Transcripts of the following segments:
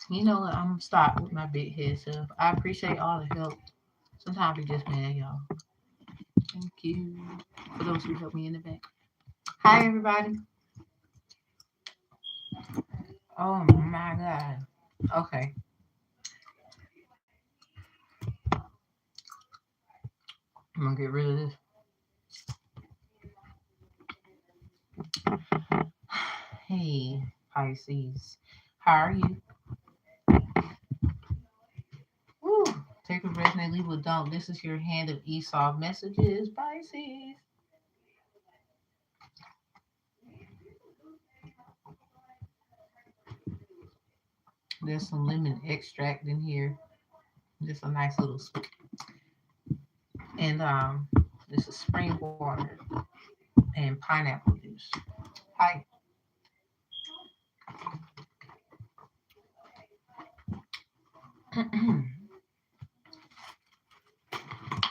You know what? I'm gonna stop with my big head self. I appreciate all the help. Sometimes we just mad, y'all. Thank you for those who helped me in the back. Hi, everybody. Oh my God. Okay. I'm gonna get rid of this. Hey, Pisces. How are you? Woo. Take a breath and leave with don't. This is your hand of Esau messages, Pisces. There's some lemon extract in here. Just a nice little and this is spring water and pineapple juice. Hi.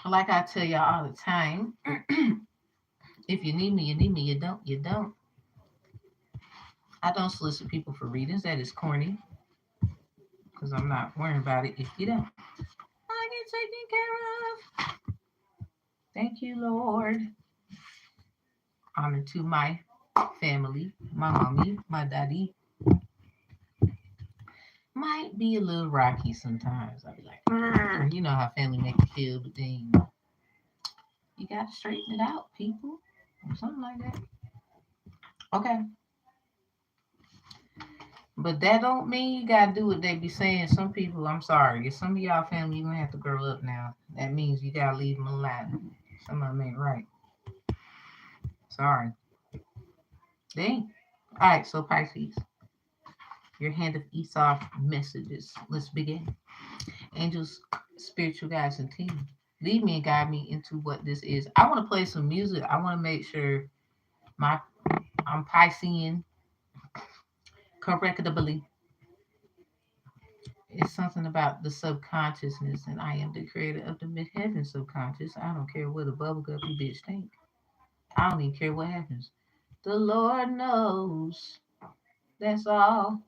Like I tell y'all all the time, if you need me, you need me. You don't, you don't. I don't solicit people for readings. That is corny because I'm not worrying about it if you don't. I get taken care of. Thank you, Lord. Honor to my family, my mommy, my daddy. Might be a little rocky sometimes. I'll be like, you know how family make you feel, but then you got to straighten it out, people, or something like that. Okay. But that don't mean you gotta do what they be saying. Some people, I'm sorry, if some of y'all family, you gonna have to grow up now. That means you gotta leave them alone. Some of them ain't right. Sorry. Dang. All right, so Pisces, your hand of Esau messages. Let's begin. Angels, spiritual guides, and team. Lead me and guide me into what this is. I want to play some music. I want to make sure my I'm Piscean correctably. It's something about the subconsciousness, and I am the creator of the mid-heaven subconscious. I don't care what a bubblegupy bitch think. I don't even care what happens. The Lord knows. That's all.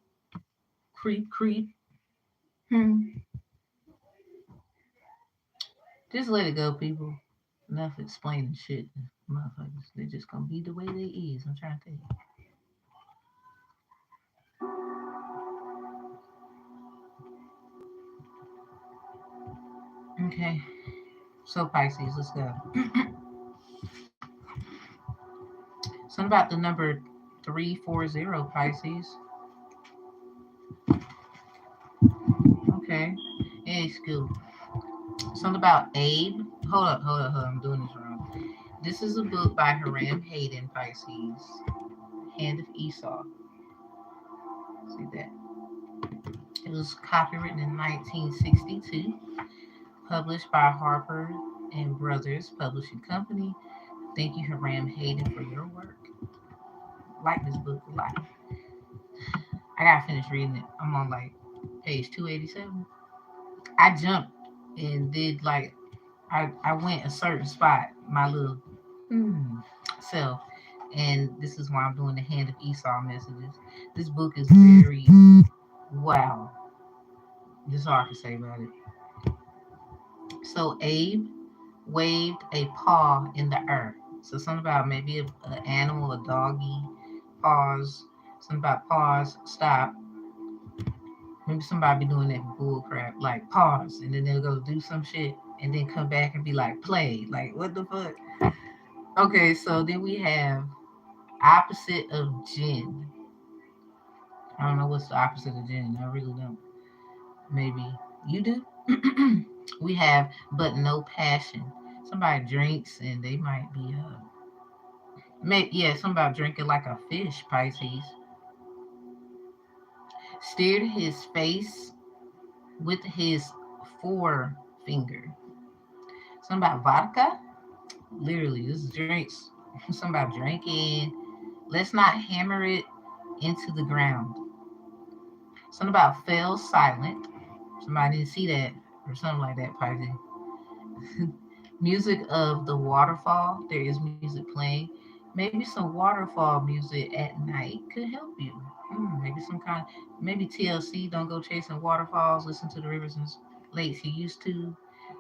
Creep, creep. Hmm. Just let it go, people. Enough explaining shit. Motherfuckers, they just gonna be the way they is. I'm trying to tell you. Okay. So Pisces, let's go. Something about the number 340 Pisces. Okay. Hey, school. Something about Abe. Hold up. I'm doing this wrong. This is a book by Hiram Hayden, Pisces. Hand of Esau. See that? It was copywritten in 1962, published by Harper and Brothers Publishing Company. Thank you, Hiram Hayden, for your work. Like this book a lot. I gotta finish reading it. I'm on like page 287. I jumped and did like I went a certain spot, my little self, and this is why I'm doing the Hand of Esau messages. This book is very wow. This is all I can say about it. So Abe waved a paw in the earth. So something about maybe an animal, a doggy, pause. Something about pause, stop. Maybe somebody be doing that bull crap, like pause, and then they'll go do some shit, and then come back and be like, play. Like, what the fuck? Okay, so then we have opposite of Jin. I don't know what's the opposite of Jin. I really don't. Maybe you do. We have but no passion. Somebody drinks and they might be somebody drinking like a fish, Pisces. Steered his face with his forefinger. Something about vodka. Literally, this is drinks. Something about drinking. Let's not hammer it into the ground. Something about fell silent. Somebody didn't see that or something like that, Pisces. Music of the waterfall. There is music playing. Maybe some waterfall music at night could help you. Maybe some kind, maybe TLC. Don't go chasing waterfalls. Listen to the rivers and lakes you used to.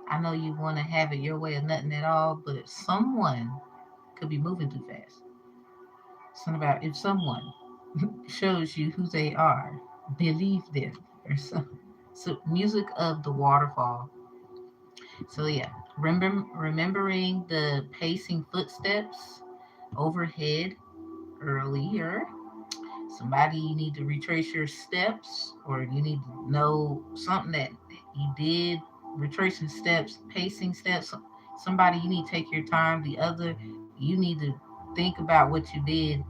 I know you want to have it your way or nothing at all, but someone could be moving too fast. Something about if someone shows you who they are, believe them or so. So music of the waterfall. So yeah, remembering the pacing footsteps overhead earlier. Somebody you need to retrace your steps, or you need to know something that you did. Retracing steps, pacing steps. Somebody you need to take your time. The other you need to think about what you did,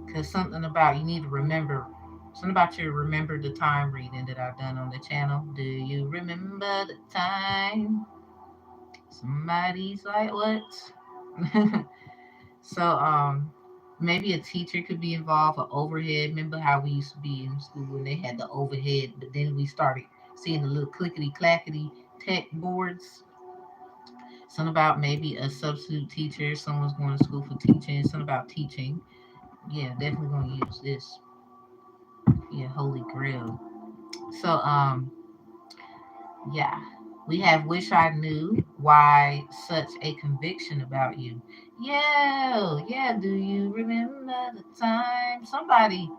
because something about you need to remember. Something about your remember the time reading that I've done on the channel. Do you remember the time? Somebody's like, what? So maybe a teacher could be involved, or overhead. Remember how we used to be in school when they had the overhead, but then we started seeing the little clickety clackety tech boards. Something about maybe a substitute teacher, someone's going to school for teaching, something about teaching. Yeah, definitely gonna use this. Yeah, holy grail. So yeah. We have wish I knew why such a conviction about you. Yeah, yeah, do you remember the time? Somebody,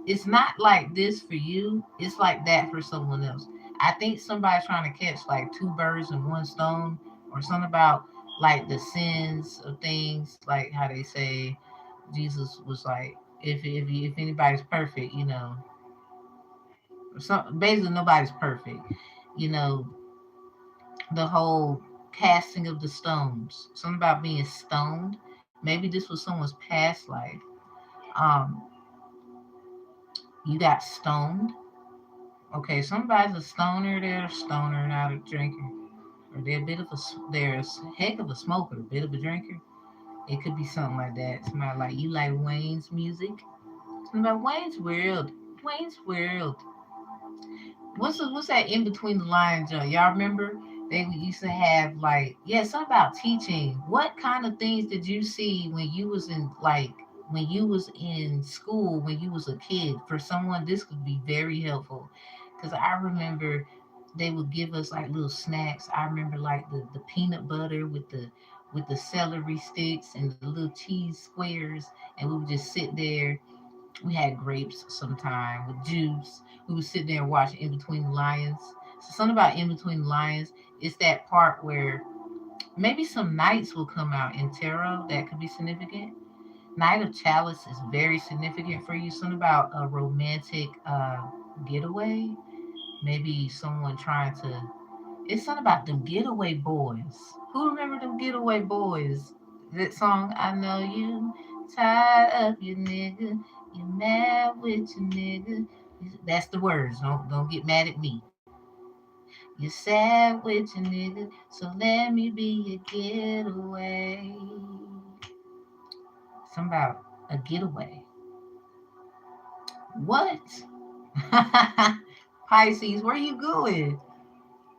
it's not like this for you, it's like that for someone else. I think somebody's trying to catch like two birds in one stone, or something about like the sins of things, like how they say Jesus was like, if anybody's perfect, some basically nobody's perfect, you know, the whole casting of the stones, something about being stoned. Maybe this was someone's past life. Um, you got stoned. Okay, somebody's a stoner. They're a stoner, not a drinker, or they're a bit of a they're a heck of a smoker, a bit of a drinker. It could be something like that. Somebody like you like Wayne's music. Something about Wayne's World. Wayne's World. What's that in between the lines, Joe? Y'all remember they used to have like something about teaching. What kind of things did you see when you was in when you was in school when you was a kid? For someone, this could be very helpful because I remember they would give us like little snacks. I remember like the peanut butter with the celery sticks and the little cheese squares, and we would just sit there. We had grapes sometime with juice. We would sit there and watch In Between the Lions. So something about In Between the Lions is that part where maybe some knights will come out in tarot that could be significant. Knight of Chalice is very significant for you. Something about a romantic getaway. Maybe someone trying to. It's something about them getaway boys. Who remember them getaway boys? That song, I know you tired of your nigga. You mad with your nigga. That's the words. Don't get mad at me. You're sad with your nigga, so let me be your getaway. Something about a getaway. What? Pisces, where you going?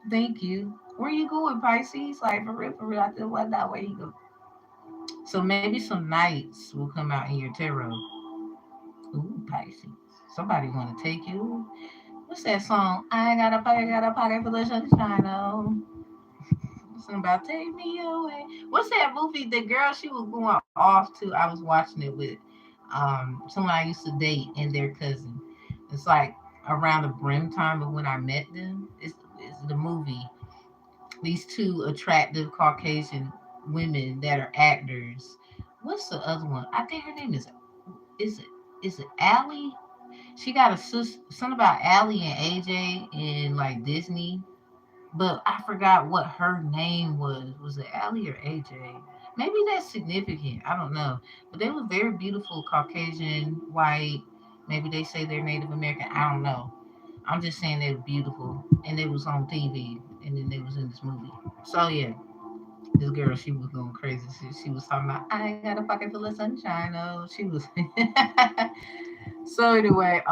Thank you. Where you going, Pisces? Like for real, I just wonder where you go. So maybe some knights will come out in your tarot. Ooh, Pisces. Somebody want to take you. What's that song? I got a pocket full of sunshine. Oh, something about take me away. What's that movie? The girl she was going off to. I was watching it with someone I used to date and their cousin. It's like around the brim time of when I met them. It's the movie. These two attractive Caucasian women that are actors. What's the other one? I think her name is it is it Allie? She got a something about Allie and AJ in like Disney, but I forgot what her name was. Was it Allie or AJ? Maybe that's significant. I don't know. But they were very beautiful Caucasian, white. Maybe they say they're Native American. I don't know. I'm just saying they were beautiful, and they was on TV, and then they was in this movie. So yeah, this girl, she was going crazy. She was talking about, I got a pocket full of sunshine. Oh, she was. So anyway,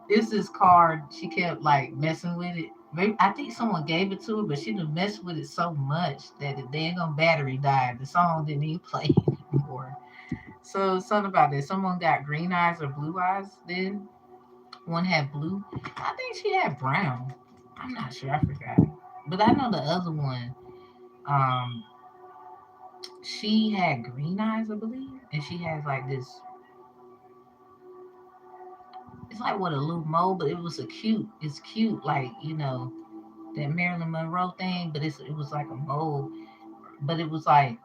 it's this card. She kept like messing with it. Maybe I think someone gave it to her, but she done messed with it so much that the dang on battery died. The song didn't even play anymore. So something about this. Someone got green eyes or blue eyes. Then one had blue. I think she had brown. I'm not sure. I forgot. But I know the other one. Um, she had green eyes, I believe, and she has like this. It's like what a little mole, but it was a cute. It's cute, like that Marilyn Monroe thing, but it was like a mole, but it was like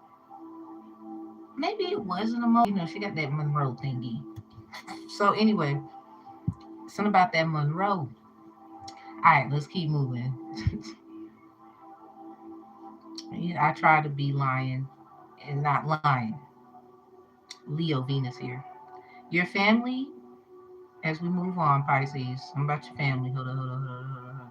maybe it wasn't a mole. She got that Monroe thingy. So anyway, something about that Monroe. All right, let's keep moving. Yeah, I try to be lying and not lying. Leo Venus here. Your family, as we move on, Pisces. Something about your family. Hold on.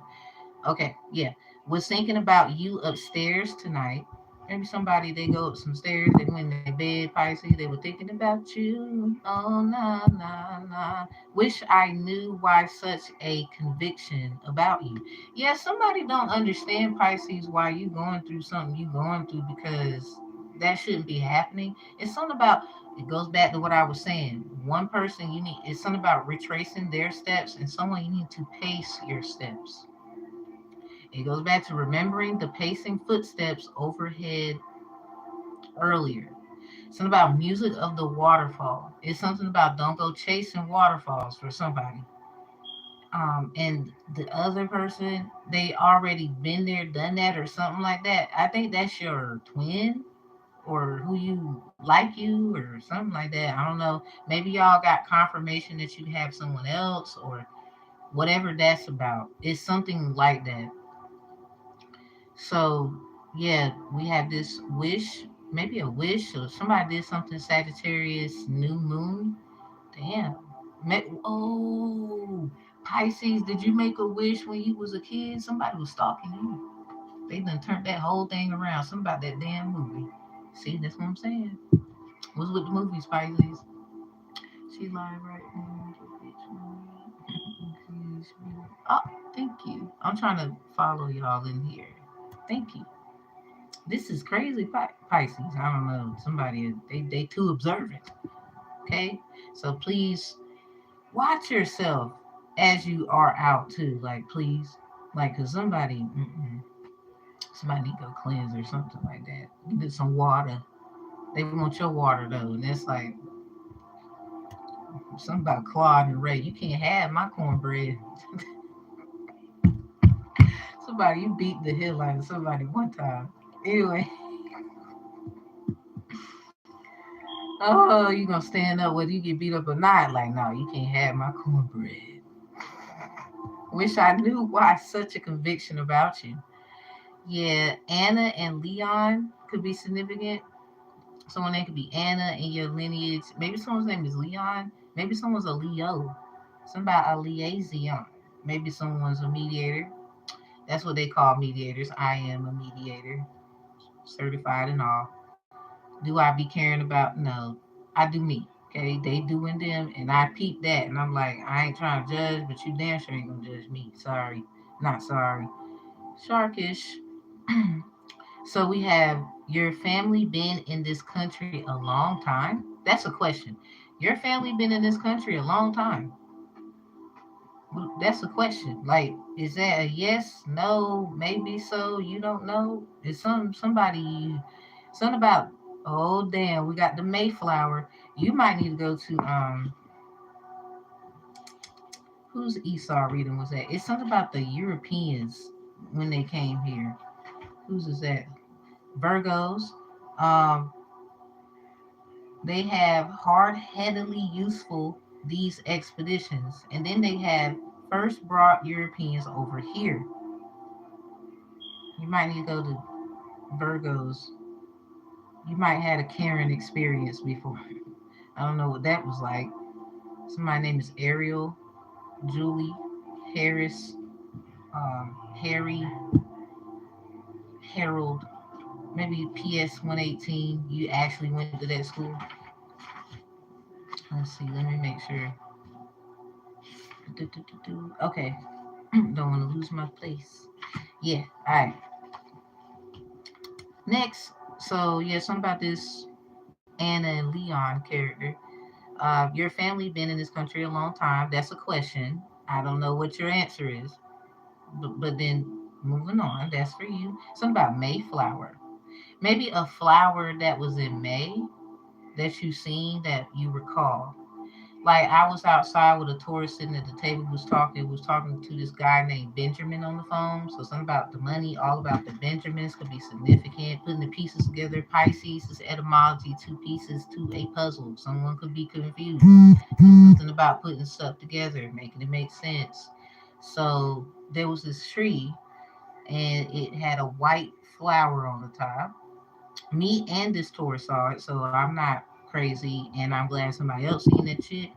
Okay, yeah. Was thinking about you upstairs tonight. Maybe somebody they go up some stairs, they went in their bed, Pisces, they were thinking about you. Oh nah nah nah. Wish I knew why such a conviction about you. Yeah, somebody don't understand Pisces why you going through something you going through because that shouldn't be happening. It's something about it goes back to what I was saying. One person you need it's something about retracing their steps and someone you need to pace your steps. It goes back to remembering the pacing footsteps overhead earlier. Something about music of the waterfall. It's something about don't go chasing waterfalls for somebody. And the other person, they already been there, done that, or something like that. I think that's your twin or who you like you or something like that. I don't know. Maybe y'all got confirmation that you have someone else or whatever that's about. It's something like that. So yeah, we have this wish, maybe a wish, or somebody did something Sagittarius new moon. Damn. Oh, Pisces, did you make a wish when you was a kid? Somebody was stalking you. They done turned that whole thing around. Something about that damn movie. See, that's what I'm saying. What's with the movies, Pisces? She live right now. Oh, thank you. I'm trying to follow y'all in here. Thank you. This is crazy, Pisces. I don't know. Somebody they too observant. Okay, so please watch yourself as you are out too. Like please, like cause somebody need to go cleanse or something like that. You get some water. They want your water though, and it's like something about Claude and Ray. You can't have my cornbread. Somebody you beat the hell out of somebody one time. Anyway, oh, you gonna stand up whether you get beat up or not? Like, no, you can't have my cornbread. Wish I knew why such a conviction about you. Yeah, Anna and Leon could be significant. Someone name could be Anna in your lineage. Maybe someone's name is Leon. Maybe someone's a Leo. Somebody a liaison. Maybe someone's a mediator. That's what they call mediators. I am a mediator, certified and all. Do I be caring about? No, I do me. Okay, they doing them, and I peep that, and I'm like, I ain't trying to judge, but you damn sure ain't gonna judge me. Sorry, not sorry. Sharkish. So we have your family been in this country a long time? That's a question. Your family been in this country a long time? That's a question. Like, is that a yes, no, maybe so? You don't know? Is somebody something about? Oh damn, we got the Mayflower. You might need to go to whose Esau reading was that? It's something about the Europeans when they came here. Whose is that? Virgos. Um, they have hard-headedly useful these expeditions, and then they have first brought Europeans over here. You might need to go to Virgos. You might had a Karen experience before. I don't know what that was like. Somebody name is Ariel, Julie, Harris, Harry, Harold, maybe PS 118. You actually went to that school. Let's see. Let me make sure. Okay. Don't want to lose my place. Yeah. All right. Next. So yeah, something about this. Anna and Leon character. Your family been in this country a long time. That's a question. I don't know what your answer is, but then moving on. That's for you. Something about Mayflower. Maybe a flower that was in May that you seen that you recall. Like I was outside with a tourist sitting at the table, was talking to this guy named Benjamin on the phone. So something about the money, all about the Benjamins could be significant. Putting the pieces together. Pisces is etymology, two pieces to a puzzle. Someone could be confused. Something about putting stuff together, making it make sense. So there was this tree and it had a white flower on the top. Me and this tourist saw it, so I'm not crazy, and I'm glad somebody else seen that shit.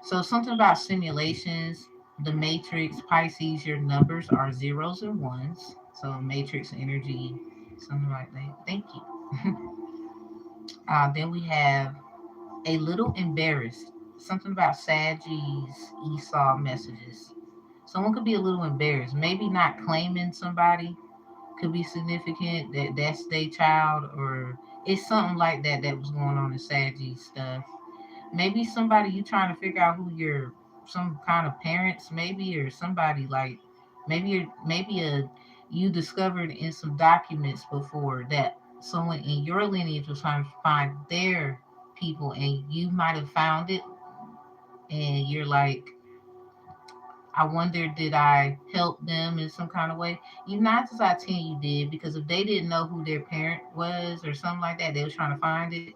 So something about simulations, the matrix, Pisces, your numbers are zeros and ones. So matrix energy, something like that. Thank you. Then we have a little embarrassed. Something about Sagittarius, Esau messages. Someone could be a little embarrassed. Maybe not claiming somebody could be significant. That's their child, or it's something like that that was going on in Sagittarius stuff. Maybe somebody you trying to figure out who your some kind of parents maybe, or somebody like maybe a you discovered in some documents before that someone in your lineage was trying to find their people, and you might have found it, and you're like, I wonder, did I help them in some kind of way? You 9 times out of 10 you did, because if they didn't know who their parent was or something like that, they was trying to find it.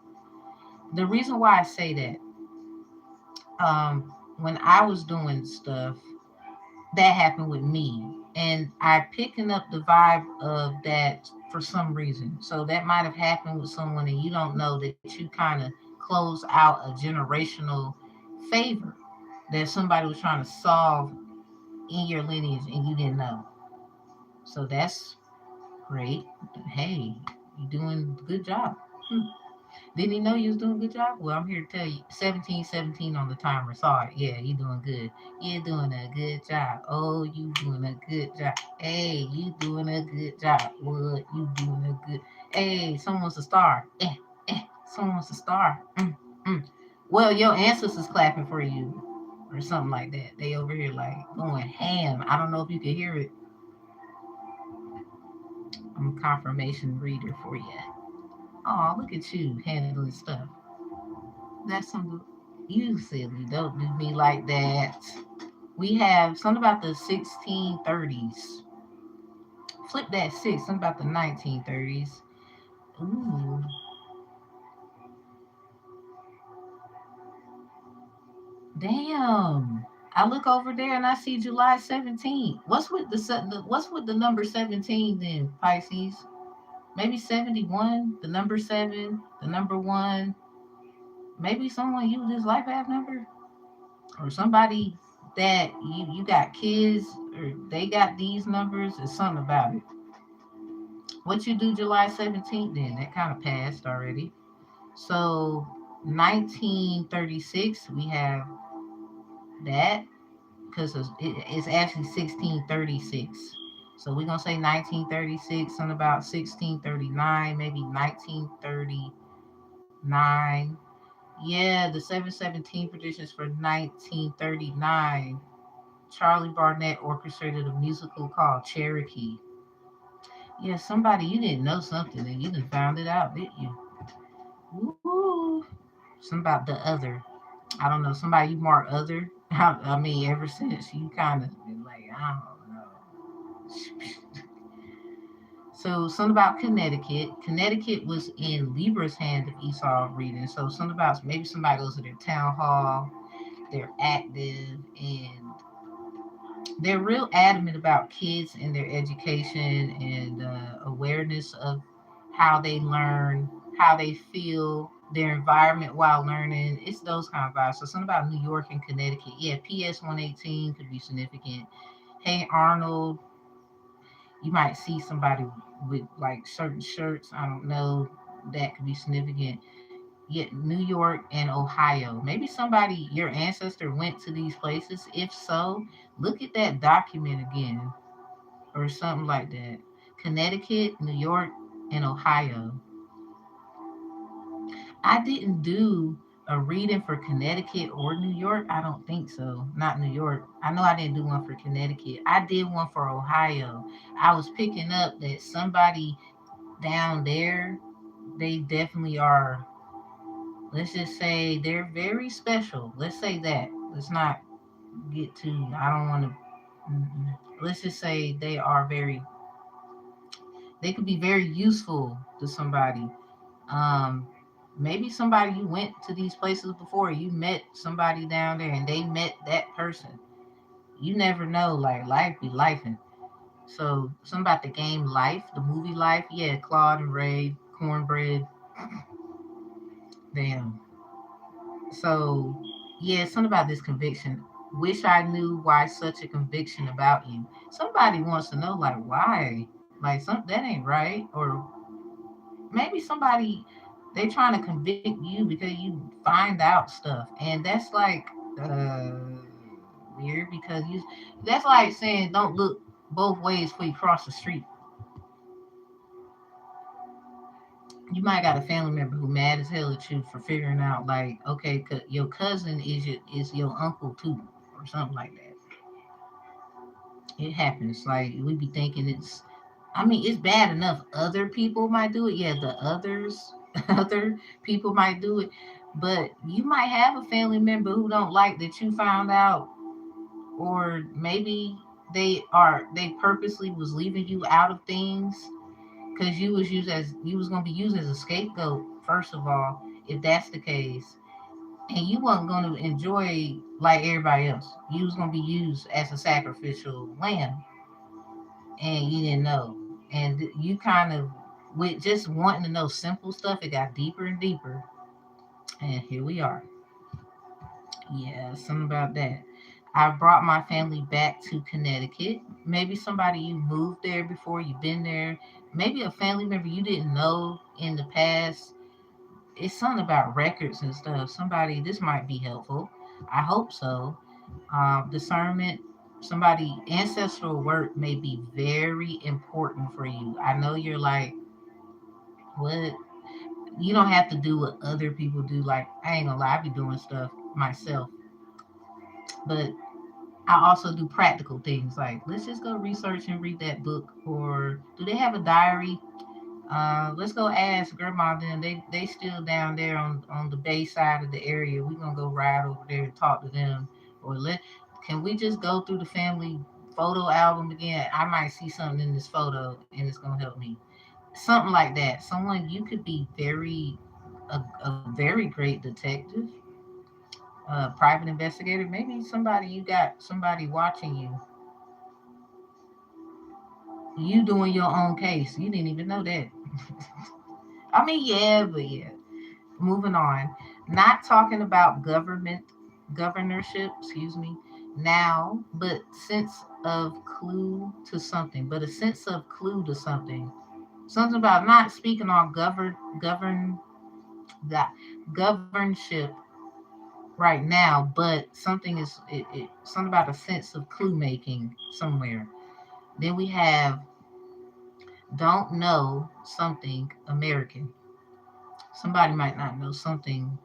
The reason why I say that, when I was doing stuff, that happened with me. And I picking up the vibe of that for some reason. So that might have happened with someone and you don't know that you kind of close out a generational favor that somebody was trying to solve in your lineage and you didn't know. So that's great. Hey, you're doing a good job. Hmm. Didn't he know you was doing a good job? Well, I'm here to tell you, 1717 on the timer. Saw it. Yeah, you doing good. You're doing a good job. Oh, you doing a good job. Hey, you doing a good job. What? You doing a good. Hey, someone's a star. Someone's a star. Mm. Well, your ancestors clapping for you, or something like that. They over here like going ham. I don't know if you can hear it. I'm a confirmation reader for you. Oh, look at you handling stuff. That's some you silly. Don't do me like that. We have something about the 1630s. Flip that six. Something about the 1930s. Ooh, damn. I look over there and I see July 17th. What's with the number 17 then, Pisces? Maybe 71, the number 7, the number 1. Maybe someone used his life path number, or somebody that you got kids or they got these numbers, or something about it. What you do July 17th then? That kind of passed already. So 1936 we have that, because it's actually 1636. So we're gonna say 1936, something about 1639, maybe 1939. Yeah, the 717 predictions for 1939. Charlie Barnett orchestrated a musical called Cherokee. Yeah, somebody you didn't know something and you done found it out, didn't you? Woo! Something about the other. I don't know. Somebody you mark other. I mean, ever since you kind of been like, I don't know. So something about Connecticut. Connecticut was in Libra's hand of Esau reading. So something about maybe somebody goes to their town hall. They're active and they're real adamant about kids and their education and awareness of how they learn, how they feel, their environment while learning. It's those kind of vibes. So something about New York and Connecticut. Yeah, PS 118 could be significant. Hey Arnold, you might see somebody with like certain shirts. I don't know. That could be significant. Yet New York and Ohio. Maybe somebody, your ancestor went to these places. If so, look at that document again or something like that. Connecticut, New York, and Ohio. I didn't do a reading for Connecticut or New York. I don't think so. Not New York. I know I didn't do one for Connecticut. I did one for Ohio. I was picking up that somebody down there, they definitely are, let's just say they're very special. Let's say that. Let's not get too, I don't want to, let's just say they are very, they could be very useful to somebody. Um, Maybe somebody you went to these places before, you met somebody down there and they met that person. You never know, like life be lifing. So something about the game Life, the movie Life, yeah, Claude and Ray, Cornbread, damn. So yeah, something about this conviction. Wish I knew why such a conviction about you. Somebody wants to know like why. Like some that ain't right. Or maybe somebody they trying to convict you because you find out stuff, and that's like uh weird because you that's like saying don't look both ways before you cross the street. You might got a family member who mad as hell at you for figuring out like okay your cousin is your uncle too or something like that. It happens. Like we be thinking it's, I mean, it's bad enough other people might do it. Yeah, the others, other people might do it. But you might have a family member who don't like that you found out, or maybe they purposely was leaving you out of things because you was gonna be used as a scapegoat, first of all, if that's the case. And you wasn't gonna enjoy like everybody else. You was gonna be used as a sacrificial lamb and you didn't know. And you kind of, with just wanting to know simple stuff, it got deeper and deeper. And here we are. Yeah, something about that. I brought my family back to Connecticut. Maybe somebody you moved there before, you've been there. Maybe a family member you didn't know in the past. It's something about records and stuff. Somebody, this might be helpful. I hope so. Discernment, somebody, ancestral work may be very important for you. I know you're like, what? You don't have to do what other people do. Like, I ain't gonna lie, I be doing stuff myself. But I also do practical things like, let's just go research and read that book. Or do they have a diary? Let's go ask grandma then. They still down there on the bay side of the area. We're gonna go ride over there and talk to them. Or let can we just go through the family photo album again? I might see something in this photo and it's gonna help me. Something like that. Someone you could be a very great detective, private investigator. Maybe somebody you got somebody watching you. You doing your own case. You didn't even know that. I mean, yeah, but yeah. Moving on, not talking about governorship, excuse me, now, but sense of clue to something, but a sense of clue to something. Something about not speaking on that governship right now, but something is something about a sense of clue making somewhere. Then we have don't know something American. Somebody might not know something,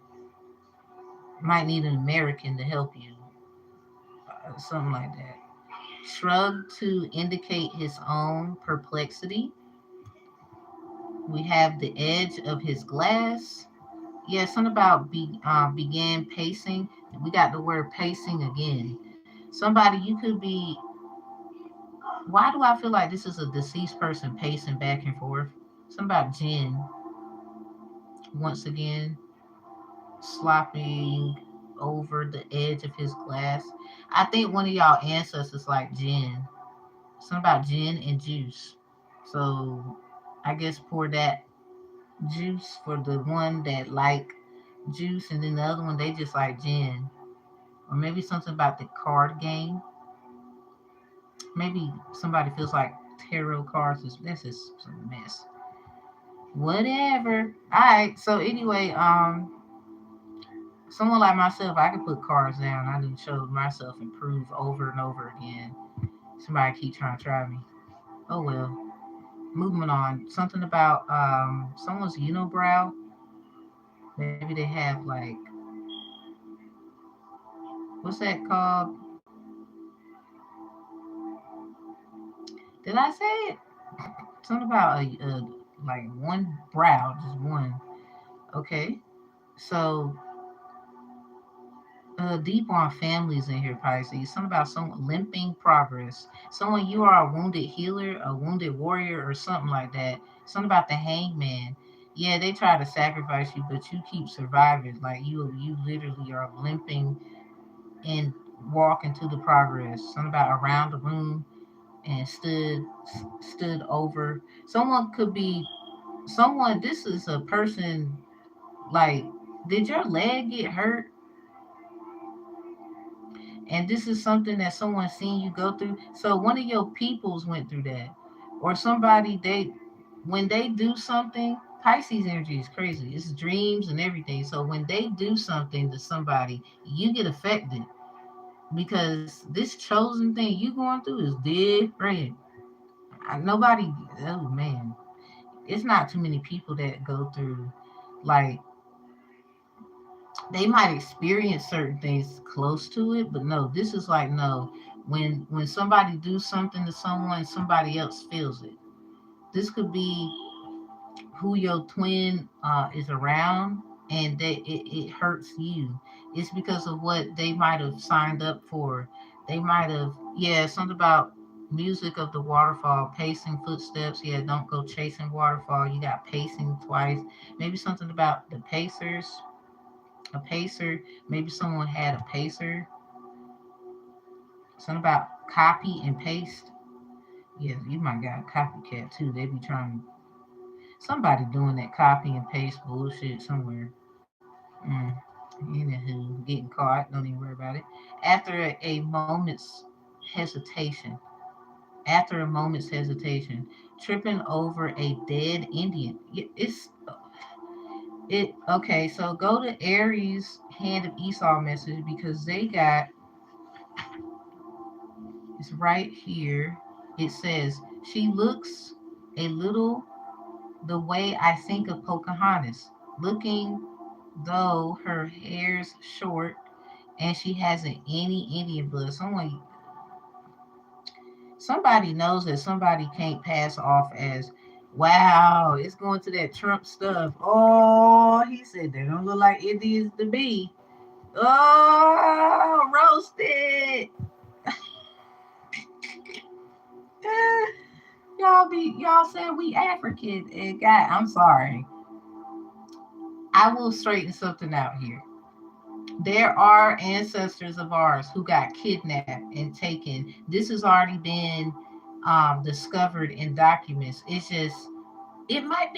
might need an American to help you, something like that. Shrug to indicate his own perplexity. We have the edge of his glass. Yeah, something about began pacing. We got the word pacing again. Somebody you could be. Why do I feel like this is a deceased person pacing back and forth? Something about Jen once again slopping over the edge of his glass. I think one of y'all ancestors like Jen. Something about gin and juice. So I guess pour that juice for the one that like juice, and then the other one they just like gin. Or maybe something about the card game. Maybe somebody feels like tarot cards is this is some mess. Whatever. Alright, so anyway, someone like myself, I could put cards down. I done showed myself improve over and over again. Somebody keep trying to try me. Oh well. Moving on. Something about someone's unibrow. Maybe they have like, what's that called? Did I say it? Something about a like one brow, just one. Okay, so deep on families in here, Pisces. Something about some limping progress. Someone you are a wounded healer, a wounded warrior, or something like that. Something about the hangman. Yeah, they try to sacrifice you, but you keep surviving. Like you literally are limping and walking to the progress. Something about around the room and stood over. Someone could be someone. This is a person. Like, did your leg get hurt? And this is something that someone seen you go through. So one of your peoples went through that, or somebody they when they do something. Pisces energy is crazy. It's dreams and everything. So when they do something to somebody, you get affected because this chosen thing you going through is different. Nobody. Oh man, it's not too many people that go through like they might experience certain things close to it, but no, this is like no. When somebody do something to someone, somebody else feels it. This could be who your twin is around, and that it hurts you. It's because of what they might have signed up for. They might have, yeah, something about music of the waterfall, pacing footsteps. Yeah, don't go chasing waterfall. You got pacing twice. Maybe something about the pacers, a pacer. Maybe someone had a pacer. Something about copy and paste. Yeah, you might got a copycat too. They be trying somebody doing that copy and paste bullshit somewhere. Mm. Anywho, getting caught. Don't even worry about it. After a moment's hesitation, after a moment's hesitation, tripping over a dead Indian. It's it okay. So go to Aries hand of Esau message because they got it's right here. It says, she looks a little the way I think of Pocahontas, looking though her hair's short and she hasn't any Indian blood. Somebody knows that somebody can't pass off as, wow, it's going to that Trump stuff. Oh, he said they don't look like Indians to me. Oh, roasted. Y'all said we African and God, I'm sorry. I will straighten something out here. There are ancestors of ours who got kidnapped and taken. This has already been discovered in documents. It's just it might,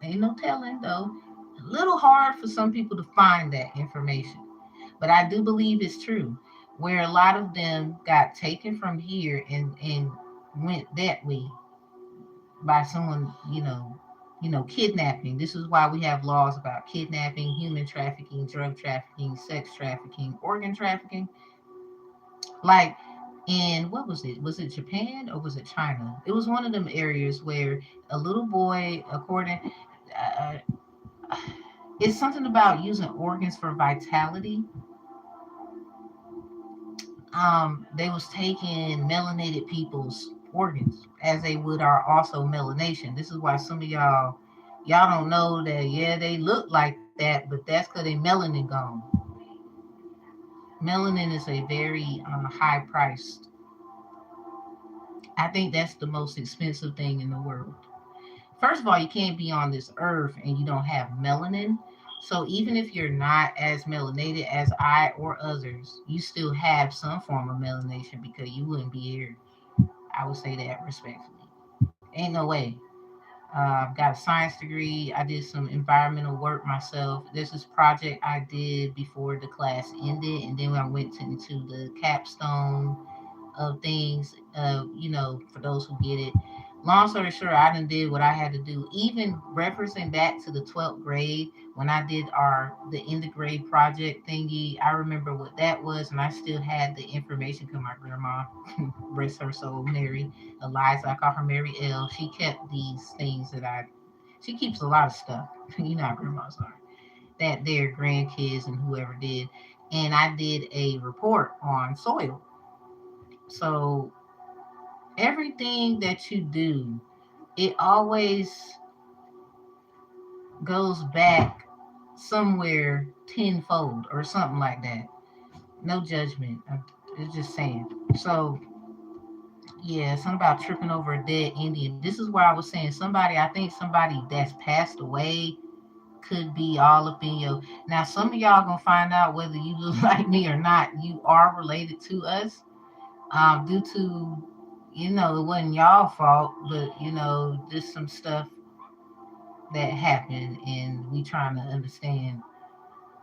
ain't no telling though. A little hard for some people to find that information. But I do believe it's true. Where a lot of them got taken from here and went that way by someone, kidnapping. This is why we have laws about kidnapping, human trafficking, drug trafficking, sex trafficking, organ trafficking. Like in what was it? Was it Japan or was it China? It was one of them areas where a little boy, according, uh, it's something about using organs for vitality. They was taking melanated people's organs as they would our also melanation. This is why some of y'all don't know that. Yeah, they look like that, but that's because they melanin gone. Melanin is a very high priced. I think that's the most expensive thing in the world. First of all, you can't be on this earth and you don't have melanin. So even if you're not as melanated as I or others, you still have some form of melanation because you wouldn't be here. I would say that respectfully. Ain't no way. I've got a science degree. I did some environmental work myself. There's this project I did before the class ended, and then I went into the capstone of things. For those who get it. Long story short, I done did what I had to do. Even referencing back to the 12th grade when I did the end of grade project thingy, I remember what that was, and I still had the information because my grandma, rest her soul, Mary Eliza, I call her Mary L. She kept these things that she keeps a lot of stuff. You know how grandmas are. that their grandkids and whoever did. And I did a report on soil. So everything that you do, it always goes back somewhere tenfold or something like that. No judgment. It's just saying. So yeah, something about tripping over a dead Indian. This is where I was saying somebody, I think somebody that's passed away could be all up in your. Now, some of y'all gonna find out whether you look like me or not. You are related to us, due to, it wasn't y'all fault, but just some stuff that happened, and we trying to understand,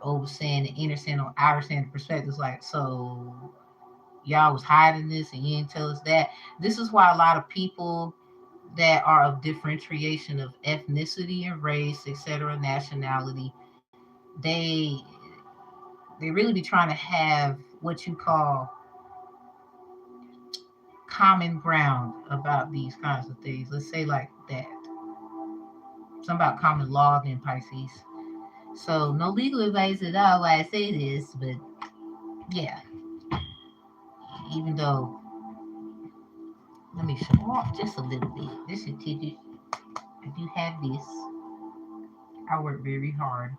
overstand, and understand on our understand perspectives. Like, so y'all was hiding this, and you didn't tell us that. This is why a lot of people that are of differentiation of ethnicity and race, etc., nationality, they they really be trying to have what you call common ground about these kinds of things. Let's say like that. Something about common law in Pisces. So no legal advice at all why I say this, but yeah, even though, let me show off just a little bit. This certificate, I do have this. I work very hard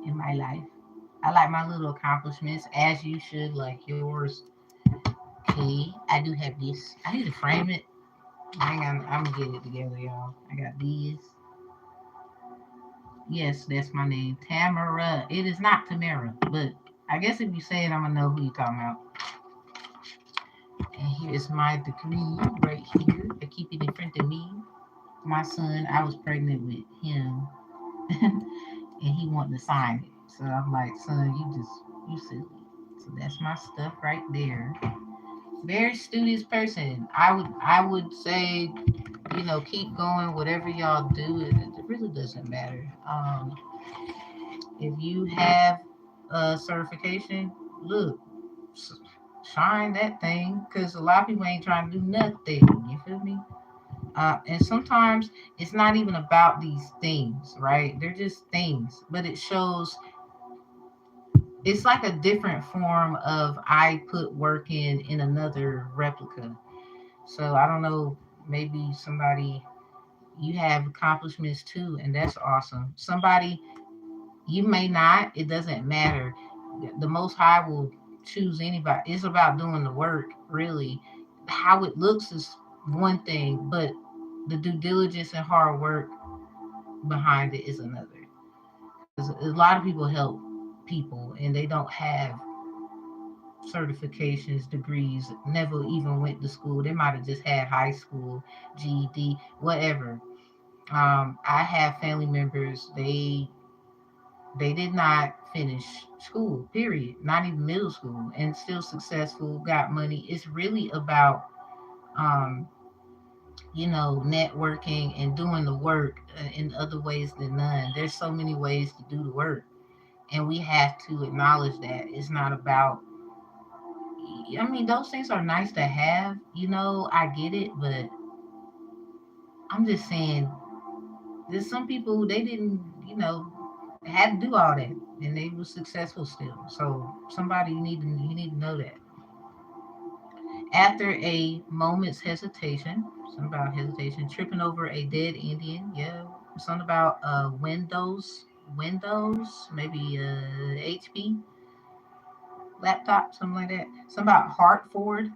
in my life. I like my little accomplishments, as you should, like yours. Okay, I do have this. I need to frame it. Hang on, I'm gonna get it together, y'all. I got these. Yes, that's my name, Tamara. It is not Tamara, but I guess if you say it, I'm gonna know who you're talking about. And here's my degree right here. I keep it in front of me. My son, I was pregnant with him, and he wanted to sign it. So I'm like, son, you silly. So that's my stuff right there. Very studious person. I would say, keep going. Whatever y'all do, it really doesn't matter. If you have a certification, look, shine that thing, because a lot of people ain't trying to do nothing. You feel me? And sometimes it's not even about these things, right? They're just things, but it shows. It's like a different form of I put work in another replica. So I don't know, maybe somebody, you have accomplishments too, and that's awesome. Somebody, you may not, it doesn't matter. The Most High will choose anybody. It's about doing the work, really. How it looks is one thing, but the due diligence and hard work behind it is another. Because a lot of people help people and they don't have certifications, degrees, never even went to school. They might have just had high school, GED, whatever. I have family members, they did not finish school, period. Not even middle school, and still successful, got money. It's really about um, networking and doing the work in other ways than none. There's so many ways to do the work, and we have to acknowledge that it's not about. I mean, those things are nice to have. I get it, but I'm just saying, there's some people who they didn't, had to do all that, and they were successful still. So somebody, you need to know that. After a moment's hesitation, something about hesitation, tripping over a dead Indian. Yeah, something about Windows, maybe HP laptop, something like that. Something about Hartford,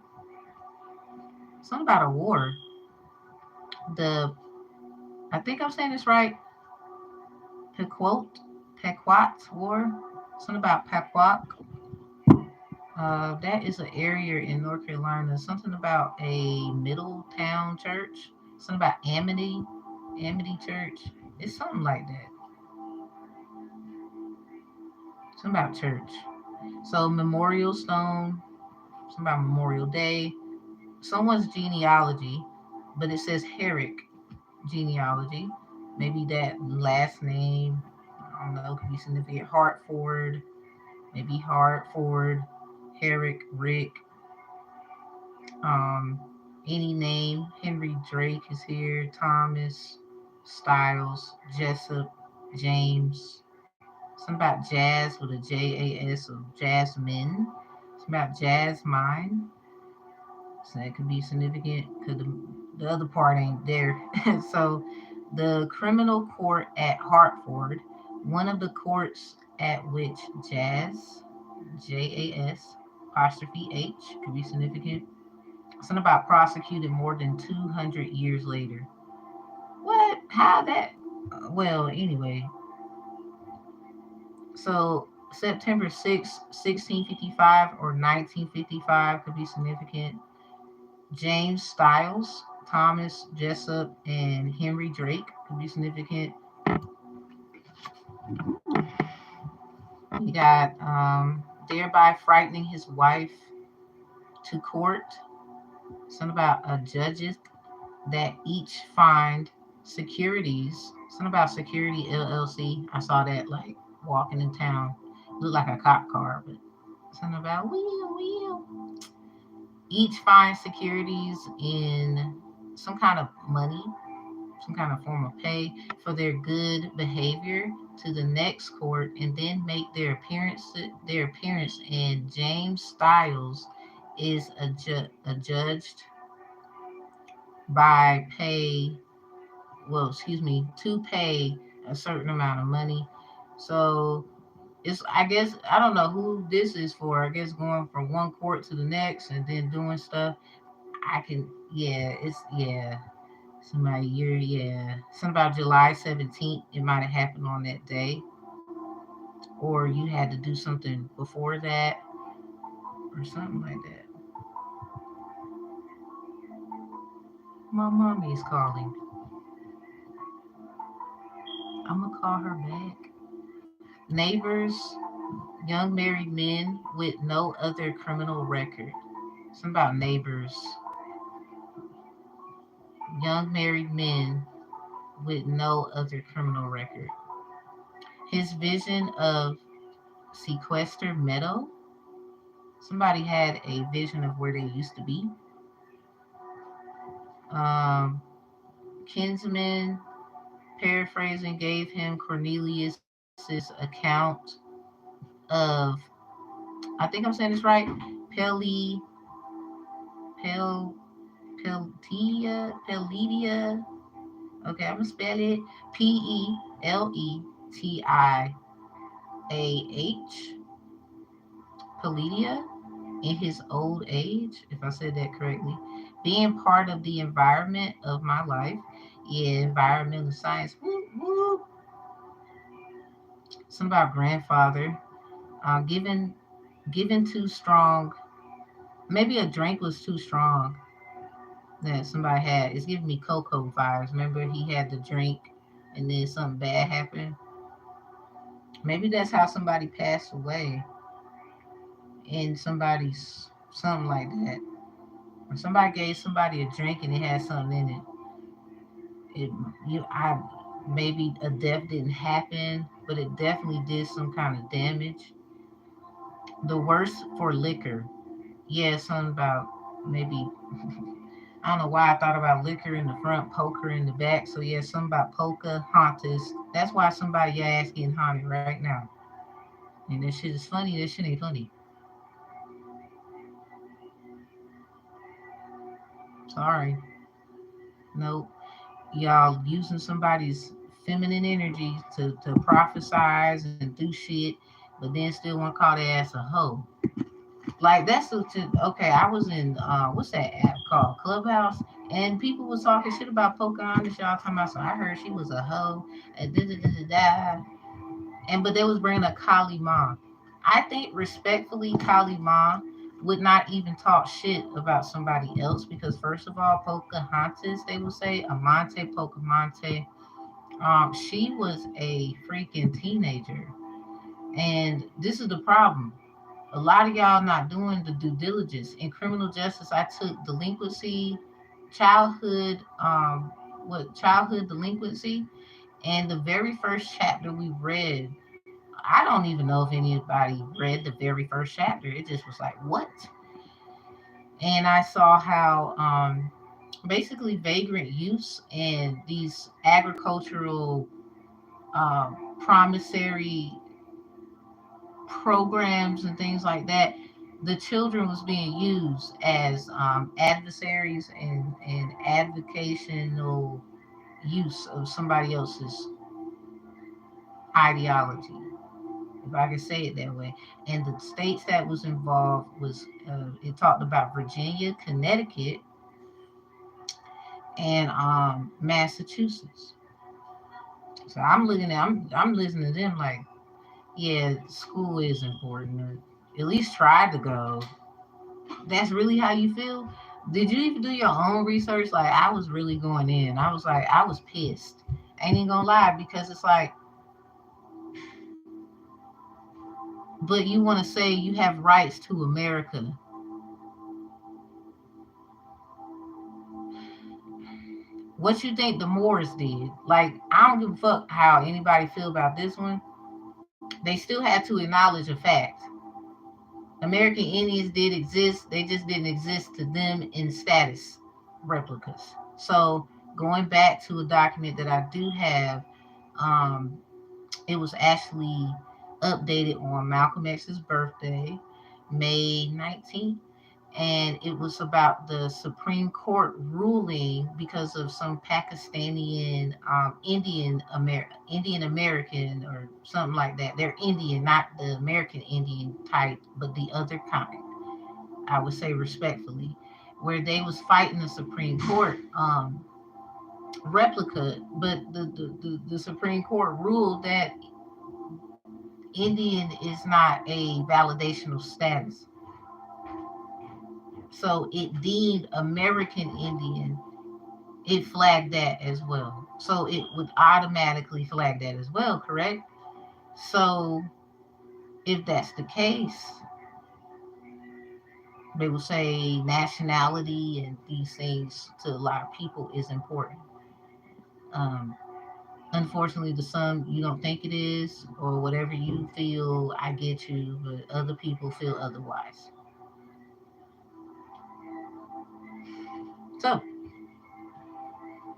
something about a war. The I think I'm saying this right. Pequot, Pequot War, something about Pequot. That is an area in North Carolina. Something about a Middletown church. Something about Amity Church. It's something like that. Something about church. So Memorial Stone. Something about Memorial Day. Someone's genealogy, but it says Herrick genealogy. Maybe that last name, I don't know, could be significant. Hartford, maybe Hartford, Herrick, Rick, um, any name. Henry Drake is here. Thomas, Styles, Jessup, James. Something about jazz with a JAS or jasmine. Something about jazz mine. So that could be significant because the other part ain't there. So the criminal court at Hartford, one of the courts at which jazz, JAS, apostrophe H, could be significant. Something about prosecuted more than 200 years later. What? How that? Well, anyway, so September 6th, 1655 or 1955 could be significant. James Stiles, Thomas Jessup, and Henry Drake could be significant. You got thereby frightening his wife to court. Something about a judges that each find securities. Something about Security LLC. I saw that like walking in town. Looked like a cop car, but something about wheel. Each finds securities in some kind of money, some kind of form of pay for their good behavior to the next court and then make their appearance and James Stiles is adjudged by pay excuse me, to pay a certain amount of money. So it's, I guess, I don't know who this is for. I guess going from one court to the next and then doing stuff. I can, yeah, somebody, something about July 17th. It might have happened on that day, or you had to do something before that, or something like that. My mommy is calling. I'm gonna call her back. Neighbors, young married men with no other criminal record. Something about neighbors, young married men with no other criminal record. His vision of sequester meadow. Somebody had a vision of where they used to be. Um, Kinsman, paraphrasing, gave him Cornelius's account of, I think I'm saying this right, Peli, Pel, Pelidia. Okay, I'm gonna spell it Peletiah, Pelidia, in his old age, if I said that correctly, being part of the environment of my life. Yeah, environmental science. Woo, woo. Something about grandfather. Given too strong. Maybe a drink was too strong that somebody had. It's giving me cocoa vibes. Remember, he had the drink and then something bad happened. Maybe that's how somebody passed away in somebody's something like that. Or somebody gave somebody a drink and it had something in it. It you I maybe a death didn't happen, but it definitely did some kind of damage. The worst for liquor. Yeah, something about maybe I don't know why I thought about liquor in the front, poker in the back. So yeah, something about Pocahontas. That's why somebody your ass getting haunted right now. And this shit is funny. This shit ain't funny. Sorry. Nope. Y'all using somebody's feminine energy to prophesize and do shit, but then still want to call their ass a hoe. Like okay. I was in what's that app called Clubhouse, and people was talking shit about Pocahontas. Y'all talking about, so I heard she was a hoe and da da da da da. And but they was bringing a Kali Ma. I think respectfully, Kali Ma would not even talk shit about somebody else because first of all, Pocahontas, they would say Amante Pocahontas. She was a freaking teenager, and this is the problem. A lot of y'all not doing the due diligence in criminal justice. I took delinquency, childhood, childhood delinquency, and the very first chapter we read, I don't even know if anybody read the very first chapter. It just was like, what? And I saw how basically vagrant use and these agricultural promissory programs and things like that, the children was being used as adversaries and advocational use of somebody else's ideology, if I could say it that way. And the states that was involved was it talked about Virginia, Connecticut, and Massachusetts. So I'm listening to them like, yeah, school is important. Or at least try to go. That's really how you feel. Did you even do your own research? Like I was really going in. I was like, I was pissed. Ain't even gonna lie, because it's like, but you want to say you have rights to America. What you think the Moors did? Like, I don't give a fuck how anybody feel about this one. They still had to acknowledge a fact. American Indians did exist. They just didn't exist to them in status replicas. So going back to a document that I do have, um, it was actually updated on Malcolm X's birthday, May 19th, and it was about the Supreme Court ruling because of some Pakistani Indian American or something like that. They're Indian, not the American Indian type, but the other kind. I would say respectfully, where they was fighting the Supreme Court replica, but the Supreme Court ruled that Indian is not a validational status. So it deemed American Indian, it flagged that as well. So it would automatically flag that as well, correct? So if that's the case, they will say nationality and these things to a lot of people is important. Um, Unfortunately, to some, you don't think it is, or whatever you feel, I get you, but other people feel otherwise. So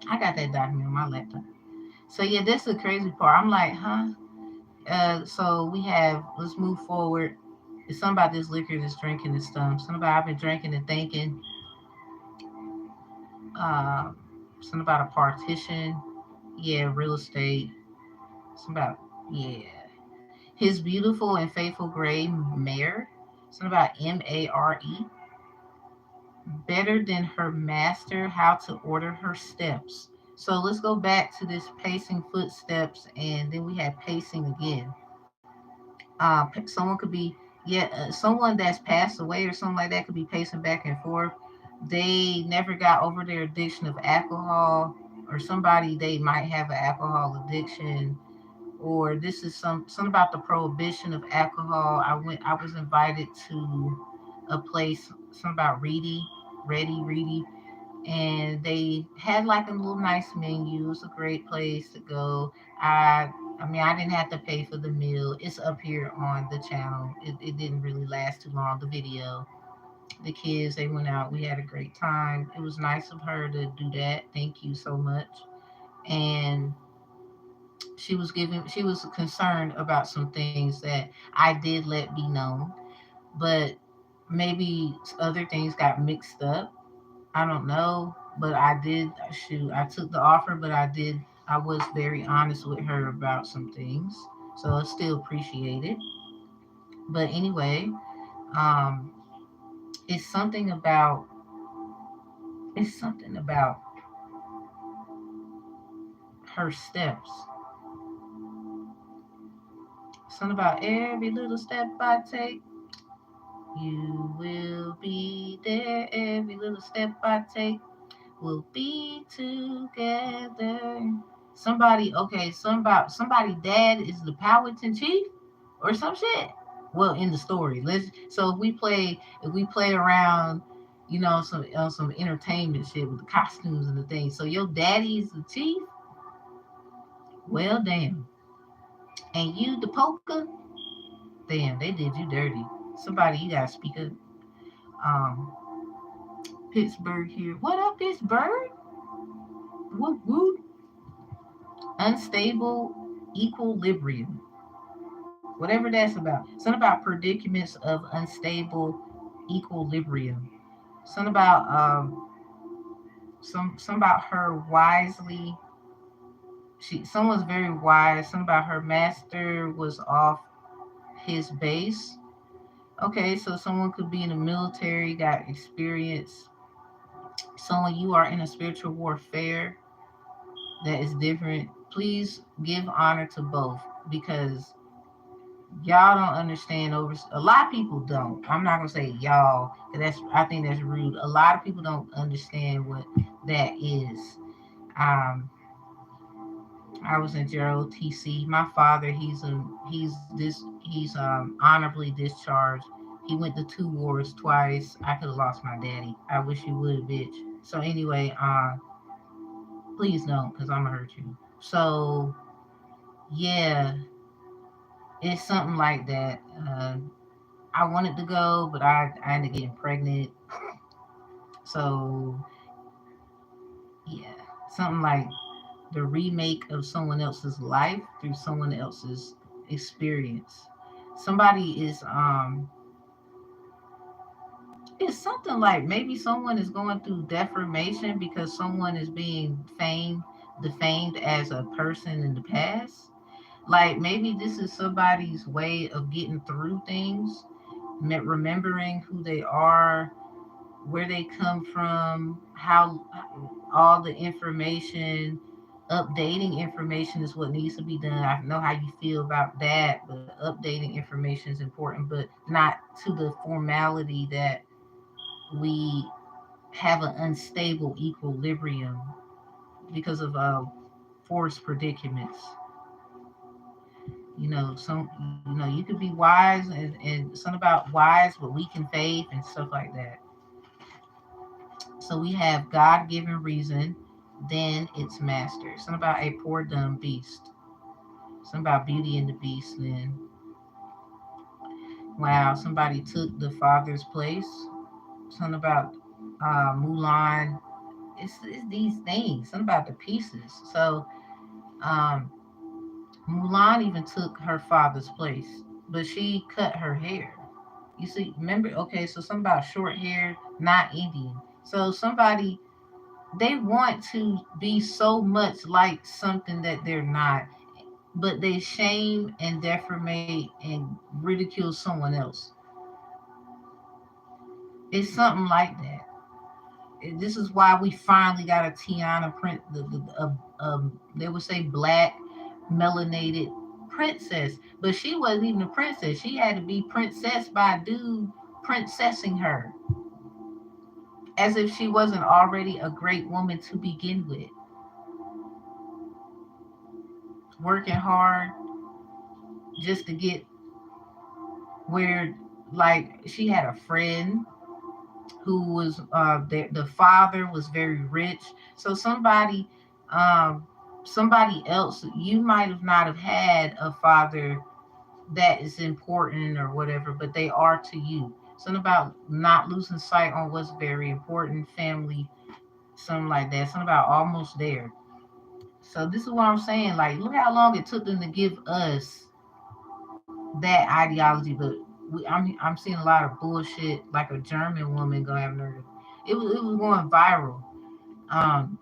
I got that document on my laptop. So yeah, that's the crazy part. I'm like, huh? So we have, let's move forward. It's something about this liquor that's drinking and stuff. Something about I've been drinking and thinking. Uh, Something about a partition. Yeah, real estate. Something about, yeah. His beautiful and faithful gray mare. Something about Mare. Better than her master, how to order her steps. So let's go back to this pacing footsteps, and then we have pacing again. Someone could be, yeah, someone that's passed away or something like that could be pacing back and forth. They never got over their addiction of alcohol, or somebody they might have an alcohol addiction, or this is something about the prohibition of alcohol. I was invited to a place, something about Ready, and they had like a little nice menu. It was a great place to go. I mean, I didn't have to pay for the meal. It's up here on the channel. It didn't really last too long, the video. The kids, they went out. We had a great time. It was nice of her to do that. Thank you so much. And she was concerned about some things that I did let be known, but maybe other things got mixed up. I don't know, but I did shoot. I took the offer, but I was very honest with her about some things, so I still appreciate it. But anyway, um, it's something about it's something about her steps. Something about every little step I take, you will be there. Every little step I take, we'll be together. Somebody, okay, somebody dad is the Powhatan chief or some shit. Well, in the story, let's. So if we play around, some entertainment shit with the costumes and the things. So your daddy's the chief. Well, damn. And you the poker. Damn, they did you dirty. Somebody, you gotta speak up. Um, Pittsburgh here. What up, Pittsburgh? Whoop whoop. Unstable equilibrium. whatever that's about. Something about predicaments of unstable equilibrium. Something about some about her wisely. Someone's very wise. Something about her master was off his base. Okay, so someone could be in the military, got experience. Someone you are in a spiritual warfare that is different. Please give honor to both because y'all don't understand over a lot of people don't. I'm not gonna say y'all because that's I think that's rude. A lot of people don't understand what that is. Um, I was in Gerald TC. My father, he's honorably discharged. He went to 2 wars twice. I could have lost my daddy. I wish you would, bitch. So anyway, please don't, cause I'm gonna hurt you. So yeah, it's something like that. I wanted to go, but I ended up getting pregnant. So yeah, something like the remake of someone else's life through someone else's experience. Somebody is it's something like maybe someone is going through deformation because someone is being defamed as a person in the past. Like maybe this is somebody's way of getting through things, remembering who they are, where they come from, how all the information, updating information is what needs to be done. I know how you feel about that, but updating information is important, but not to the formality that we have an unstable equilibrium because of forced predicaments. You could be wise and something about wise but weak in faith and stuff like that. So we have God given reason, then its master. Something about a poor dumb beast. Something about Beauty and the Beast. Then wow, somebody took the father's place. Something about Mulan. It's these things. Something about the pieces. So um, Mulan even took her father's place, but she cut her hair. You see, remember? Okay, so something about short hair, not Indian. So somebody they want to be so much like something that they're not, but they shame and deformate and ridicule someone else. It's something like that. This is why we finally got a Tiana print. They would say black melanated princess, but she wasn't even a princess. She had to be princess by a dude princessing her, as if she wasn't already a great woman to begin with, working hard just to get where, like, she had a friend who was the father was very rich. So um somebody else, you might have not have had a father that is important or whatever, but they are to you. Something about not losing sight on what's very important, family, something like that. Something about almost there. So this is what I'm saying. Like, look how long it took them to give us that ideology, but I'm seeing a lot of bullshit. Like a German woman gonna have nerve. It was going viral. Um,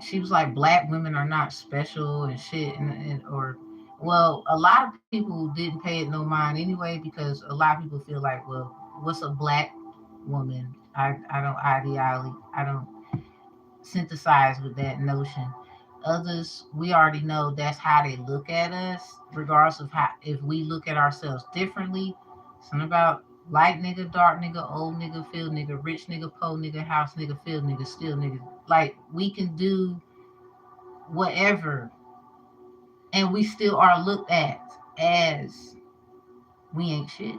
she was like, black women are not special and shit, and or well, a lot of people didn't pay it no mind anyway because a lot of people feel like, well, what's a black woman? I don't synthesize with that notion. Others, we already know that's how they look at us, regardless of how if we look at ourselves differently. Something about light nigga, dark nigga, old nigga, field nigga, rich nigga, poor nigga, house nigga, field nigga, still nigga. Like we can do whatever, and we still are looked at as we ain't shit.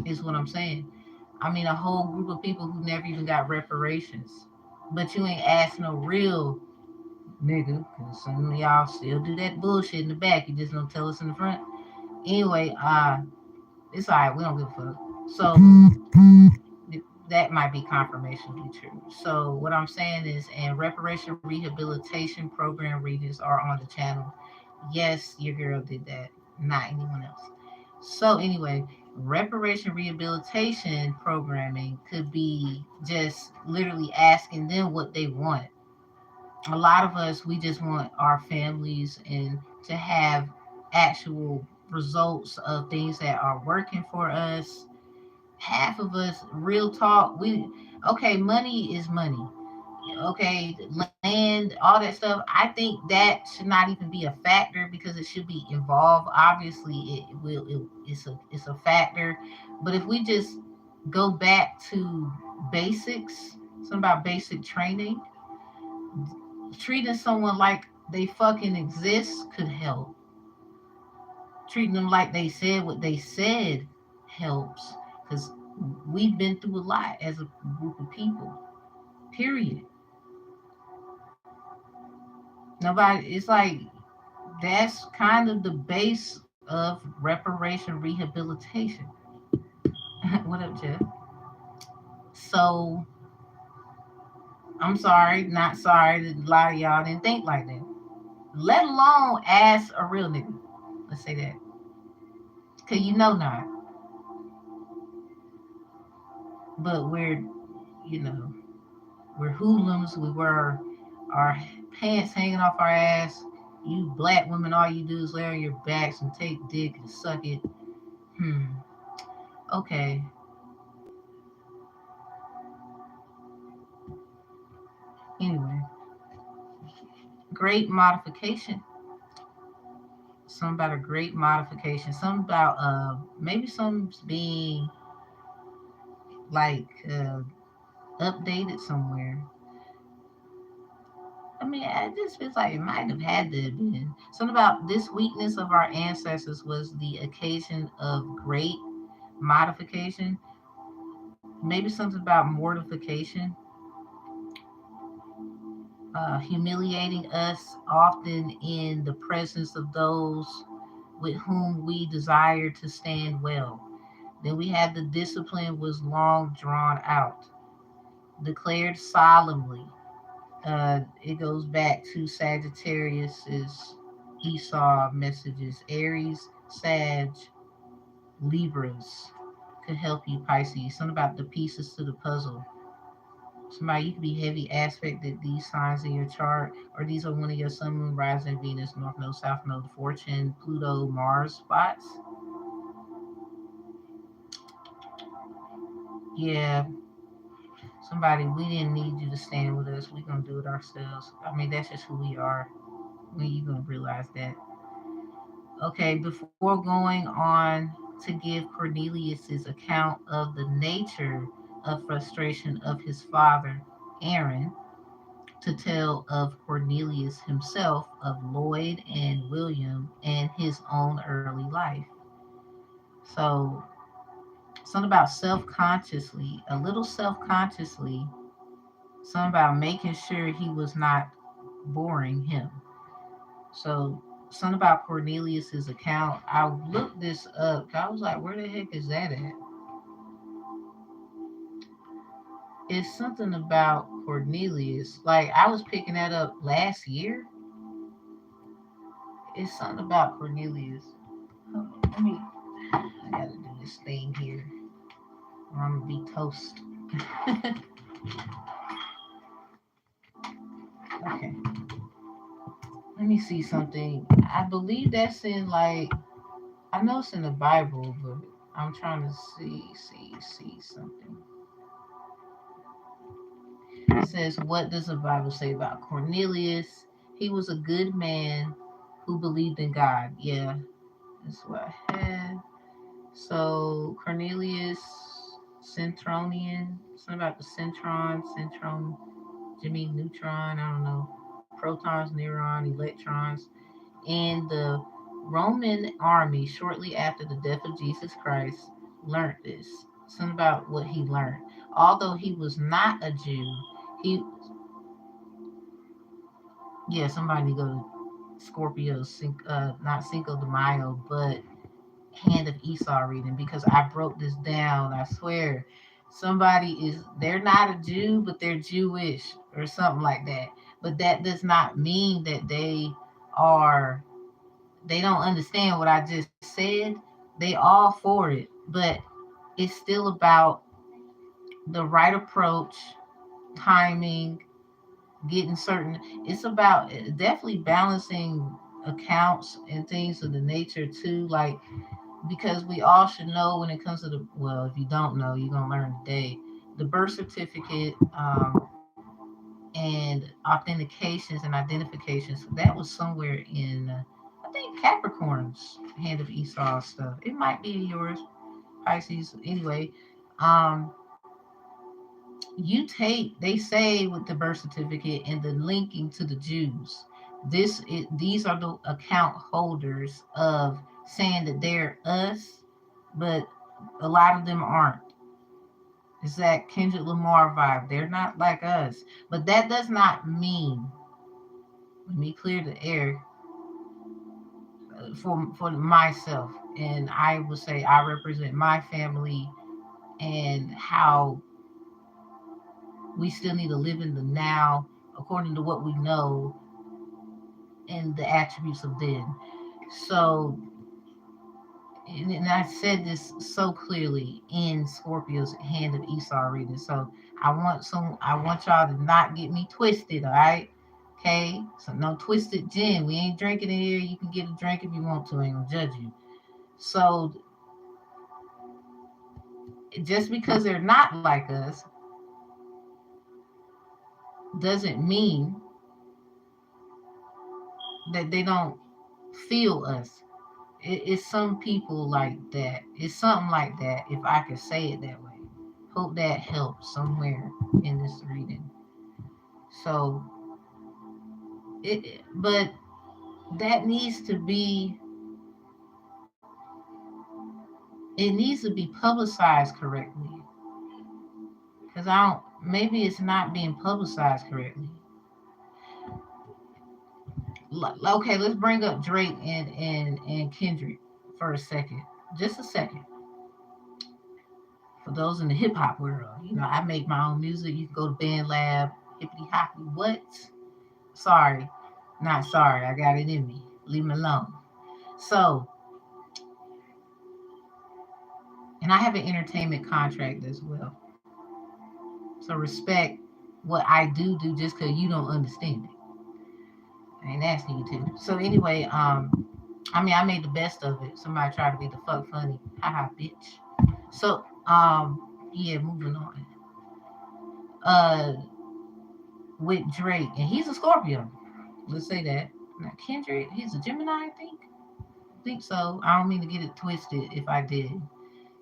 Is what I'm saying. I mean, a whole group of people who never even got reparations, but you ain't asked no real nigga, because some of y'all still do that bullshit in the back. You just don't tell us in the front. Anyway, it's all right. We don't give a fuck. So that might be confirmation to be true. So what I'm saying is, and reparation rehabilitation program readings are on the channel. Yes, your girl did that. not anyone else. So anyway, reparation rehabilitation programming could be just literally asking them what they want. A lot of us, we just want our families and to have actual results of things that are working for us. Half of us, real talk, we okay, money is money. Okay, land, all that stuff. I think that should not even be a factor because it should be involved. Obviously, it's a factor. But if we just go back to basics, something about basic training, treating someone like they fucking exist could help. Treating them like they said what they said helps because we've been through a lot as a group of people. Period. Nobody. It's like that's kind of the base of reparation rehabilitation. What up, Jeff? So I'm sorry, not sorry that a lot of y'all didn't think like that. Let alone ask a real nigga. Let's say that. Cause you know not. But you know, we're hoodlums. We wear our pants hanging off our ass. You black women, all you do is lay on your backs and take dick and suck it. Hmm. Okay. Anyway, great modification. Something about a great modification. Something about maybe something's being like updated somewhere. I mean, it just feels like it might have had to have been. Something about this weakness of our ancestors was the occasion of great modification. Maybe something about mortification, humiliating us often in the presence of those with whom we desire to stand well. Then we had the discipline was long drawn out, declared solemnly. It goes back to Sagittarius's Esau messages. Aries, Sag, Libras could help you, Pisces. Something about the pieces to the puzzle. Somebody, you could be heavy aspected these signs in your chart, or these are one of your sun, moon, rising, Venus, North Node, South Node, Fortune, Pluto, Mars spots. Yeah, somebody, we didn't need you to stand with us. We're gonna do it ourselves. I mean, that's just who we are. When you gonna realize that? Okay, before going on to give Cornelius's account of the nature of frustration of his father, Aaron, to tell of Cornelius himself, of Lloyd and William, and his own early life. So, something about self consciously, a little self consciously, something about making sure he was not boring him. So, something about Cornelius's account. I looked this up. I was like, where the heck is that at? It's something about Cornelius. Like, I was picking that up last year. It's something about Cornelius. Let me, I gotta do this thing here, or I'm gonna be toast. Okay, let me see something. I believe that's in like, I know it's in the Bible, but I'm trying to see something. It says, what does the Bible say about Cornelius? He was a good man who believed in God. Yeah, that's what I had. So Cornelius Centronian, something about the centron, Jimmy neutron, I don't know, protons, neuron, electrons, and the Roman army shortly after the death of Jesus Christ learned this. Something about what he learned. Although he was not a Jew, he, yeah, somebody go to Scorpio, not Cinco de Mayo, but Hand of Esau reading because I broke this down. I swear, somebody is, they're not a Jew, but they're Jewish or something like that. But that does not mean that they are they don't understand what I just said. They all for it, but it's still about the right approach, timing, getting certain. It's about definitely balancing accounts and things of the nature too. Like, because we all should know when it comes to the, well, if you don't know, you're gonna learn today. The birth certificate, and authentications and identifications. That was somewhere in, I think, Capricorn's Hand of Esau stuff. It might be yours, Pisces. Anyway, um, you take, they say with the birth certificate and the linking to the Jews, these are the account holders of saying that they're us, but a lot of them aren't. It's that Kendrick Lamar vibe. They're not like us. But that does not mean, let me clear the air, for myself. And I will say I represent my family, and how we still need to live in the now according to what we know and the attributes of then. So, and I said this so clearly in Scorpio's Hand of Esau reading. So I want y'all to not get me twisted, all right? Okay? So no twisted gin. We ain't drinking in here. You can get a drink if you want to. I ain't gonna judge you. So just because they're not like us doesn't mean that they don't feel us. It's some people like that. It's something like that, if I could say it that way. Hope that helps somewhere in this reading. So but that needs to be, it needs to be publicized correctly. Because I don't, maybe it's not being publicized correctly. Okay, let's bring up Drake and Kendrick for a second. Just a second. For those in the hip hop world, I make my own music. You can go to Band Lab, hippity hoppy. What? Sorry, not sorry. I got it in me. Leave me alone. So, and I have an entertainment contract as well. So respect what I do just because you don't understand it. I ain't asking you to. So anyway, I mean, I made the best of it. Somebody tried to be the fuck funny. Haha, bitch. So, yeah, moving on. Uh, with Drake, and he's a Scorpio. Let's say that. Now Kendrick, he's a Gemini, I think. Think so. I don't mean to get it twisted if I did.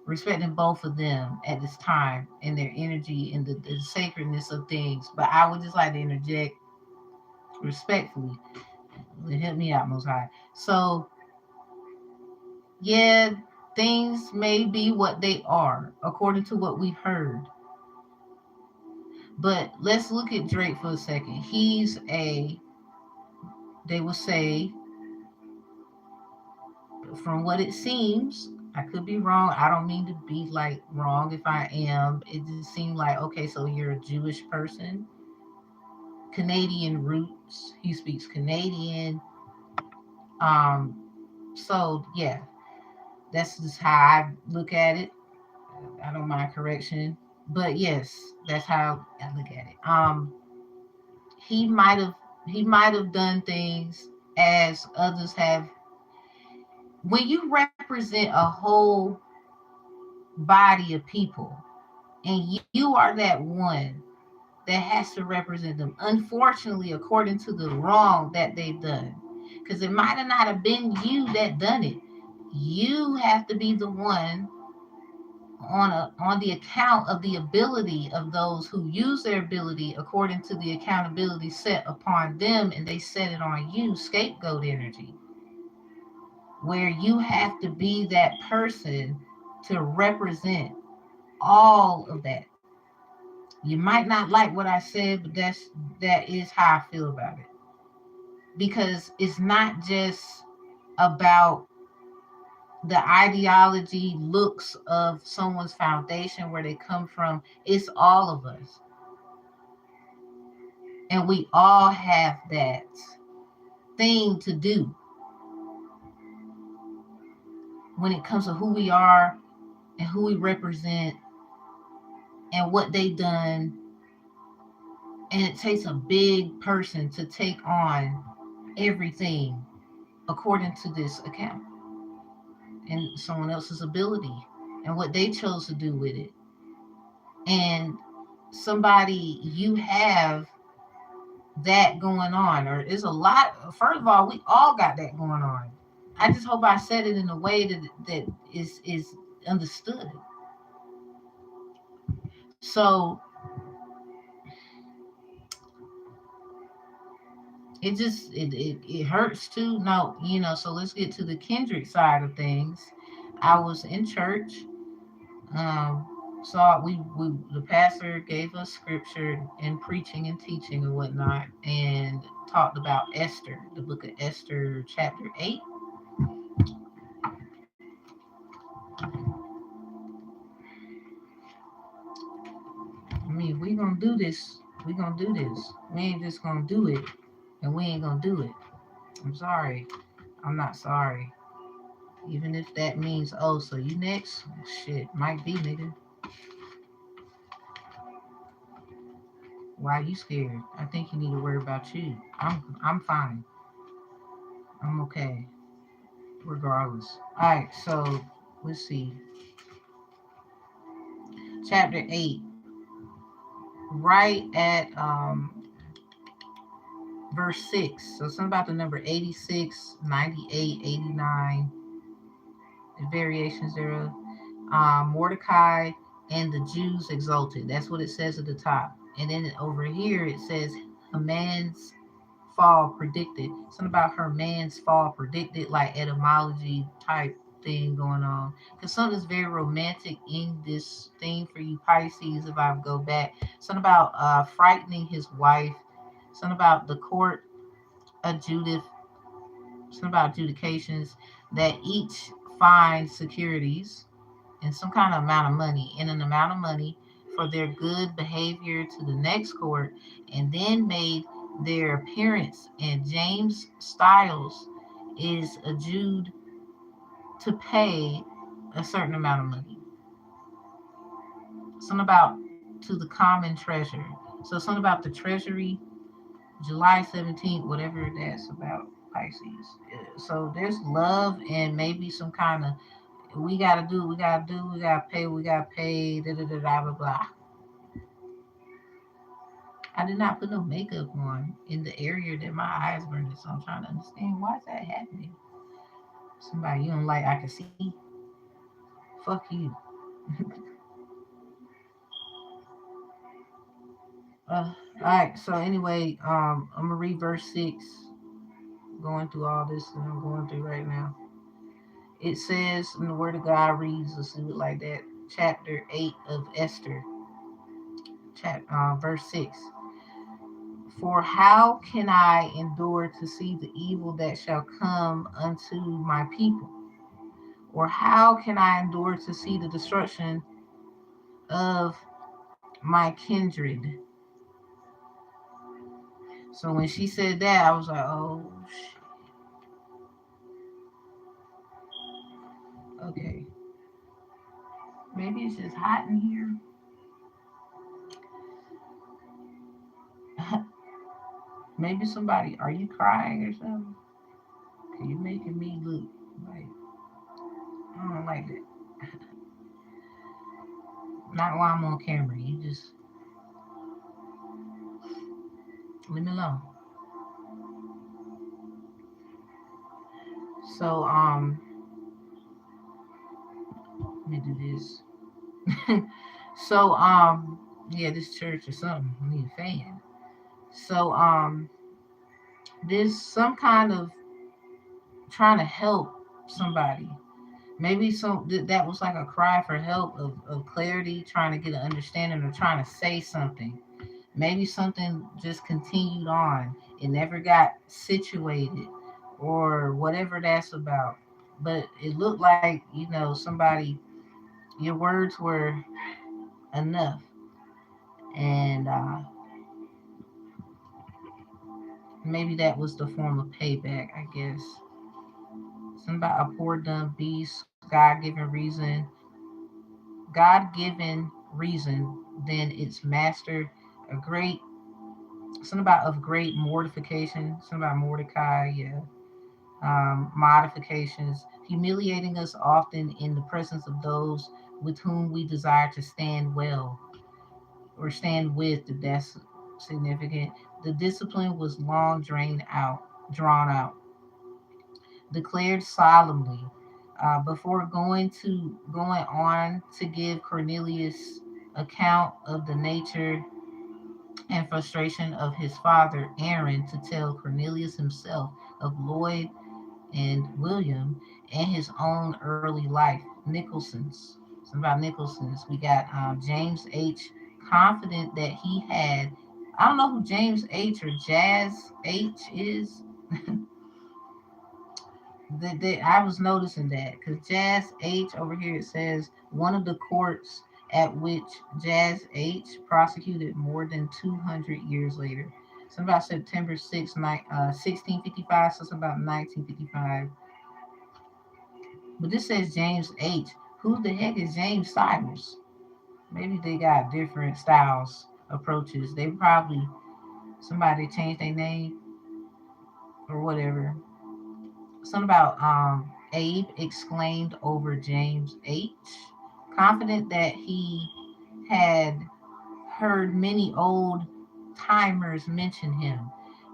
Respecting both of them at this time and their energy and the sacredness of things. But I would just like to interject respectfully. Help me out, Most High. So, yeah, things may be what they are according to what we heard. But let's look at Drake for a second. He's they will say, from what it seems, I could be wrong. I don't mean to be like wrong if I am. It just seemed like, okay, so you're a Jewish person, Canadian roots. He speaks Canadian. Um, so yeah, that's just how I look at it. I don't mind correction, but yes, that's how I look at it. He might have he might have done things as others have. When you represent a whole body of people, and you are that one that has to represent them, unfortunately, according to the wrong that they've done, because it might have not have been you that done it. You have to be the one on the account of the ability of those who use their ability according to the accountability set upon them, and they set it on you, scapegoat energy, where you have to be that person to represent all of that. You might not like what I said, but that is how I feel about it. Because it's not just about the ideology, looks of someone's foundation, where they come from. It's all of us. And we all have that thing to do. when it comes to who we are and who we represent and what they done. And it takes a big person to take on everything according to this account and someone else's ability and what they chose to do with it. And somebody you have that going on, or it's a lot. First of all, we all got that going on. I just hope I said it in a way that is understood. So it hurts too. No, so let's get to the kindred side of things. I was in church. Saw we the pastor gave us scripture and preaching and teaching and whatnot, and talked about Esther, the book of Esther, chapter 8. I mean, if we gonna do this, we gonna do this. We ain't just gonna do it, and we ain't gonna do it. I'm sorry. I'm not sorry. Even if that means, oh, so you next? Shit, might be, nigga. Why are you scared? I think you need to worry about you. I'm fine. I'm okay, regardless. All right, so let's see. Chapter 8, right at verse 6. So something about the number 86, 98, 89, the variations thereof. Mordecai and the Jews exulted. That's what it says at the top. And then over here it says Haman's fall predicted. Something about her man's fall predicted, like etymology type thing going on. Because something's very romantic in this thing for you Pisces. If I go back, something about frightening his wife. Something about the court of Judith. Something about adjudications that each finds securities and some kind of amount of money, in an amount of money for their good behavior to the next court, and then made their appearance. And James Stiles is adjudged to pay a certain amount of money. Something about to the common treasure. So something about the treasury, July 17th, whatever that's about, Pisces. So there's love and maybe some kind of we gotta do, we gotta do, we gotta pay, da da da da blah blah. I did not put no makeup on in the area that my eyes burned, so I'm trying to understand why is that happening. Somebody you don't like, I can see. Fuck you. All right. So anyway, I'm gonna read verse 6. Going through all this that I'm going through right now. It says in the Word of God reads, let's do it like that. Chapter 8 of Esther, verse 6. For how can I endure to see the evil that shall come unto my people? Or how can I endure to see the destruction of my kindred? So when she said that, I was like, oh, okay. Maybe it's just hot in here. Maybe somebody, are you crying or something? You making me look like, I don't like that. Not while I'm on camera. You just leave me alone. So, let me do this. So, yeah, this church or something. I need a fan. So, there's some kind of trying to help somebody. Maybe that was like a cry for help of clarity, trying to get an understanding or trying to say something. Maybe something just continued on. It never got situated or whatever that's about. But it looked like, somebody, your words were enough. And maybe that was the form of payback, I guess. Something about a poor dumb beast, God given reason, then its master, a great, something about of great mortification, something about Mordecai, yeah. Modifications, humiliating us often in the presence of those with whom we desire to stand well or stand with, if that's significant. The discipline was long drawn out, declared solemnly, before going on to give Cornelius account of the nature and frustration of his father Aaron, to tell Cornelius himself of Lloyd and William and his own early life. Nicholson's. Something about Nicholson's. We got James H. Confident that he had. I don't know who James H. or Jazz H. is. I was noticing that because Jazz H over here, it says one of the courts at which Jazz H prosecuted more than 200 years later. Something about September 6th, 1655, so it's about 1955. But this says James H. Who the heck is James Cyrus? Maybe they got different styles, approaches. They probably, somebody changed their name or whatever. Something about Abe exclaimed over James H. Confident that he had heard many old timers mention him.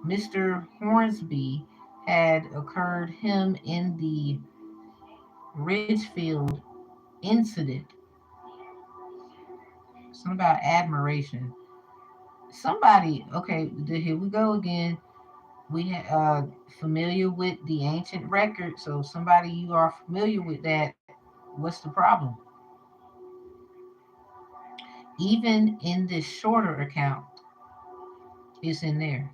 Mr. Hornsby had occurred him in the Ridgefield incident. Something about admiration. Somebody, okay, here we go again. Familiar with the ancient record, so somebody you are familiar with that. What's the problem? Even in this shorter account, it's in there.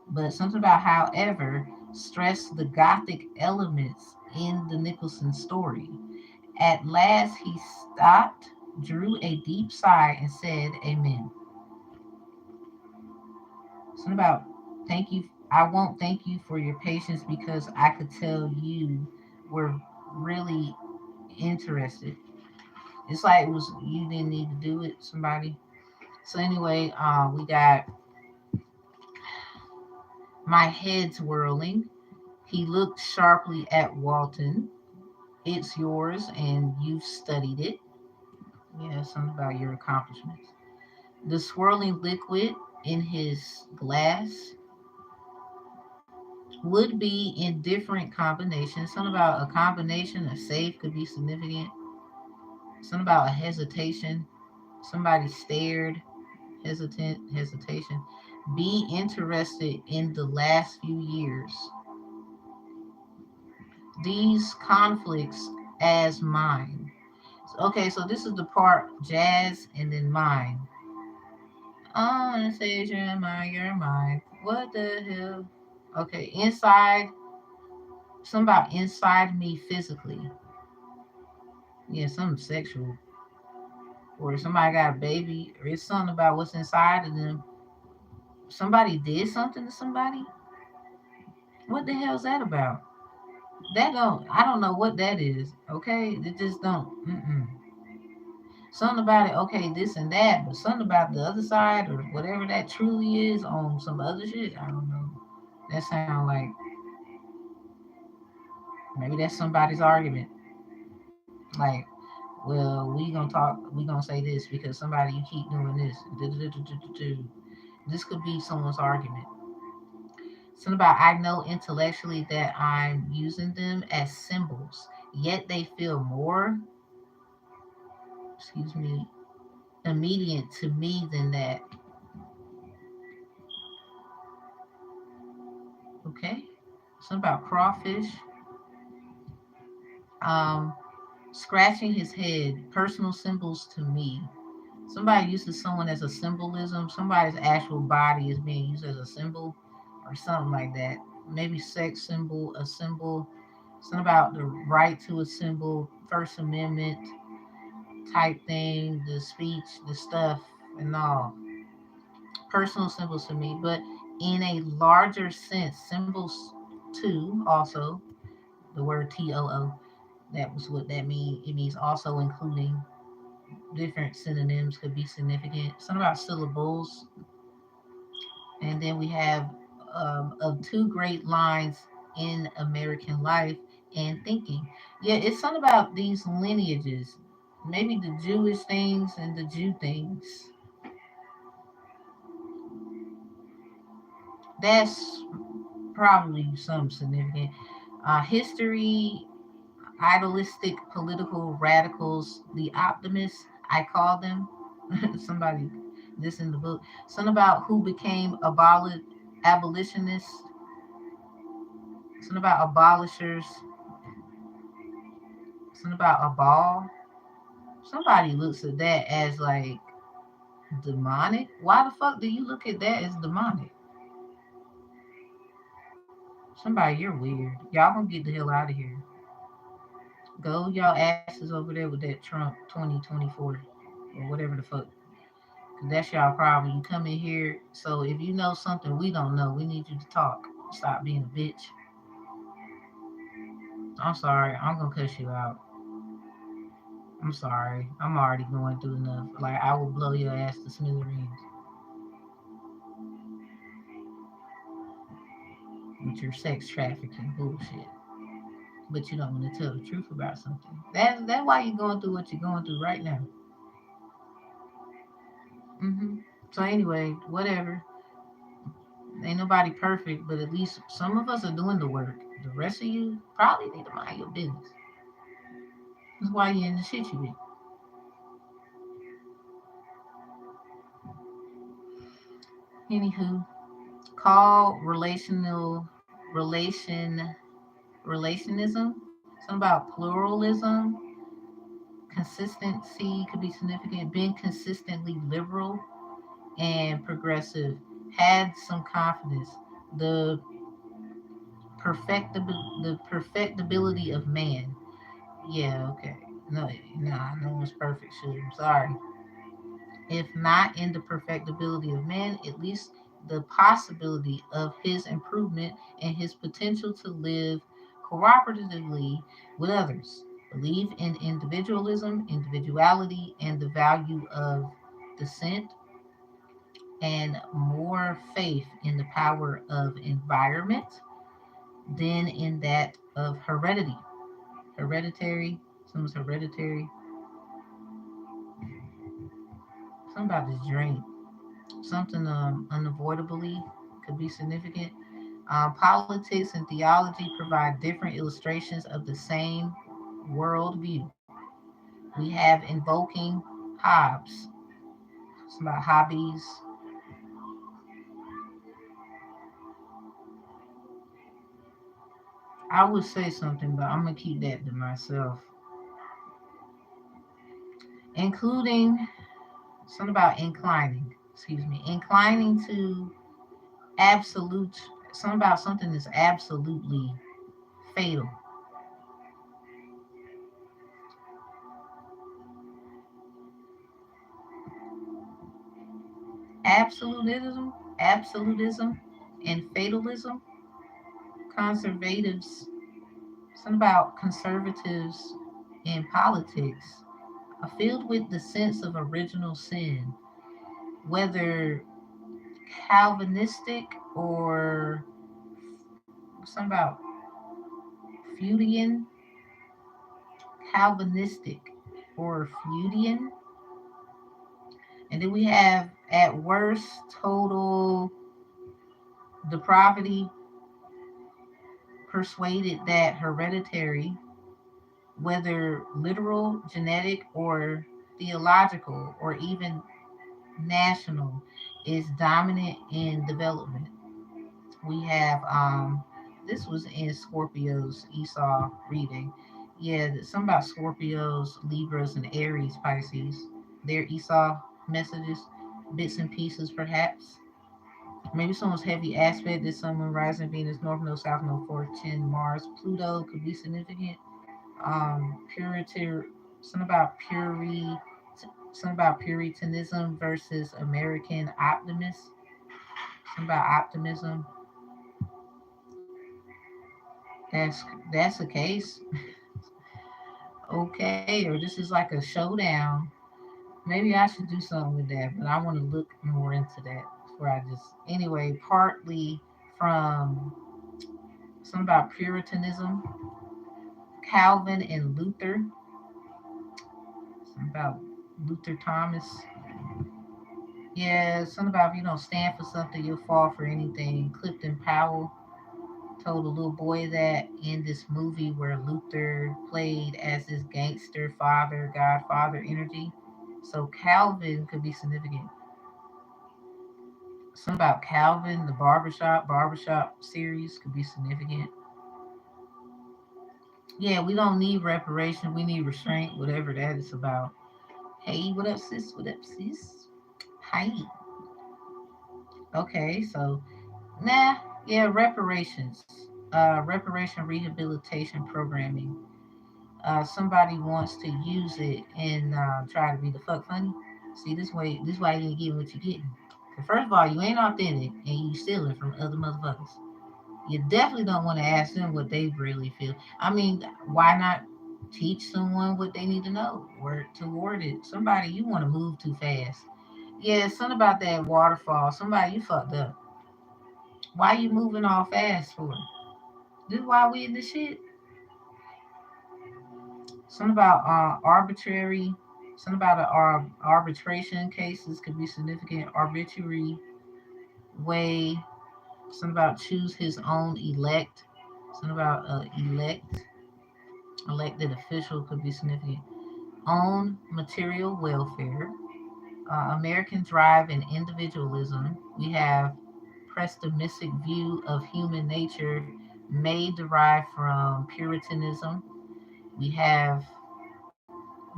But something about, however, stress the Gothic elements in the Nicholson story. At last he stopped, drew a deep sigh, and said, Amen. Something about thank you. I won't thank you for your patience because I could tell you were really interested. It's like it was you didn't need to do it, somebody. So anyway, we got my head's whirling. He looked sharply at Walton. It's yours, and you've studied it. Yeah, something about your accomplishments. The swirling liquid in his glass would be in different combinations. Something about a combination, a safe could be significant. Something about a hesitation. Somebody stared, hesitation. Be interested in the last few years. These conflicts as mine. Okay, so this is the part jazz and then mine. Anastasia, your mind. What the hell? Okay, inside, something about inside me physically. Yeah, something sexual. Or somebody got a baby, or it's something about what's inside of them. Somebody did something to somebody? What the hell's that about? That don't, I don't know what that is, okay? It just don't, something about it, okay, this and that, but something about the other side or whatever that truly is on some other shit, I don't know. That sounds like maybe that's somebody's argument. Like, well, we gonna say this because somebody you keep doing this. This could be someone's argument. Something about I know intellectually that I'm using them as symbols, yet they feel more, excuse me, immediate to me than that. Okay. Something about crawfish. Um, Scratching his head, personal symbols to me. Somebody uses someone as a symbolism. Somebody's actual body is being used as a symbol or something like that. Maybe sex symbol, a symbol. Something about the right to a symbol, First Amendment type thing, the speech, the stuff, and all. Personal symbols to me, but in a larger sense, symbols too, also. the word TOO. That was what that means. It means also including. Different synonyms could be significant. Something about syllables. And then we have of two great lines in American life and thinking. Yeah, it's something about these lineages. Maybe the Jewish things and the Jew things. That's probably some significant. History, idealistic political radicals, the optimists, I call them. Somebody, this in the book. Something about who became abolitionists. Something about abolishers. Something about a ball. Somebody looks at that as like demonic. Why the fuck do you look at that as demonic? Somebody, you're weird. Y'all gonna get the hell out of here. Go y'all asses over there with that Trump 2024 or whatever the fuck. Cause that's y'all problem. You come in here. So if you know something we don't know, we need you to talk. Stop being a bitch. I'm sorry. I'm gonna cuss you out. I'm sorry. I'm already going through enough. Like I will blow your ass to smithereens with your sex trafficking bullshit. But you don't want to tell the truth about something. That's why you're going through what you're going through right now. hmm So anyway, whatever. Ain't nobody perfect, but at least some of us are doing the work. The rest of you probably need to mind your business. That's why you're in the shit you in. Anywho, call relationism. Something about pluralism, consistency could be significant. Being consistently liberal and progressive. Had some confidence. The perfectibility of man. Yeah, okay. No, nah, no one's perfect. Shoot, I'm sorry. If not in the perfectibility of man, at least the possibility of his improvement and his potential to live cooperatively with others. Believe in individualism, individuality, and the value of dissent, and more faith in the power of environment than in that of heredity. Hereditary, someone's hereditary, something about this drink. Something unavoidably could be significant. Politics and theology provide different illustrations of the same worldview. We have invoking Hobbes, some about hobbies. I would say something, but I'm gonna keep that to myself. Including something about inclining. Excuse me, inclining to absolute. Something about something that's absolutely fatal. Absolutism, and fatalism. Conservatives, something about conservatives in politics, are filled with the sense of original sin, whether Calvinistic or something about Fugian, Calvinistic or Fugian. And then we have at worst total depravity, persuaded that hereditary, whether literal, genetic, or theological, or even national, is dominant in development. We have this was in Scorpio's Esau reading. Yeah, some about Scorpios, Libras, and Aries, Pisces. Their Esau messages, bits and pieces, perhaps. Maybe someone's heavy aspect is someone rising Venus, North Node, South Node, 410, Mars, Pluto could be significant. Puritan, some about some about Puritanism versus American some about optimism. That's that's the case. Okay, or this is like a showdown. Maybe I should do something with that, but I want to look more into that before I just. Anyway, partly from something about Puritanism, Calvin and Luther, something about Luther Thomas. Yeah, something about if you don't stand for something, you'll fall for anything. Clifton Powell told a little boy that in this movie where Luther played as this gangster father, godfather energy. So Calvin could be significant. Something about Calvin, the barbershop series could be significant. Yeah, we don't need reparation. We need restraint, whatever that is about. Hey, what up, sis? What up, sis? Hi. Okay, so nah, yeah, reparations. Reparation rehabilitation programming. Somebody wants to use it and try to be the fuck funny. See, this why you didn't get what you're getting. First of all, you ain't authentic and you stealing from other motherfuckers. You definitely don't want to ask them what they really feel. I mean, why not teach someone what they need to know? Work toward it. Somebody you want to move too fast. Yeah, something about that waterfall. Somebody you fucked up. Why you moving all fast for? This is why we in this shit. Something about arbitrary. Something about arbitration cases could be significant. Arbitrary way. Something about choose his own elect. Something about elected official could be significant. Own material welfare. American drive and individualism. We have pessimistic view of human nature may derive from Puritanism. We have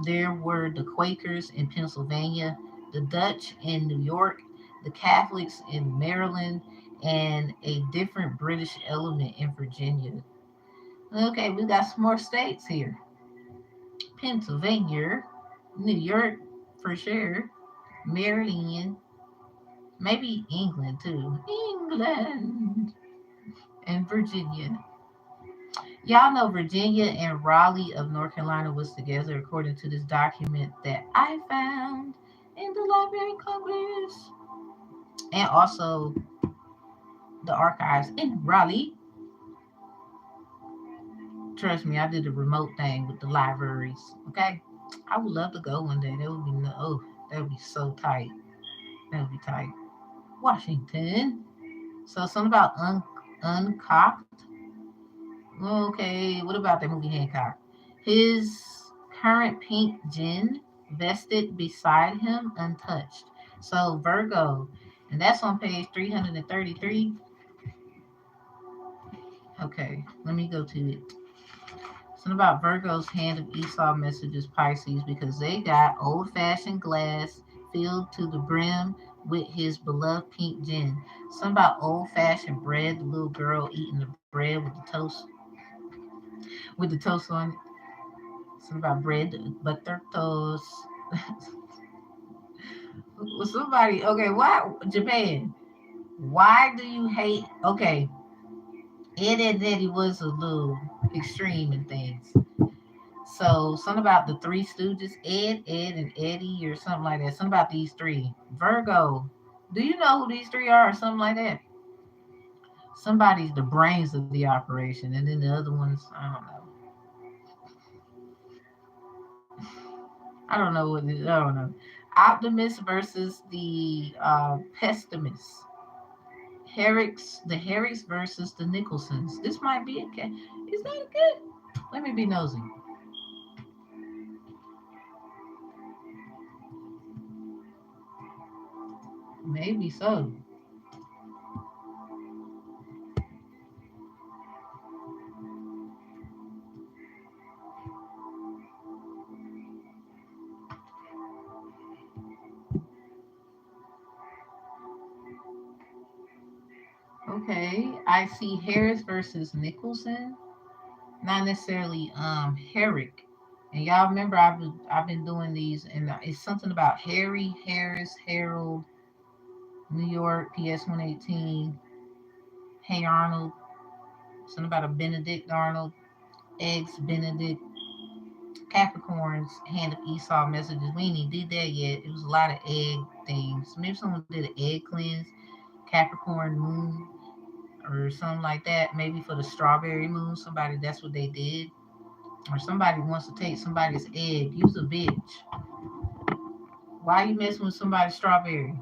there were the Quakers in Pennsylvania, the Dutch in New York, the Catholics in Maryland, and a different British element in Virginia. Okay, we got some more states here. Pennsylvania, New York for sure, Maryland, maybe England too. England and Virginia. Y'all know Virginia and Raleigh of North Carolina was together according to this document that I found in the Library of Congress. And also the archives in Raleigh. Trust me, I did a remote thing with the libraries. Okay? I would love to go one day. That would be that would be so tight. That would be tight. Washington. So something about uncocked. Okay, what about that movie Hancock? His current pink gin vested beside him untouched. So Virgo, and that's on page 333. Okay, let me go to it. Something about Virgo's hand of Esau messages Pisces because they got old fashioned glass filled to the brim with his beloved pink gin. Something about old fashioned bread, the little girl eating the bread with the toast on it. Something about bread, butter toast. Somebody, okay, why Japan? Why do you hate? Okay, Ed, Ed, Eddie was a little extreme in things. So something about the Three Stooges, Ed, Ed, and Eddie, or something like that. Something about these three. Virgo. Do you know who these three are, or something like that? Somebody's the brains of the operation, and then the other ones, I don't know. I don't know what it is. I don't know. Optimist versus the pessimist. The Herricks versus the Nicholsons. This might be okay. Is that good? Let me be nosy. Maybe so. Okay. I see Harris versus Nicholson. Not necessarily Herrick. And y'all remember I've been doing these and it's something about Harry, Harris, Harold, New York, PS 118, Hey Arnold. Something about a Benedict Arnold, eggs Benedict, Capricorns, hand of Esau messages. We ain't even did that yet. It was a lot of egg things. Maybe someone did an egg cleanse, Capricorn moon, or something like that. Maybe for the strawberry moon, somebody that's what they did. Or somebody wants to take somebody's egg. Use a bitch. Why are you messing with somebody's strawberry?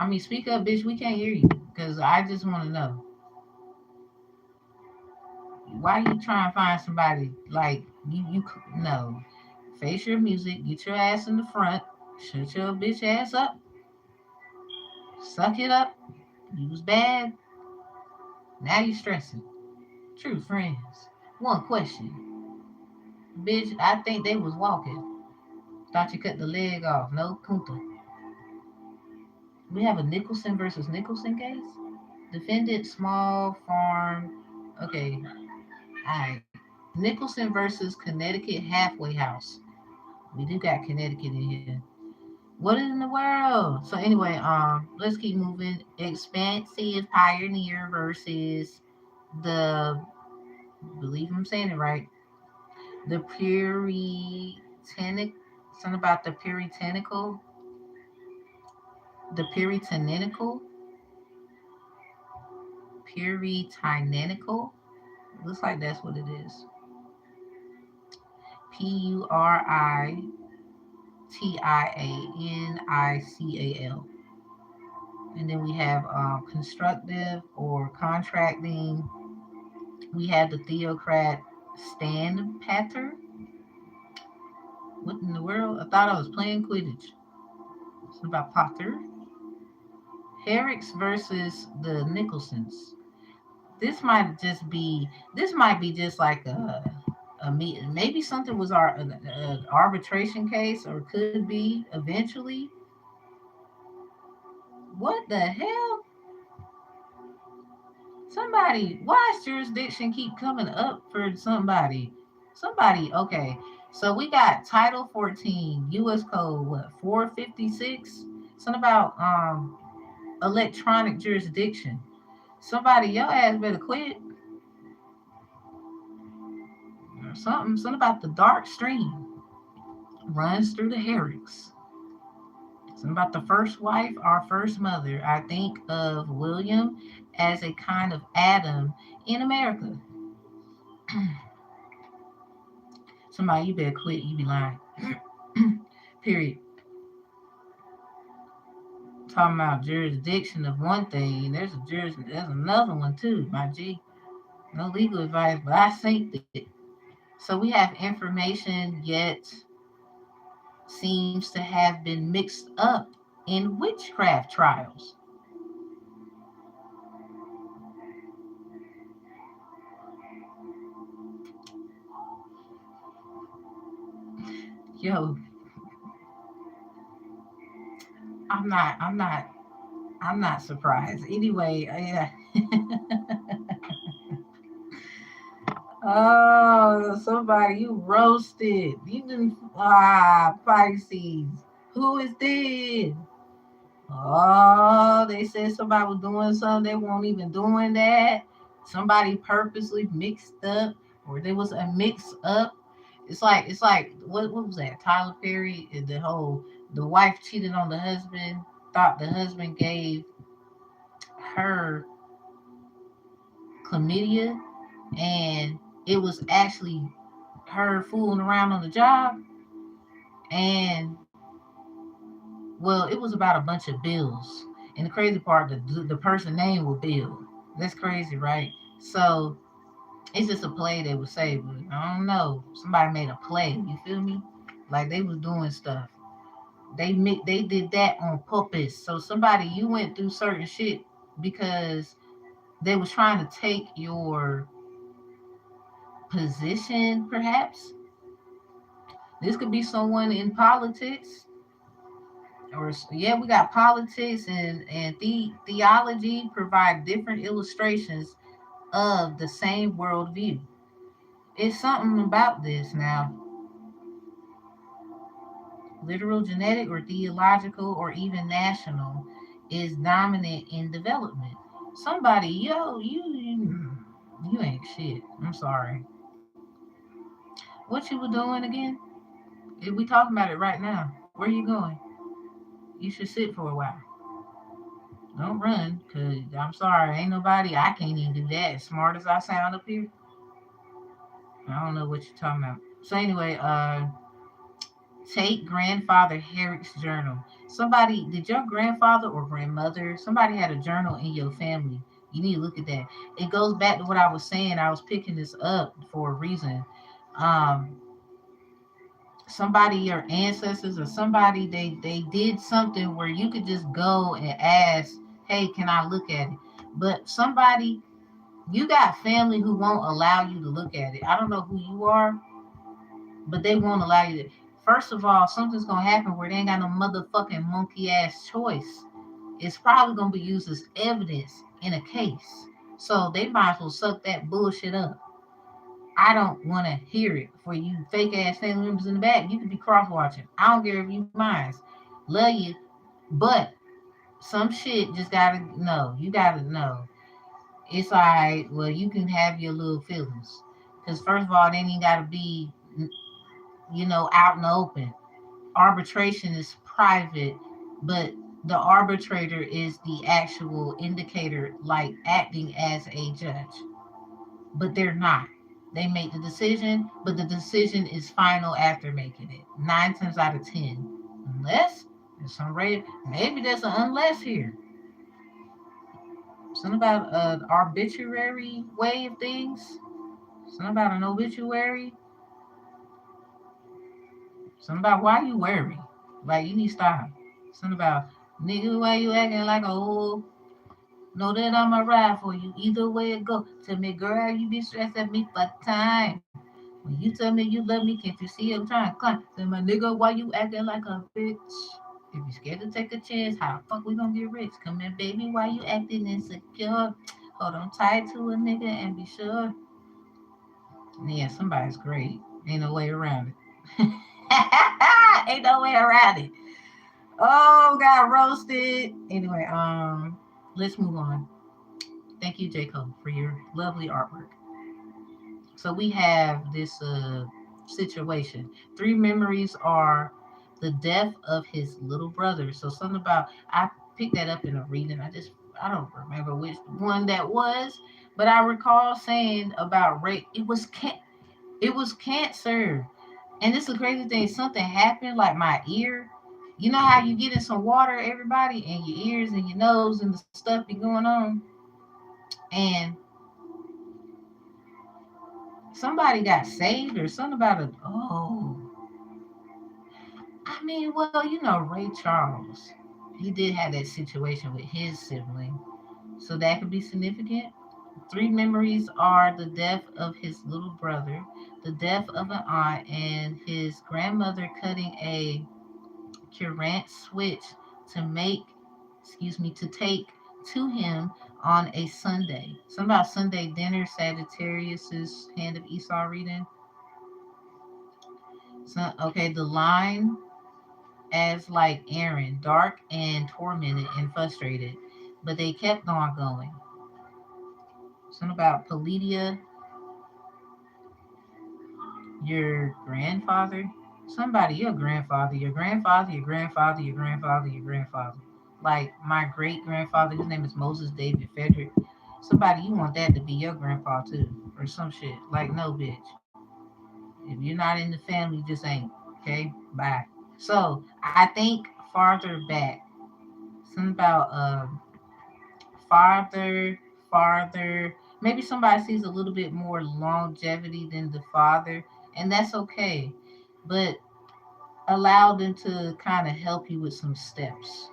I mean, speak up, bitch. We can't hear you. Because I just want to know. Why you trying to find somebody like you no. Face your music, get your ass in the front, shut your bitch ass up, suck it up. You was bad, now you stressing. True friends. One question. Bitch, I think they was walking. Thought you cut the leg off. No, Kunta. We have a Nicholson versus Nicholson case. Defendant small farm. Okay, alright. Nicholson versus Connecticut halfway house. We do got Connecticut in here. What in the world? So anyway, let's keep moving. Expansive Pioneer versus the, believe I'm saying it right, the Puritanic, something about the Puritanical. Looks like that's what it is. Puritianical. And then we have constructive or contracting. We have the theocrat stand patter. What in the world? I thought I was playing Quidditch. It's about Potter. Herrick's versus the Nicholsons. This might just be. This might be just like a meet. Maybe something was an arbitration case, or could be eventually. What the hell? Somebody, why is jurisdiction keep coming up for somebody? Somebody, okay. So we got Title 14, U.S. Code, what, 456? Something about electronic jurisdiction. Somebody, your ass better quit. Or something about the dark stream runs through the Herricks. Something about the first wife, our first mother. I think of William as a kind of Adam in America. Somebody, you better quit. You be lying. Period. Talking about jurisdiction of one thing, there's another one too, my G. No legal advice, but I synced it. So we have information yet seems to have been mixed up in witchcraft trials. Yo, I'm not, I'm not, I'm not surprised. Anyway, yeah. Oh, somebody you roasted. You didn't Pisces. Who is this? Oh, they said somebody was doing something. They weren't even doing that. Somebody purposely mixed up, or there was a mix up. It's like what was that? Tyler Perry, the wife cheated on the husband, thought the husband gave her chlamydia, and it was actually her fooling around on the job. And well, it was about a bunch of bills. And the crazy part, the person name was Bill. That's crazy, right? So it's just a play they would say, but I don't know. Somebody made a play. You feel me? Like they was doing stuff. They did that on purpose. So somebody, you went through certain shit because they was trying to take your position, perhaps. This could be someone in politics, or yeah, we got politics and theology provide different illustrations of the same worldview. It's something about this now, literal, genetic, or theological, or even national. is dominant in development. Somebody, yo, you ain't shit. I'm sorry. What you were doing again? If we talking about it right now, where you going? You should sit for a while. Don't run, cause I'm sorry, ain't nobody. I can't even do that. As smart as I sound up here, I don't know what you're talking about. So anyway, take grandfather Herrick's journal. Somebody, did your grandfather or grandmother, somebody had a journal in your family? You need to look at that. It goes back to what I was saying. I was picking this up for a reason. Um, Somebody, your ancestors or somebody, they did something where you could just go and ask, hey, can I look at it? But somebody, you got family who won't allow you to look at it. I don't know who you are, but they won't allow you to. First of all, something's gonna happen where they ain't got no motherfucking monkey ass choice. It's probably gonna be used as evidence in a case. So they might as well suck that bullshit up. I don't want to hear it. For you fake ass family members in the back, you can be cross watching. I don't care if you minds. Love you, but some shit just gotta know. You gotta know. It's alright. Well, you can have your little feelings. Because first of all, they ain't gotta be, out in the open. Arbitration is private, but the arbitrator is the actual indicator, like acting as a judge. But they're not. They make the decision, but the decision is final after making it. 9 times out of 10. Unless there's some rate, maybe there's an unless here. Something about an arbitrary way of things. Something about an obituary. Something about why you worry. Like you need to stop. Something about nigga, why you acting like a old. Know that I'ma ride for you either way it go. Tell me, girl, you be stressed at me for time. When you tell me you love me, can't you see I'm trying to climb? Tell my nigga, why you acting like a bitch? If you scared to take a chance, how the fuck we gonna get rich? Come here, baby, why you acting insecure? Hold on tight to a nigga and be sure. Yeah, somebody's great. Ain't no way around it. Ain't no way around it. Oh, got roasted. Anyway, let's move on. Thank you, J. Cole, for your lovely artwork. So we have this situation. Three memories are the death of his little brother. So something about I picked that up in a reading. I don't remember which one that was, but I recall saying about rape. It was cancer. And this is the crazy thing. Something happened, like my ear. You know how you get in some water, everybody, and your ears and your nose and the stuff be going on, and somebody got saved or something about it. Oh, I mean, well, Ray Charles, he did have that situation with his sibling, so that could be significant. Three memories are the death of his little brother, the death of an aunt, and his grandmother cutting a current switch to make, to take to him on a Sunday. Something about Sunday dinner, Sagittarius's hand of Esau reading. So, okay, the line as like Aaron, dark and tormented and frustrated, but they kept on going. Something about Palladium, your grandfather, somebody, your grandfather, your grandfather, your grandfather, your grandfather, your grandfather. Like my great grandfather, his name is Moses David Frederick. Somebody, you want that to be your grandpa too, or some shit. Like, no, bitch. If you're not in the family, you just ain't. Okay, bye. So I think farther back, something about farther, farther. Maybe somebody sees a little bit more longevity than the father, and that's okay. But allow them to kind of help you with some steps.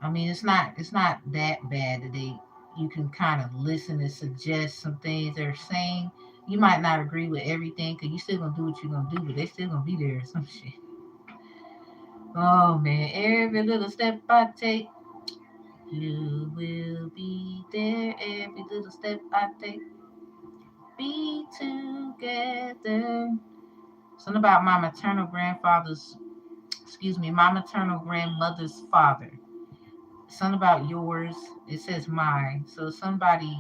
I mean, it's not that bad that they you can kind of listen and suggest some things they're saying. You might not agree with everything because you still gonna do what you're gonna do, but they still gonna be there or some shit. Oh man, every little step I take, you will be there. Every little step I take, be together. Something about my maternal grandmother's father. Something about yours. It says my. So somebody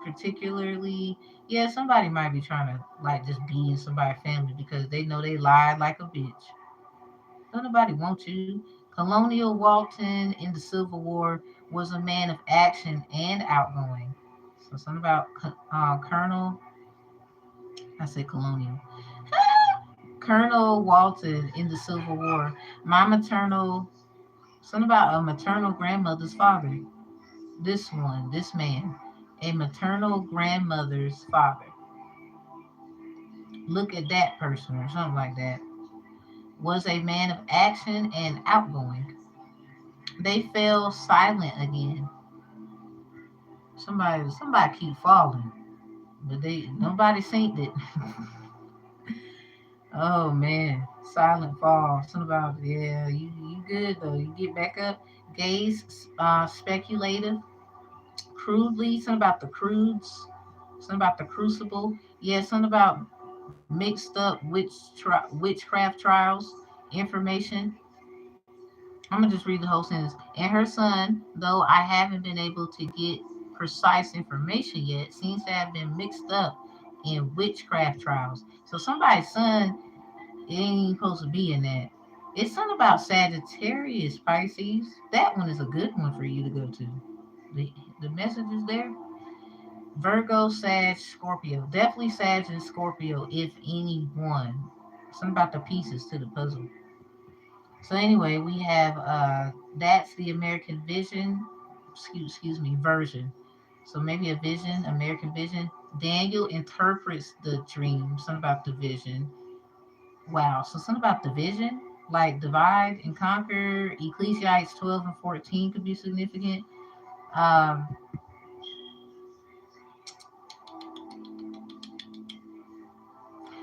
particularly, yeah, somebody might be trying to like just be in somebody's family because they know they lied like a bitch. Don't nobody want you. Colonial Walton in the Civil War was a man of action and outgoing. So something about Colonel. I said colonial. Colonel Walton in the Civil War. My maternal. Something about a maternal grandmother's father. This man, a maternal grandmother's father. Look at that person, or something like that. Was a man of action and outgoing. They fell silent again. Somebody keep falling, but they nobody synced it. Oh man, silent fall. Something about yeah, you good though. You get back up. Gaze, speculative, crudely. Something about the crudes. Something about the crucible. Yeah, something about mixed up witchcraft trials, information. I'm gonna just read the whole sentence. And her son, though I haven't been able to get precise information yet, seems to have been mixed up in witchcraft trials. So somebody's son ain't supposed to be in that. It's something about Sagittarius, Pisces. That one is a good one for you to go to. The, the message is there. Virgo, Sag, Scorpio. Definitely Sag and Scorpio, if any one. Something about the pieces to the puzzle. So anyway, we have that's the American Vision, excuse me, version. So maybe a vision, American Vision. Daniel interprets the dream. Something about the vision. Wow. So something about the vision, like divide and conquer. Ecclesiastes 12 and 14 could be significant. Um,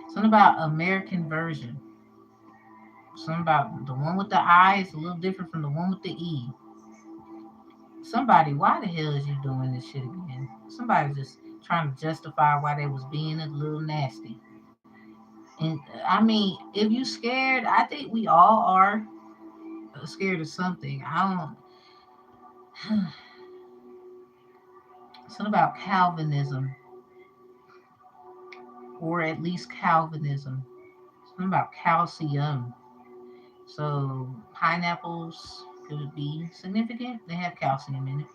Something about American version. Something about the one with the I is a little different from the one with the E. Somebody, why the hell is you doing this shit again? Somebody's just trying to justify why they was being a little nasty. And I mean, if you scared, I think we all are scared of something. I don't. Something about Calvinism, or at least Calvinism. Something about calcium. So pineapples could be significant. They have calcium in it.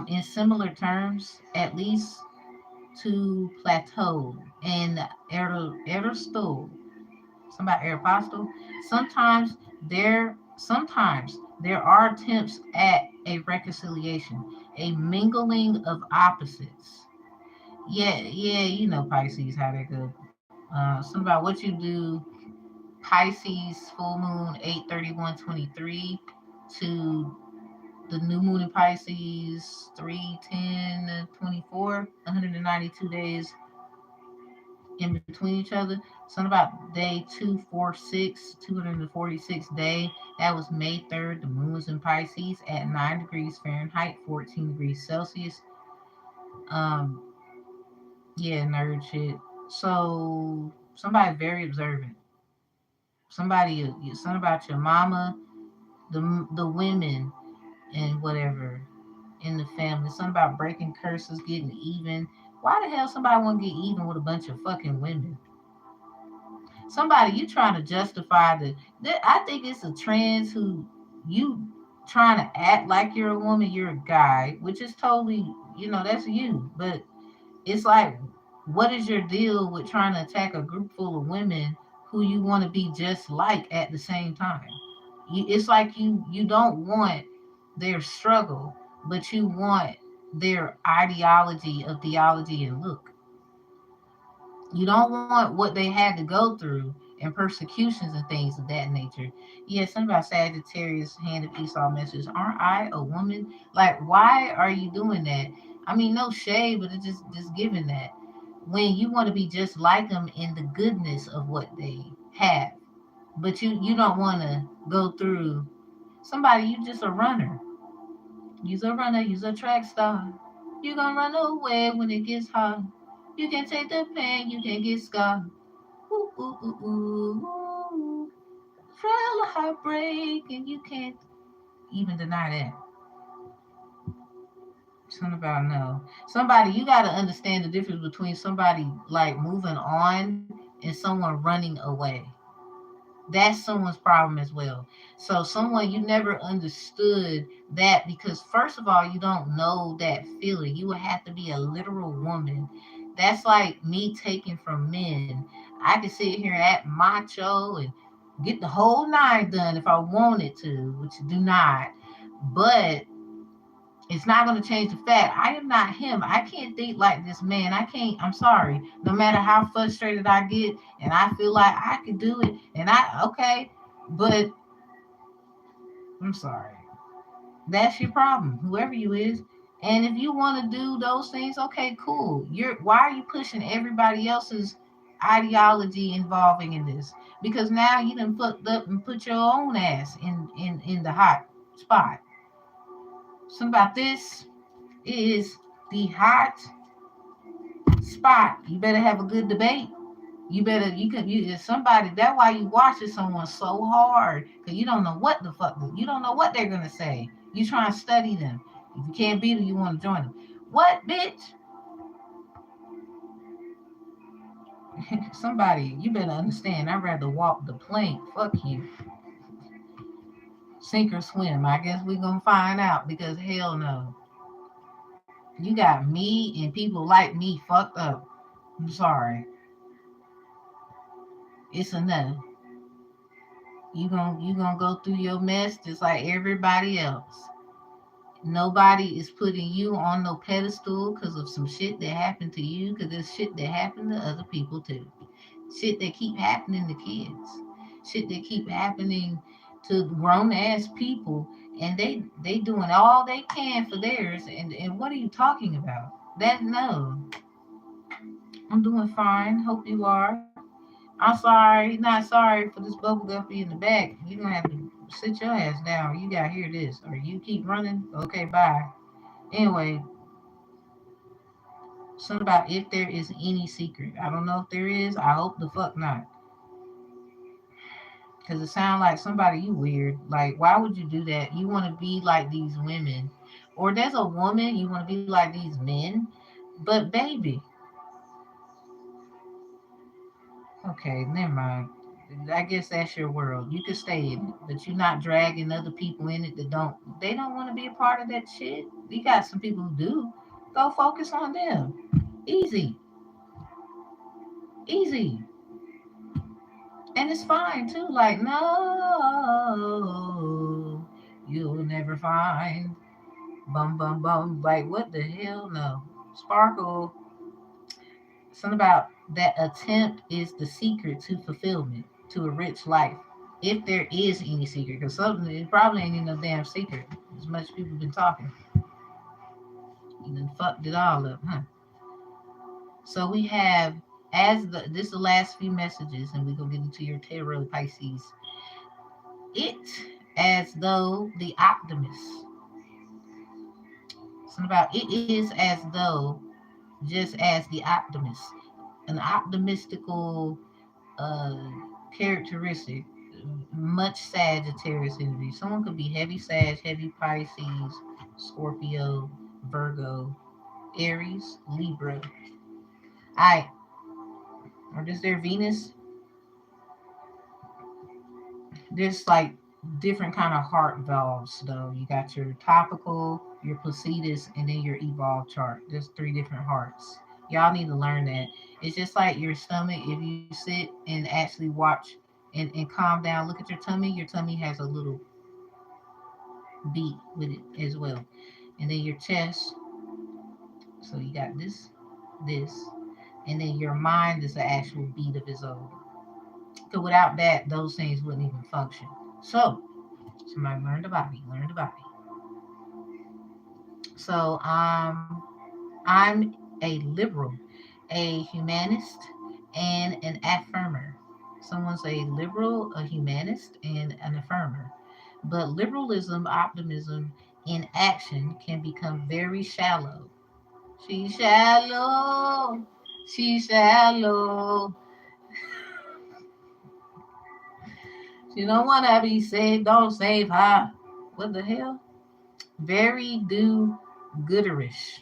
In similar terms, at least to plateau and Aristotle. Somebody Aristotle. Sometimes there are attempts at a reconciliation, a mingling of opposites. Yeah, yeah, you know Pisces how that go. Something about what you do. Pisces full moon 8/31/23 to the new moon in Pisces 3/10/24, 192 days in between each other. Something about day 246, 246 day. That was May 3rd. The moon was in Pisces at 9 degrees Fahrenheit, 14 degrees Celsius. Um, yeah, nerd shit. So somebody very observant. Something about your mama, the women and whatever in the family. Something about breaking curses, getting even. Why the hell somebody want to get even with a bunch of fucking women? Somebody you trying to justify I think it's a trans who you trying to act like you're a woman, you're a guy, which is totally, that's you. But it's like, what is your deal with trying to attack a group full of women who you want to be just like at the same time? It's like you don't want their struggle, but you want their ideology of theology and look. You don't want what they had to go through and persecutions and things of that nature. Yeah, something about Sagittarius, hand of Esau message. Aren't I a woman? Like, why are you doing that? I mean, no shade, but it's just giving that. When you want to be just like them in the goodness of what they have. But you don't want to go through somebody, you just a runner. You's a runner, you's a track star. You gonna run away when it gets hard. You can take the pain, you can get scarred. Ooh, ooh, ooh, ooh, ooh. Trail of heartbreak, and you can't even deny that. Something about no. Somebody, you got to understand the difference between somebody like moving on and someone running away. That's someone's problem as well. So someone you never understood that because first of all, you don't know that feeling. You would have to be a literal woman. That's like me taking from men. I could sit here and act macho and get the whole nine done if I wanted to, which I do not. But it's not going to change the fact I am not him. I can't think like this man. I can't. I'm sorry. No matter how frustrated I get, and I feel like I can do it, and okay, but I'm sorry. That's your problem, whoever you is. And if you want to do those things, okay, cool. Why are you pushing everybody else's ideology involving in this? Because now you done fucked up and put your own ass in the hot spot. Something about this is the hot spot. You better have a good debate. You somebody, that's why you watching someone so hard, because you don't know what the fuck, you don't know what they're gonna say. You try and study them. If you can't beat them, you want to join them. What, bitch? Somebody, you better understand, I'd rather walk the plank. Fuck you. Sink or swim. I guess we're gonna find out, because hell no. You got me and people like me fucked up. I'm sorry. It's enough. You gonna go through your mess just like everybody else. Nobody is putting you on no pedestal because of some shit that happened to you, because there's shit that happened to other people too. Shit that keep happening to kids. Shit that keep happening to grown ass people, and they doing all they can for theirs. And what are you talking about? That no, I'm doing fine. Hope you are. I'm sorry, not sorry for this bubble guppy in the back. You're gonna have to sit your ass down. You gotta hear this, or you keep running. Okay, bye. Anyway, something about if there is any secret. I don't know if there is. I hope the fuck not. Cause it sounds like somebody you weird. Like, why would you do that? You want to be like these women, or there's a woman you want to be like these men. But baby, okay, never mind. I guess that's your world. You can stay in it, but you're not dragging other people in it that don't. They don't want to be a part of that shit. You got some people who do. Go focus on them. Easy, easy, and it's fine too. Like no, you'll never find. Bum bum bum. Like what the hell? No. Sparkle. Something about that attempt is the secret to fulfillment, to a rich life. If there is any secret, because something it probably ain't no damn secret. As much people been talking, you done fucked it all up, huh? So we have as this is the last few messages, and we gonna get into your tarot Pisces. It as though the optimist. Something about it is as though just as the optimist, an optimistical uh, characteristic, much Sagittarius energy. Someone could be heavy Sag, heavy Pisces, Scorpio, Virgo, Aries, Libra. I or just their Venus. There's like different kind of heart valves though. You got your topical, your Placidus, and then your evolved chart. There's three different hearts. Y'all need to learn that. It's just like your stomach. If you sit and actually watch and calm down, look at your tummy has a little beat with it as well. And then your chest. So you got this, and then your mind is the actual beat of its own. So without that, those things wouldn't even function. So somebody learn the body, learn the body. So I'm a liberal, a humanist, and an affirmer. Someone's a liberal, a humanist, and an affirmer. But liberalism, optimism in action can become very shallow. She's shallow. She's shallow. She don't want to be saved. Don't save her. What the hell? Very do. Gooderish.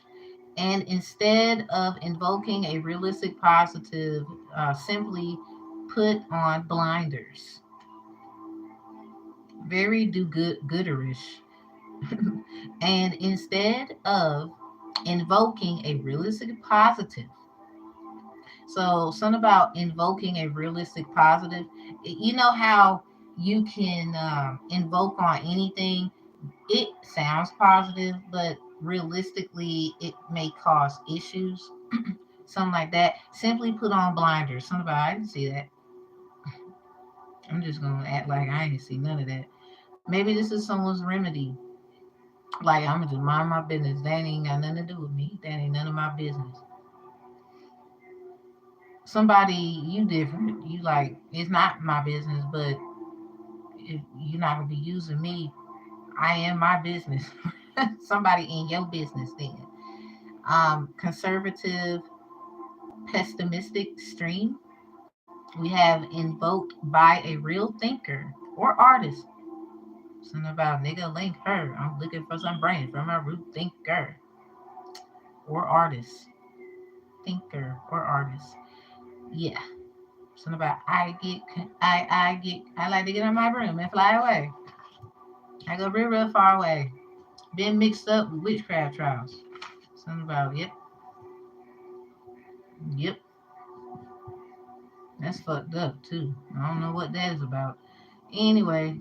And instead of invoking a realistic positive, simply put on blinders. Very gooderish. And instead of invoking a realistic positive, so something about invoking a realistic positive. You know how you can invoke on anything. It sounds positive, but realistically, it may cause issues. Something like that. Simply put on blinders. Something about I didn't see that. I'm just gonna act like I didn't see none of that. Maybe this is someone's remedy. Like I'm gonna just mind my business. That ain't got nothing to do with me. That ain't none of my business. Somebody you different. You like it's not my business, but if you're not gonna be using me, I am my business. Somebody in your business then. Conservative, pessimistic stream. We have invoked by a real thinker or artist. Something about nigga link her. I'm looking for some brains from a root thinker or artist. Thinker or artist. Yeah. Something about I like to get in my room and fly away. I go real far away. Been mixed up with witchcraft trials. Something about yep. That's fucked up too. I don't know what that is about. Anyway,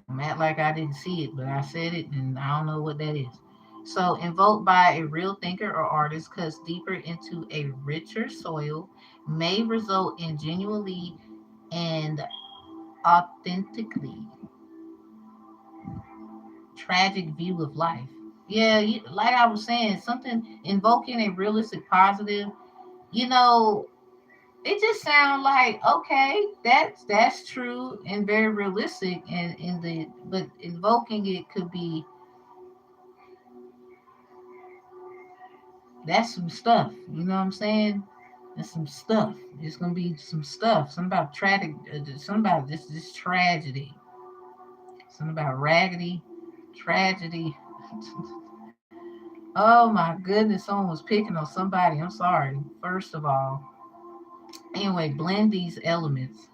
I'm act like I didn't see it, but I said it and I don't know what that is. So, invoked by a real thinker or artist cuts deeper into a richer soil, may result in genuinely and authentically tragic view of life. Yeah, like I was saying, something invoking a realistic positive. You know, it just sounds like okay, that's true and very realistic, and in the but invoking it could be that's some stuff. You know what I'm saying? That's some stuff. It's gonna be some stuff. Something about tragic. Something about this tragedy. Something about raggedy tragedy. Oh my goodness! Someone was picking on somebody. I'm sorry. First of all, anyway, blend these elements.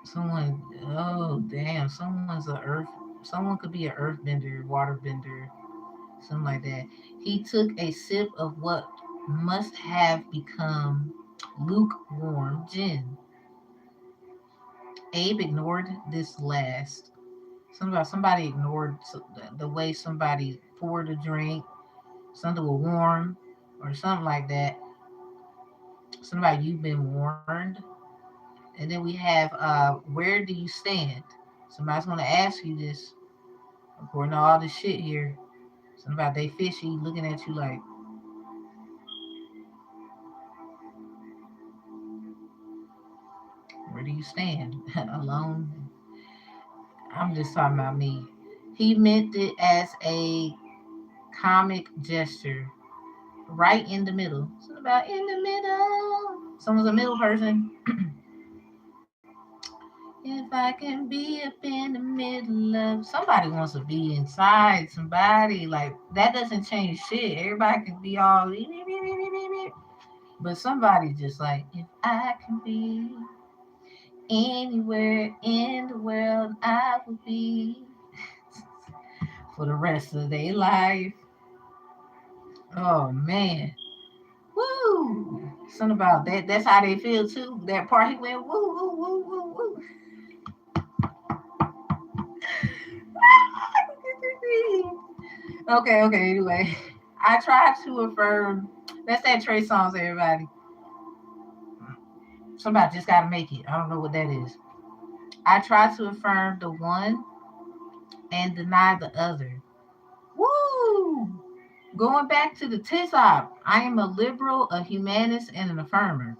Someone. Oh damn! Someone's a earth. Someone could be an earthbender, waterbender, something like that. He took a sip of what must have become lukewarm gin. Abe ignored this last. Something about somebody ignored the way somebody poured a drink, something was warm, or something like that. Something about you've been warned. And then we have where do you stand? Somebody's gonna ask you this according to all this shit here. Something about they fishy looking at you like, where do you stand? Alone? I'm just talking about me. He meant it as a comic gesture, right in the middle. Something about in the middle. Someone's a middle person. If I can be up in the middle of somebody wants to be inside somebody, like that doesn't change shit. Everybody can be all but somebody just like if I can be anywhere in the world I would be for the rest of their life. Oh man. Woo! Something about that. That's how they feel too. That part he went woo woo woo woo woo. Okay. Anyway, I try to affirm. That's that Trey songs, everybody. Somebody just gotta make it. I don't know what that is. I try to affirm the one and deny the other. Woo! Going back to the TISOP, I am a liberal, a humanist, and an affirmer.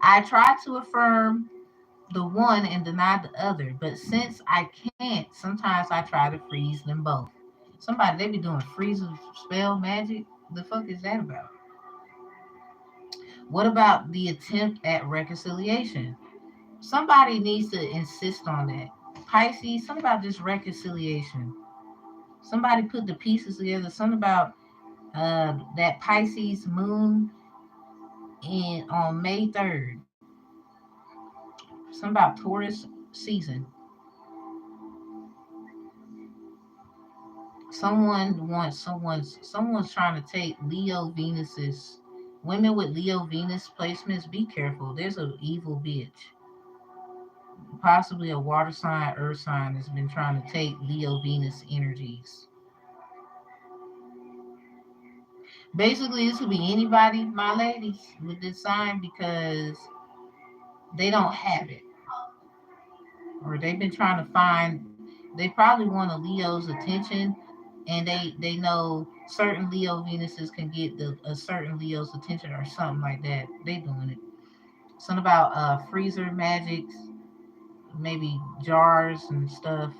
I try to affirm the one and deny the other, but since I can't, sometimes I try to freeze them both. Somebody they be doing freeze spell magic. The fuck is that about? What about the attempt at reconciliation? Somebody needs to insist on that. Pisces, something about this reconciliation. Somebody put the pieces together. Something about that Pisces moon in on May 3rd. Something about Taurus season. Someone's trying to take Leo Venus's women with Leo Venus placements. Be careful. There's an evil bitch, possibly a water sign, earth sign, has been trying to take Leo Venus energies. Basically, this could be anybody, my ladies, with this sign because they don't have it, or they've been trying to find. They probably want a Leo's attention, and they know certain Leo Venuses can get a certain Leo's attention or something like that. They doing it. Something about freezer magics, maybe jars and stuff.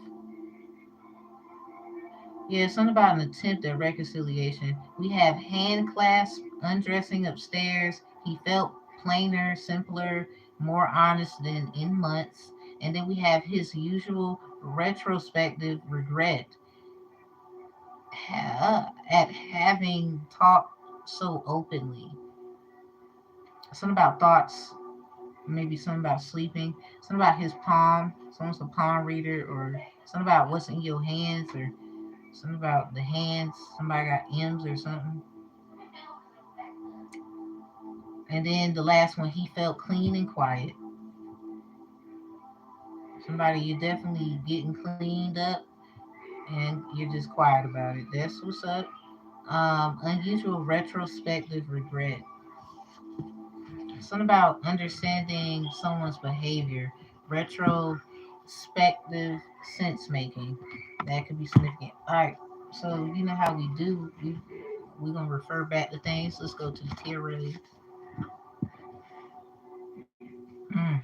Yeah, something about an attempt at reconciliation. We have hand clasp, undressing upstairs. He felt plainer, simpler, more honest than in months. And then we have his usual retrospective regret at having talked so openly. Something about thoughts, maybe something about sleeping, something about his palm, someone's a palm reader, or something about what's in your hands, or something about the hands, somebody got M's or something. And then the last one, he felt clean and quiet. Somebody, you're definitely getting cleaned up and you're just quiet about it. That's what's up. Unusual retrospective regret. Something about understanding someone's behavior. Retrospective sense making. That could be significant. All right. So you know how we do. We're gonna refer back to things. Let's go to the tier really. Mm.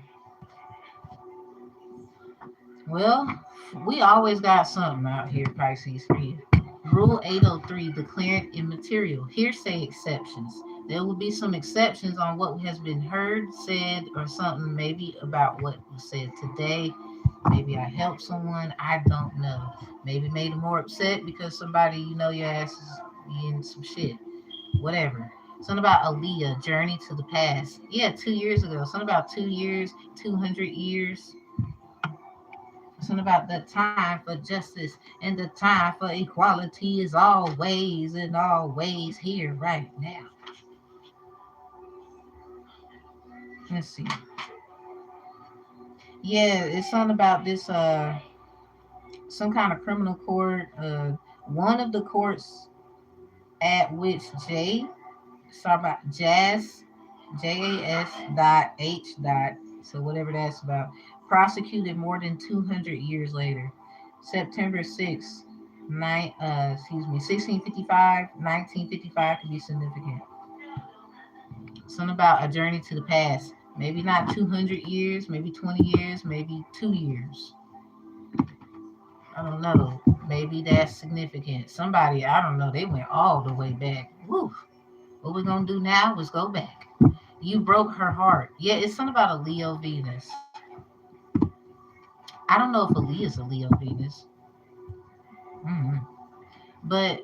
Well, we always got something out here, Pisces for you. Rule 803, declared immaterial. Hearsay exceptions. There will be some exceptions on what has been heard, said, or something maybe about what was said today. Maybe I helped someone. I don't know. Maybe made them more upset because somebody, your ass is in some shit. Whatever. Something about Aaliyah, journey to the past. Yeah, 2 years ago. Something about 2 years, 200 years. Something about the time for justice and the time for equality is always and always here right now. Let's see. Yeah, it's something about this some kind of criminal court. One of the courts at which sorry about JAS dot H dot, so whatever that's about, prosecuted more than 200 years later. September 6th, 1655, 1955 could be significant. Something about a journey to the past. Maybe not 200 years, maybe 20 years, maybe 2 years. I don't know. Maybe that's significant. Somebody, I don't know, they went all the way back. Woo. What we're going to do now is go back. You broke her heart. Yeah, it's something about a Leo Venus. I don't know if Aaliyah is a Leo Venus. Mm-hmm. But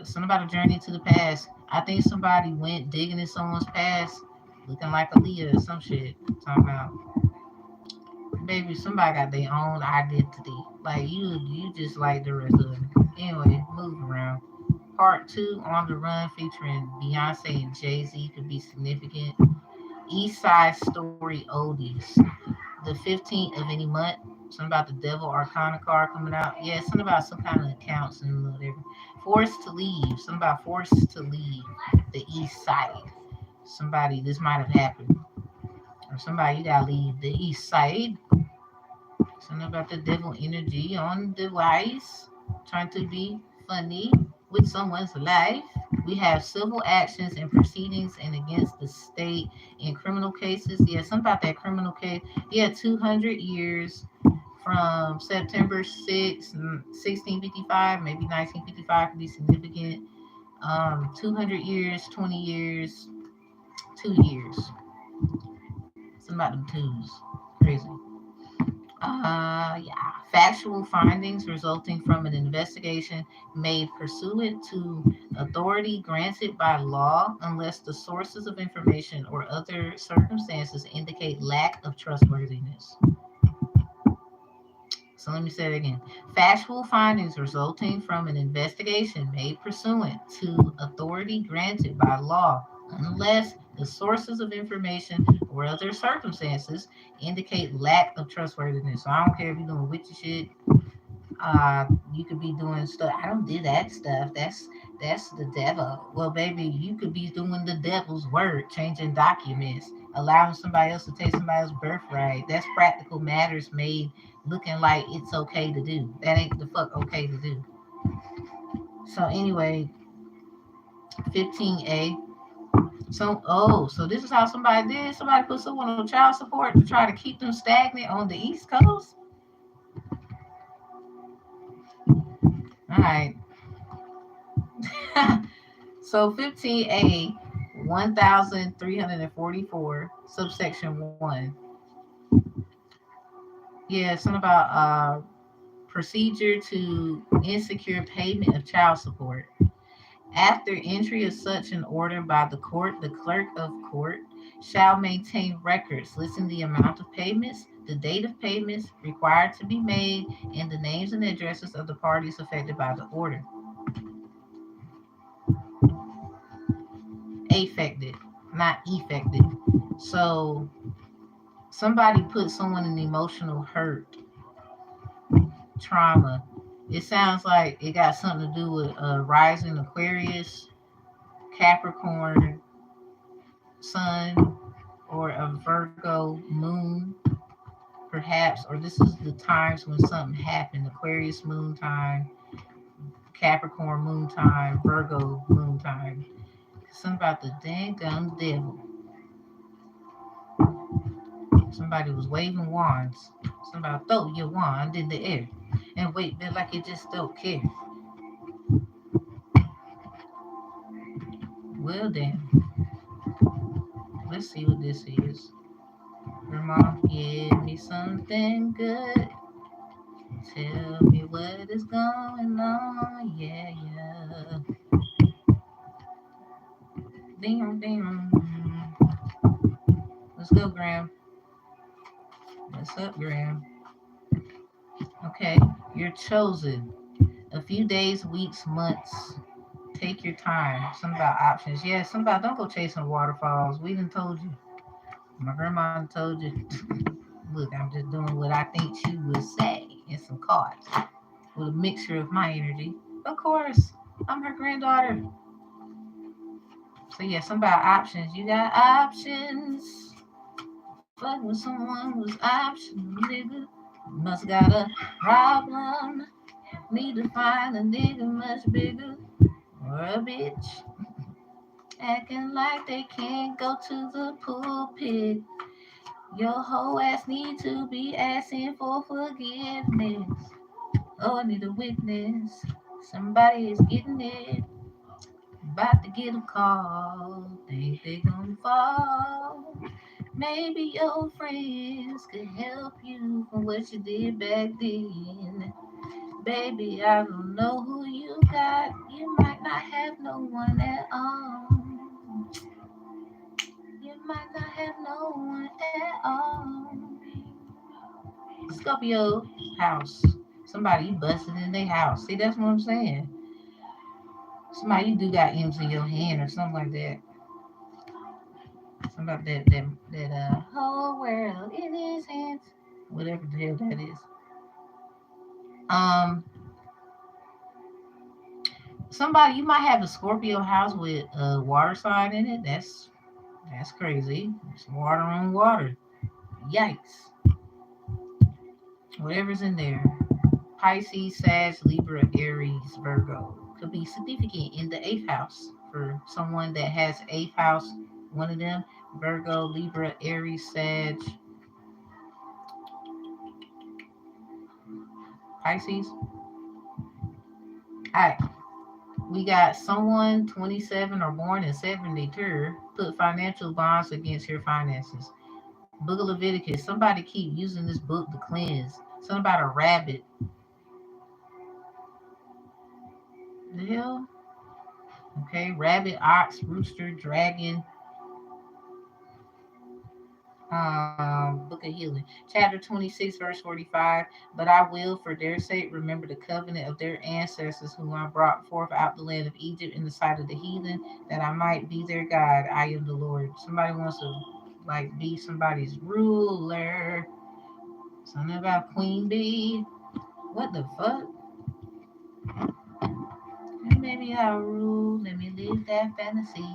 something about a journey to the past. I think somebody went digging in someone's past looking like Aaliyah or some shit. Talking about, baby, somebody got their own identity. Like you just like the rest of them. Anyway, move around. Part two, On the Run, featuring Beyonce and Jay Z, could be significant. East Side Story Oldies. The 15th of any month. Something about the Devil Arcana card coming out. Yeah, something about some kind of accounts and whatever. Forced to leave. Something about forced to leave the East Side. Somebody, this might have happened. Or somebody, you gotta leave the East Side. Something about the devil energy on the device. Trying to be funny with someone's life. We have civil actions and proceedings and against the state in criminal cases. Yeah, something about that criminal case. Yeah, 200 years from September 6th, 1655, maybe 1955 could be significant. 200 years, 20 years, 2 years. Something about them twos. Crazy. Yeah. Factual findings resulting from an investigation made pursuant to authority granted by law unless the sources of information or other circumstances indicate lack of trustworthiness. So let me say it again. Factual findings resulting from an investigation made pursuant to authority granted by law, unless the sources of information or other circumstances indicate lack of trustworthiness. So I don't care if you're doing witchy shit. You could be doing stuff. I don't do that stuff. That's the devil. Well, baby, you could be doing the devil's work, changing documents, allowing somebody else to take somebody else's birthright. That's practical matters made looking like it's okay to do. That ain't the fuck okay to do. So anyway, 15A. So this is how somebody did. Somebody put someone on child support to try to keep them stagnant on the East Coast. All right. So 15A, 1344, subsection 1. Yeah, something about procedure to insecure payment of child support. After entry of such an order by the court, the clerk of court shall maintain records listing the amount of payments, the date of payments required to be made, and the names and addresses of the parties affected by the order. Affected, not effective. So somebody put someone in emotional hurt, trauma. It sounds like it got something to do with rising Aquarius, Capricorn, Sun, or a Virgo moon, perhaps. Or this is the times when something happened: Aquarius moon time, Capricorn moon time, Virgo moon time. Something about the dang gum devil. Somebody was waving wands. Somebody throw your wand in the air and wait there like you just don't care. Well then, let's see what this is. Grandma, give me something good. Tell me what is going on. Yeah, yeah. Ding, ding. Let's go, Graham. What's up, Graham? Okay, you're chosen. A few days, weeks, months. Take your time. Something about options. Yeah, something about don't go chasing waterfalls. We done told you. My grandma told you. Look, I'm just doing what I think she would say in some cards with a mixture of my energy. Of course, I'm her granddaughter. So yeah, something about options. You got options. Fuck with someone with options, nigga. Must got a problem. Need to find a nigga much bigger or a bitch. Acting like they can't go to the pulpit. Your whole ass need to be asking for forgiveness. Oh, I need a witness. Somebody is getting it. About to get a call. Think they gonna fall. Maybe your friends could help you from what you did back then. Baby, I don't know who you got. You might not have no one at all. You might not have no one at all. Scorpio house. Somebody you busted in their house. See, that's what I'm saying. Somebody you do got M's in your hand or something like that. Something about that whole world in his hands. Whatever the hell that is. Um Somebody you might have a Scorpio house with a water sign in it. That's crazy. It's water on water. Yikes. Whatever's in there. Pisces, Sag, Libra, Aries, Virgo could be significant in the eighth house for someone that has eighth house. One of them, Virgo, Libra, Aries, Sag, Pisces. All right, we got someone 27 or born in 72 put financial bonds against your finances. Book of Leviticus. Somebody keep using this book to cleanse. Something about a rabbit. The hell? Okay, rabbit, ox, rooster, dragon. Book of Healing, chapter 26, verse 45. But I will, for their sake, remember the covenant of their ancestors, whom I brought forth out the land of Egypt in the sight of the heathen, that I might be their God. I am the Lord. Somebody wants to like be somebody's ruler. Something about Queen Bee. What the fuck? Maybe I'll rule. Let me live that fantasy.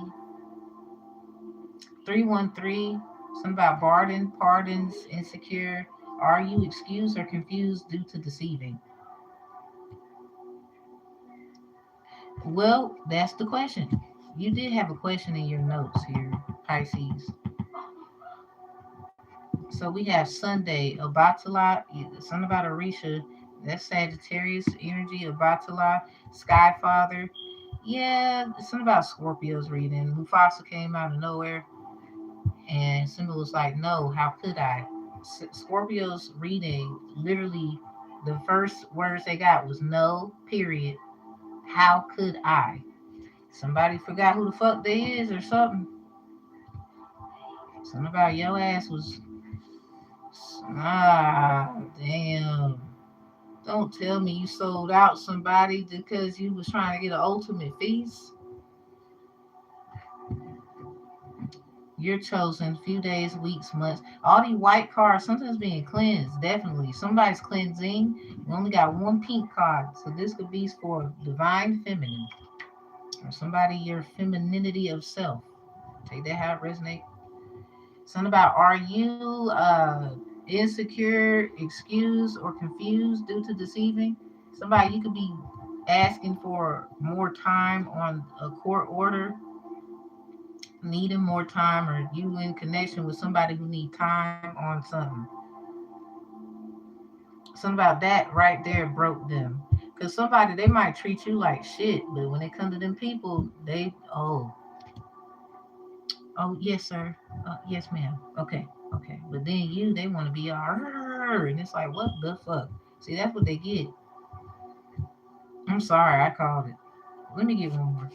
313. Something about Barden, pardons, insecure. Are you excused or confused due to deceiving? Well, that's the question. You did have a question in your notes here, Pisces. So we have Sunday, Abatala, something about Orisha. That's Sagittarius energy, Abatala, Sky Father. Yeah, something about Scorpio's reading. Mufasa came out of nowhere, and Simba was like, "No, how could I?" Scorpio's reading, literally, the first words they got was "No," period. How could I? Somebody forgot who the fuck they is or something. Something about your ass was damn. Don't tell me you sold out somebody because you was trying to get an ultimate feast. You're chosen few days, weeks, months. All these white cards, something's being cleansed. Definitely. Somebody's cleansing. We only got one pink card. So this could be for divine feminine. Or somebody your femininity of self. Take that how it resonates. Something about are you insecure, excused, or confused due to deceiving? Somebody you could be asking for more time on a court order, needing more time, or you in connection with somebody who need time on something. Something about that right there broke them. Cause somebody they might treat you like shit, but when it comes to them people, they oh yes sir, yes ma'am, okay, okay. But then you they want to be all and it's like what the fuck? See that's what they get. I'm sorry I called it. Let me get one more.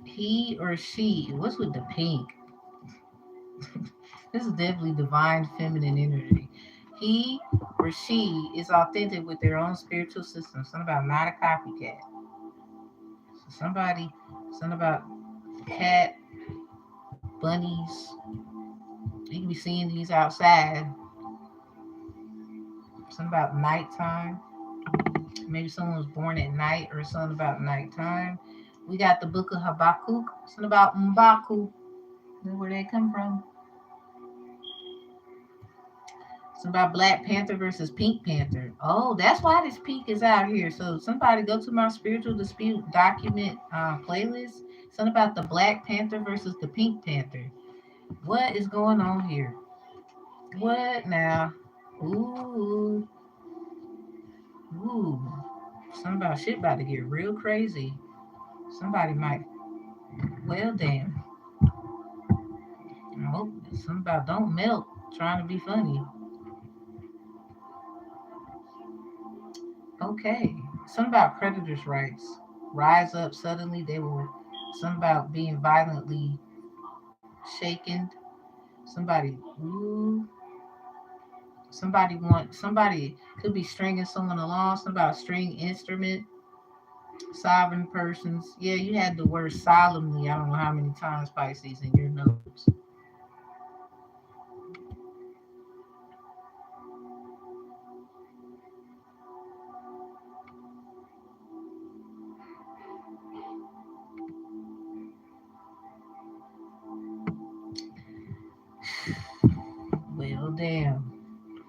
He or she. What's with the pink? This is definitely divine feminine energy. He or she is authentic with their own spiritual system. Something about not a copycat. So something about cat, bunnies. You can be seeing these outside. Something about nighttime. Maybe someone was born at night or something about nighttime. We got the book of Habakkuk. Something about Mbaku. Where they come from. Something about Black Panther versus Pink Panther. Oh, that's why this pink is out here. So somebody go to my spiritual dispute document playlist. Something about the Black Panther versus the Pink Panther. What is going on here? What now? Ooh, ooh. Something about shit about to get real crazy. Somebody might. Well, damn. Oh, something about don't melt. Trying to be funny. Okay. Something about creditors' rights. Rise up suddenly. They will. Something about being violently shaken. Somebody. Ooh. Somebody could be stringing someone along. Something about string instrument. Sovereign persons. Yeah, you had the word solemnly. I don't know how many times Pisces in your notes. Well, damn.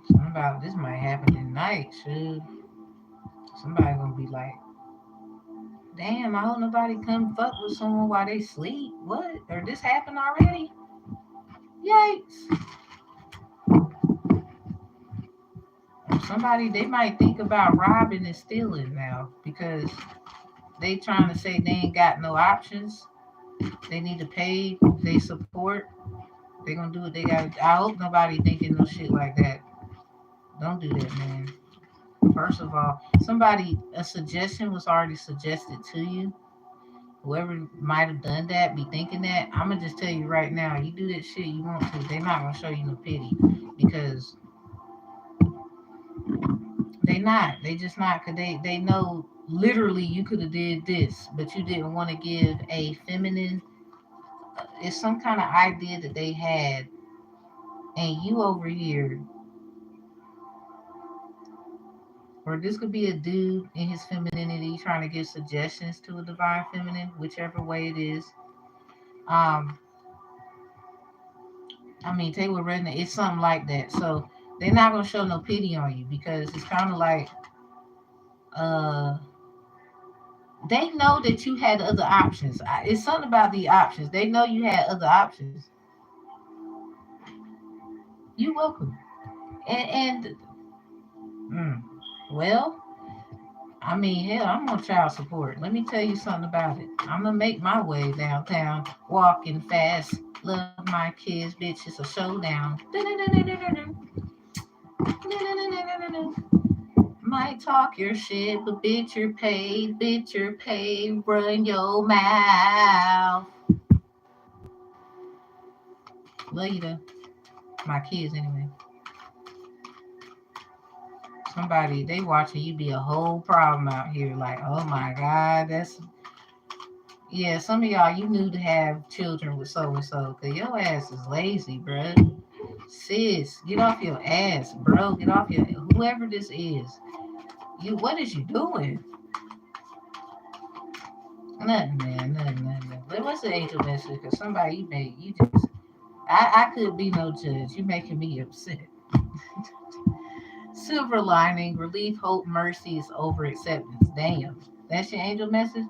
Something about this might happen at night. Should somebody gonna be like, damn, I hope nobody come fuck with someone while they sleep. What? Or this happened already? Yikes. Or somebody they might think about robbing and stealing now because they trying to say they ain't got no options. They need to pay they support. They gonna do what they got. I hope nobody thinking no shit like that. Don't do that, man. First of all, a suggestion was already suggested to you. Whoever might have done that, be thinking that. I'm gonna just tell you right now, you do that shit you want to, they're not gonna show you no pity because they not. They just not. Cause they know literally you could have did this, but you didn't want to give a feminine. It's some kind of idea that they had, and you over here, or this could be a dude in his femininity trying to give suggestions to a divine feminine, whichever way it is. Um, I mean, Taylor Redner, it's something like that. So they're not gonna show no pity on you because it's kind of like, uh, they know that you had other options. It's something about the options. They know you had other options. You welcome. And mm, well, I mean, hell, I'm on child support. Let me tell you something about it. I'm gonna make my way downtown, walking fast. Love my kids, bitch. It's a showdown. Might talk your shit, but bitch, you're paid. Bitch, you're paid. Run your mouth. Love you though. My kids, anyway. Somebody, they watching you be a whole problem out here. Like, oh my God, that's. Yeah, some of y'all, you knew to have children with so and so, because your ass is lazy, bro. Sis, get off your ass, bro. Get off your. Whoever this is. What is you doing? Nothing, man. Nothing. But what's the angel message? Because somebody you made, you just. I could be no judge. You making me upset. Silver lining, relief, hope, mercy is over acceptance. Damn. That's your angel message?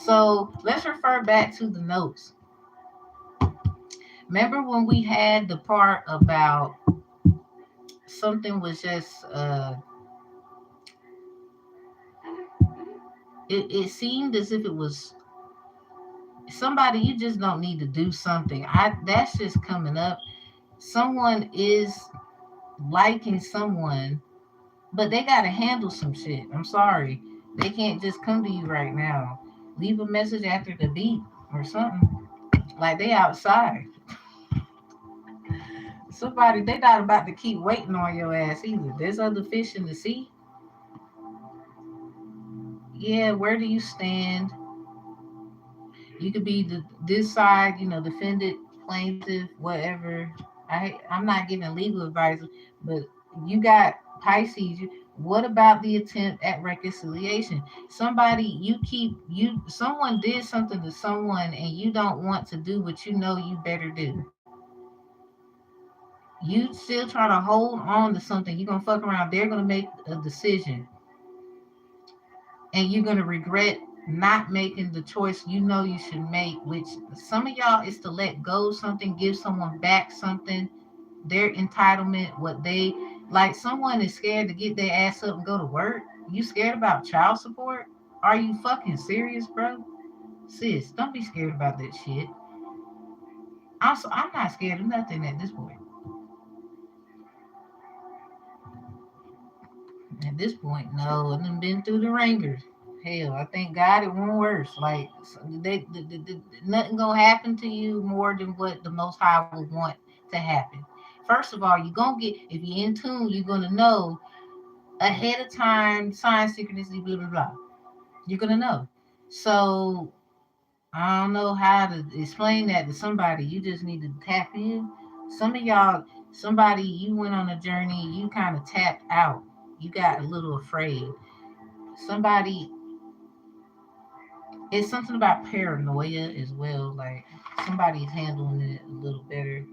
So let's refer back to the notes. Remember when we had the part about something was just it seemed as if it was somebody you just don't need to do something. That's just coming up. Someone is liking someone, but they gotta handle some shit. I'm sorry. They can't just come to you right now. Leave a message after the beep or something. Like they outside. Somebody they not about to keep waiting on your ass either. There's other fish in the sea. Yeah, where do you stand? You could be this side, defendant, plaintiff, whatever. I'm not giving legal advice, but you got Pisces. What about the attempt at reconciliation? Somebody someone did something to someone, and you don't want to do what you know you better do. You still trying to hold on to something. You're gonna fuck around. They're gonna make a decision, and you're gonna regret not making the choice you know you should make. Which some of y'all is to let go something, give someone back something, their entitlement, what they like. Someone is scared to get their ass up and go to work. You scared about child support? Are you fucking serious, bro? Sis, don't be scared about that shit. I'm not scared of nothing at this point. At this point, no, I done been through the ringers. Hell, I thank God it won't worse. Like nothing gonna happen to you more than what the Most High would want to happen. First of all, you gonna get if you're in tune, you're gonna know ahead of time, sign synchronicity, blah blah blah. You're gonna know. So I don't know how to explain that to somebody. You just need to tap in. Some of y'all, somebody you went on a journey, you kind of tapped out. You got a little afraid. Somebody, it's something about paranoia as well. Like somebody's handling it a little better.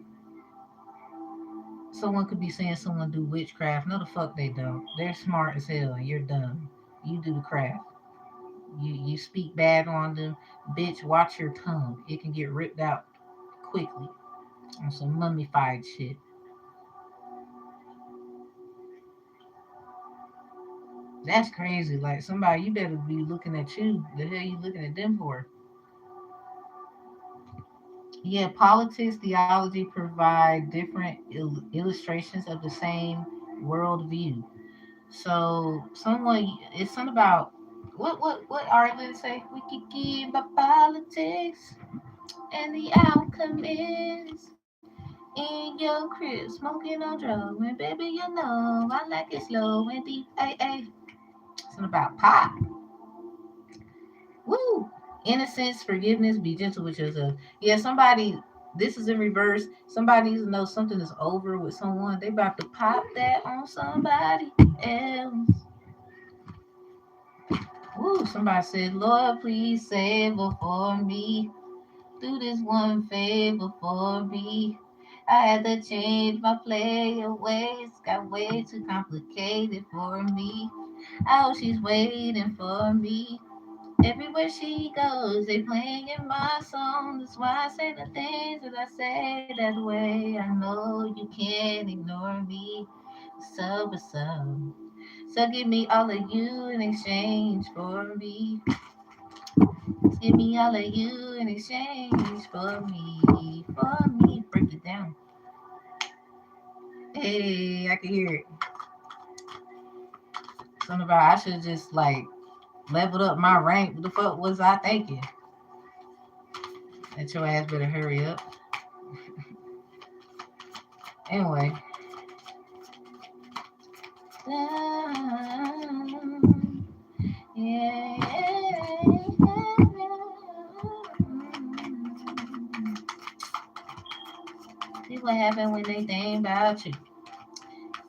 Someone could be saying someone do witchcraft. No, the fuck they don't. They're smart as hell, and you're dumb. You do the craft. You speak bad on them, bitch. Watch your tongue. It can get ripped out quickly on some mummified shit. That's crazy. Like somebody, you better be looking at you. The hell you looking at them for? Yeah, politics, theology provide different illustrations of the same worldview. So someone, it's something about what Arlen say? We could give about politics and the alchemist in your crib, smoking on drugs. And baby, you know I like it slow and deep. Ay. Something about pop. Woo! Innocence, forgiveness, be gentle with yourself. Yeah, somebody, this is in reverse. Somebody needs to know something is over with someone. They about to pop that on somebody else. Woo! Somebody said, Lord, please save her for me. Do this one favor for me. I had to change my player ways. Got way too complicated for me. I hope she's waiting for me. Everywhere she goes, they playing in my song. That's why I say the things that I say that way. I know you can't ignore me. So. So give me all of you in exchange for me. Give me all of you in exchange for me. For me. Break it down. Hey, I can hear it. Something about I should just like leveled up my rank. What the fuck was I thinking? That your ass better hurry up. Anyway. Yeah. See what happened when they think about you.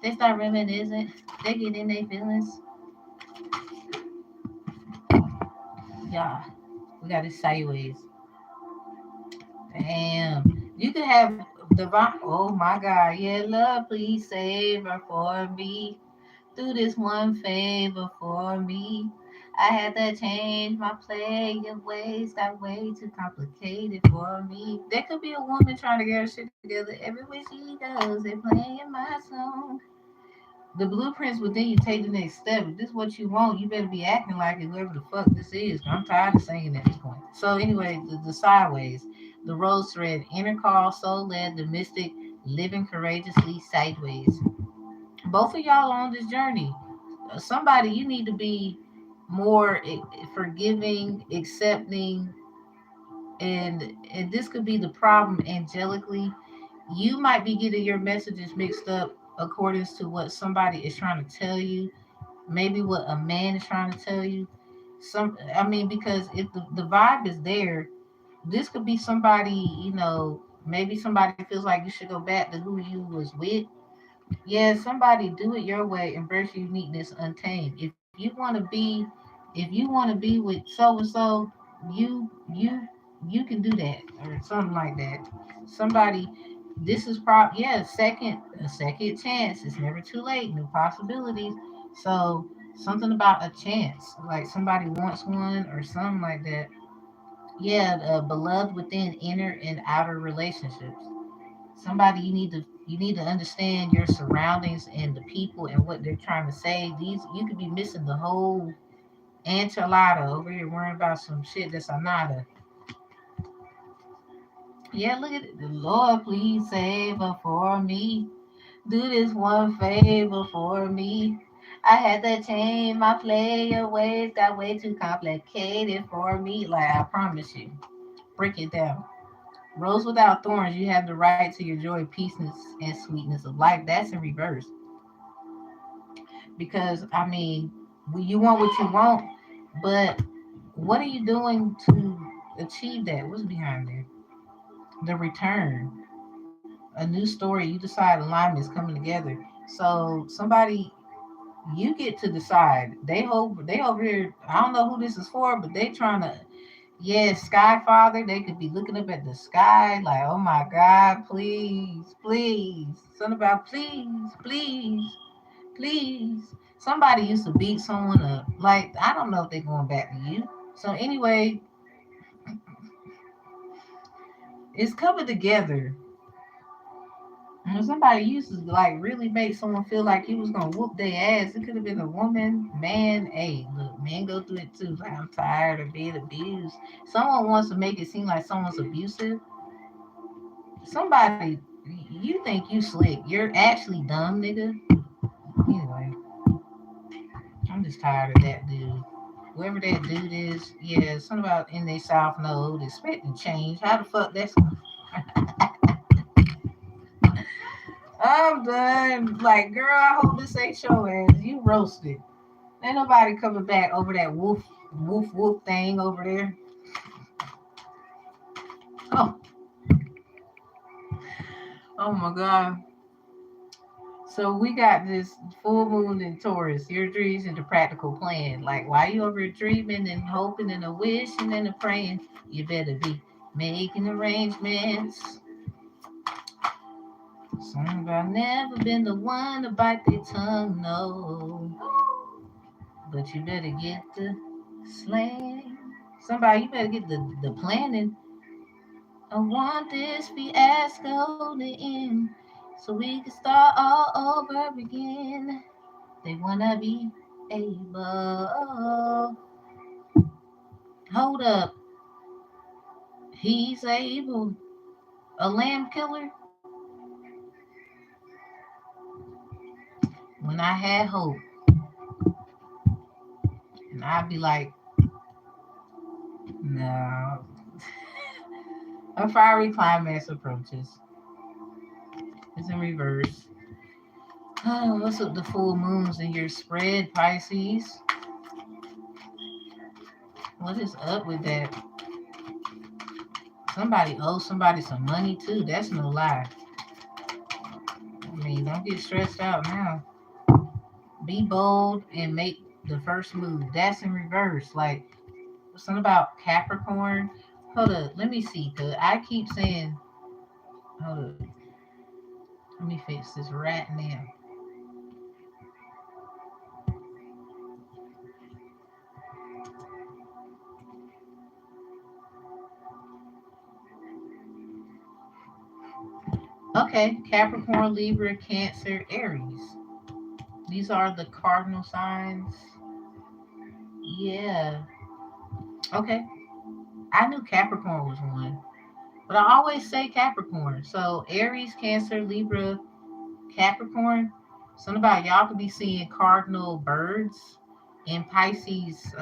They start reminiscing. They get in their feelings. Yeah. We got it sideways. Damn. You could have divine. Oh my God. Yeah, love, please save her for me. Do this one favor for me. I had to change my play of ways. Got way too complicated for me. There could be a woman trying to get her shit together. Everywhere she goes, they playing my song. The blueprints within you take the next step. If this is what you want, you better be acting like it, whoever the fuck this is. I'm tired of singing at this point. So anyway, the sideways, the rose thread, inner call, soul led, the mystic, living courageously sideways. Both of y'all on this journey. Somebody you need to be more forgiving, accepting, and this could be the problem angelically. You might be getting your messages mixed up according to what somebody is trying to tell you, maybe what a man is trying to tell you. Because if the vibe is there, this could be somebody, maybe somebody feels like you should go back to who you was with. Yeah, somebody do it your way. Embrace your uniqueness untamed. If you want to be with so and so, you you you can do that or something like that. Somebody, this is yeah, a second chance. It's never too late. New possibilities. So something about a chance, like somebody wants one or something like that. Yeah, beloved within inner and outer relationships. Somebody you need to understand your surroundings and the people and what they're trying to say. These you could be missing the whole enchilada over here worrying about some shit that's a nada. Yeah, look at it. The Lord, please save her for me. Do this one favor for me. I had to change my player ways, got way too complicated for me. Like I promise you. Break it down. Rose without thorns, you have the right to your joy, peaceness, and sweetness of life. That's in reverse. Because, you want what you want, but what are you doing to achieve that? What's behind there? The return. A new story. You decide alignment is coming together. So, somebody, you get to decide. They over here, I don't know who this is for, but they trying to. Yeah, Sky Father, they could be looking up at the sky like, oh my God, please, please. Something about please, please, please. Somebody used to beat someone up. Like, I don't know if they're going back to you. So anyway, it's coming together. And somebody used to like really make someone feel like you was gonna whoop their ass. It could have been a woman, man. Hey, look, men go through it too. Like I'm tired of being abused. Someone wants to make it seem like someone's abusive. Somebody, you think you slick. You're actually dumb, nigga. Anyway, I'm just tired of that dude. Whoever that dude is, yeah, something about in their South Node expecting change. How the fuck that's I'm done. Like, girl, I hope this ain't your ass. You roasted. Ain't nobody coming back over that woof thing over there. Oh, oh my God. So we got this full moon in Taurus. Your dreams and the practical plan. Like, why you over here dreaming and hoping and a wishing and a praying? You better be making arrangements. Something about never been the one to bite their tongue, no. But you better get the slang. Somebody, you better get the planning. I want this fiasco to end so we can start all over again. They wanna be able. Hold up. He's able. A lamb killer? When I had hope. And I'd be like, no. A fiery climax approaches. It's in reverse. Oh, what's up the full moons in your spread, Pisces? What is up with that? Somebody owes somebody some money too. That's no lie. I mean, don't get stressed out now. Be bold and make the first move. That's in reverse. Like something about Capricorn. Hold up, let me see. Cause I keep saying, hold up, let me fix this right now. Okay, Capricorn, Libra, Cancer, Aries. These are the cardinal signs. Yeah. Okay. I knew Capricorn was one, but I always say Capricorn. So Aries, Cancer, Libra, Capricorn. Something about y'all could be seeing cardinal birds. And Pisces,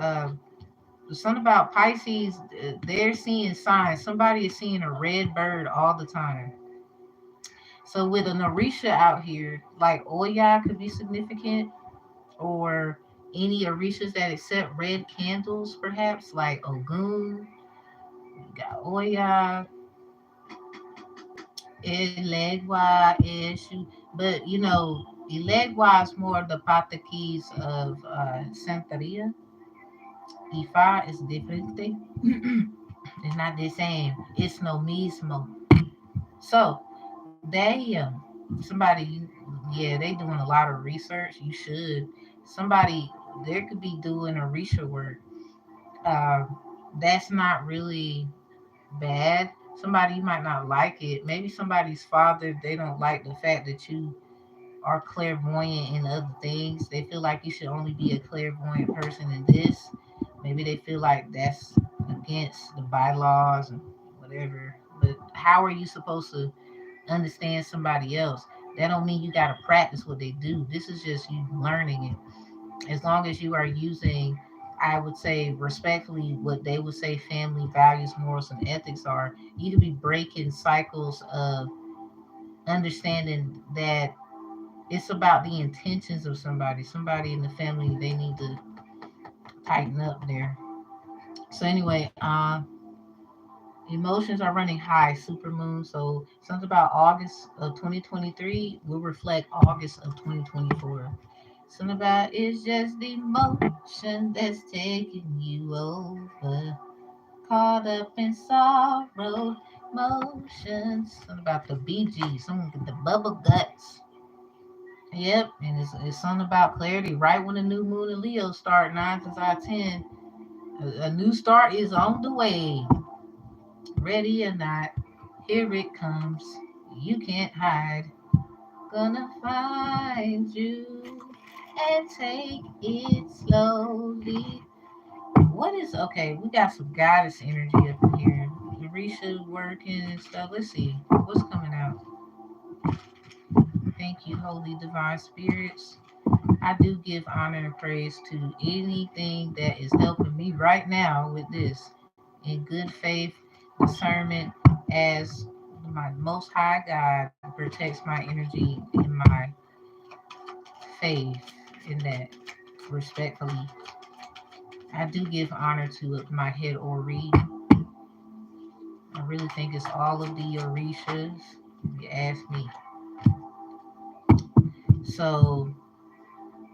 something about Pisces, they're seeing signs. Somebody is seeing a red bird all the time. So with an Orisha out here, like Oya could be significant, or any Orishas that accept red candles, perhaps, like Ogun, you got Oya, Elegua, Eshu. But, Elegua is more of the Patakis of Santeria. Ifa is different thing. It's not the same. It's no mismo. So, somebody, yeah, they doing a lot of research. You should. Somebody, there could be doing a research work. Uh, that's not really bad. Somebody, you might not like it. Maybe somebody's father, they don't like the fact that you are clairvoyant in other things. They feel like you should only be a clairvoyant person in this. Maybe they feel like that's against the bylaws and whatever. But how are you supposed to understand somebody else? That don't mean you got to practice what they do. This is just you learning it. As long as you are using, I would say respectfully, what they would say family values, morals, and ethics are, you could be breaking cycles of understanding that it's about the intentions of somebody. Somebody in the family, they need to tighten up there. So anyway, emotions are running high, supermoon. So something about August of 2023 will reflect August of 2024. Something about it's just the emotion that's taking you over. Caught up in sorrow, emotions. Something about the BG, something with the bubble guts. Yep, and it's something about clarity. Right when the new moon in Leo start, 9 times out of 10, a new start is on the way. Ready or not, here it comes. You can't hide. Gonna find you and take it slowly. What is okay? We got some goddess energy up in here. Orisha working and stuff. Let's see what's coming out. Thank you, Holy Divine Spirits. I do give honor and praise to anything that is helping me right now with this in good faith, discernment, as my Most High God protects my energy and my faith in that respectfully. I do give honor to my head Ori. I really think it's all of the Orishas, if you ask me. So,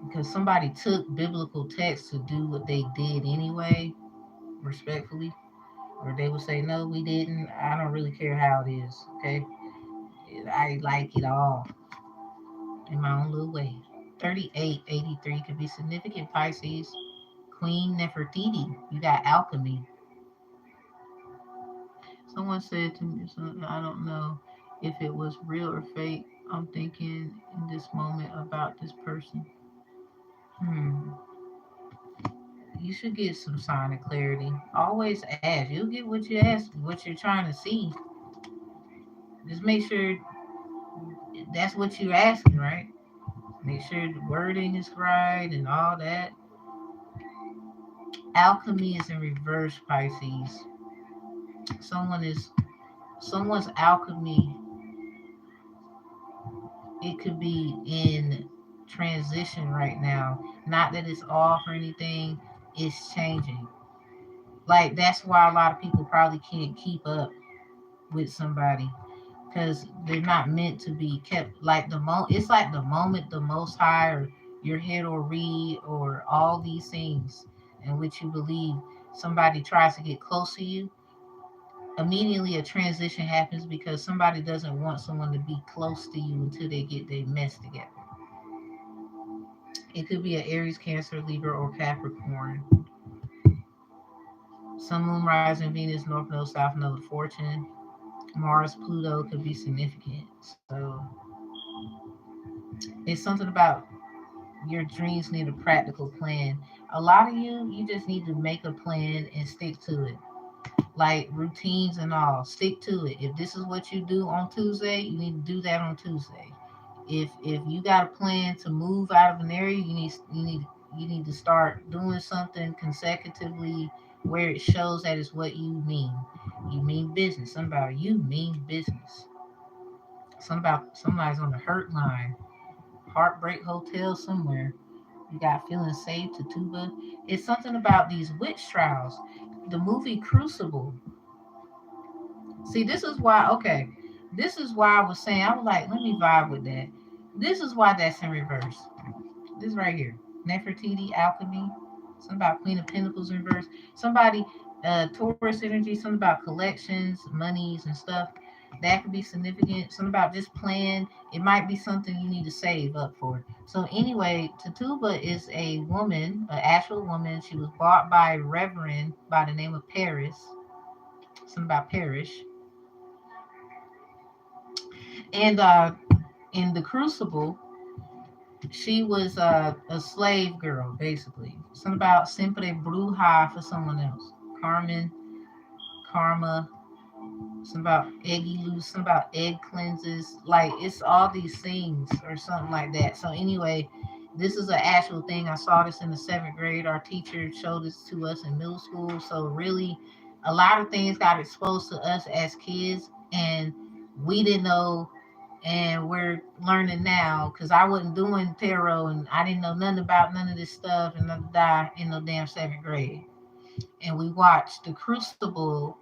because somebody took biblical text to do what they did anyway, respectfully, or they would say, no, we didn't. I don't really care how it is, okay? I like it all in my own little way. 3883 could be significant Pisces. Queen Nefertiti, you got alchemy. Someone said to me, I don't know if it was real or fake. I'm thinking in this moment about this person. Hmm. You should get some sign of clarity. Always ask. You'll get what you ask, what you're trying to see. Just make sure that's what you're asking, right? Make sure the wording is right and all that. Alchemy is in reverse, Pisces. Someone is someone's alchemy. It could be in transition right now. Not that it's off or anything. It's changing. Like that's why a lot of people probably can't keep up with somebody because they're not meant to be kept. Like it's like the moment the Most High or your head or read or all these things in which you believe somebody tries to get close to you, immediately a transition happens because somebody doesn't want someone to be close to you until they get their mess together. It could be an Aries, Cancer, Libra, or Capricorn. Sun, Moon, Rising, Venus, North Node, South Node, Fortune, Mars, Pluto could be significant. So it's something about your dreams need a practical plan. A lot of you just need to make a plan and stick to it. Like routines and all, stick to it. If this is what you do on Tuesday, you need to do that on Tuesday. If you got a plan to move out of an area, you need to start doing something consecutively where it shows that it's what you mean. You mean business. Somebody you mean business. Somebody's on the hurt line, heartbreak hotel somewhere. You got feeling safe to tuba. It's something about these witch trials. The movie Crucible. See, this is why. Okay, this is why I was saying I was like, let me vibe with that. This is why that's in reverse. This right here. Nefertiti, alchemy. Something about Queen of Pentacles in reverse. Somebody, Taurus energy. Something about collections, monies, and stuff. That could be significant. Something about just plan. It might be something you need to save up for. So anyway, Tatuba is a woman, an actual woman. She was bought by a reverend by the name of Paris. Something about Parish. And in the Crucible, she was a slave girl, basically. Something about Siempre Bruja for someone else. Carmen, Karma, some about eggy loose, some about egg cleanses. Like it's all these things or something like that. So anyway, this is an actual thing. I saw this in the seventh grade. Our teacher showed this to us in middle school. So really, a lot of things got exposed to us as kids, and we didn't know. And we're learning now because I wasn't doing tarot and I didn't know nothing about none of this stuff and die in no damn seventh grade. And we watched The Crucible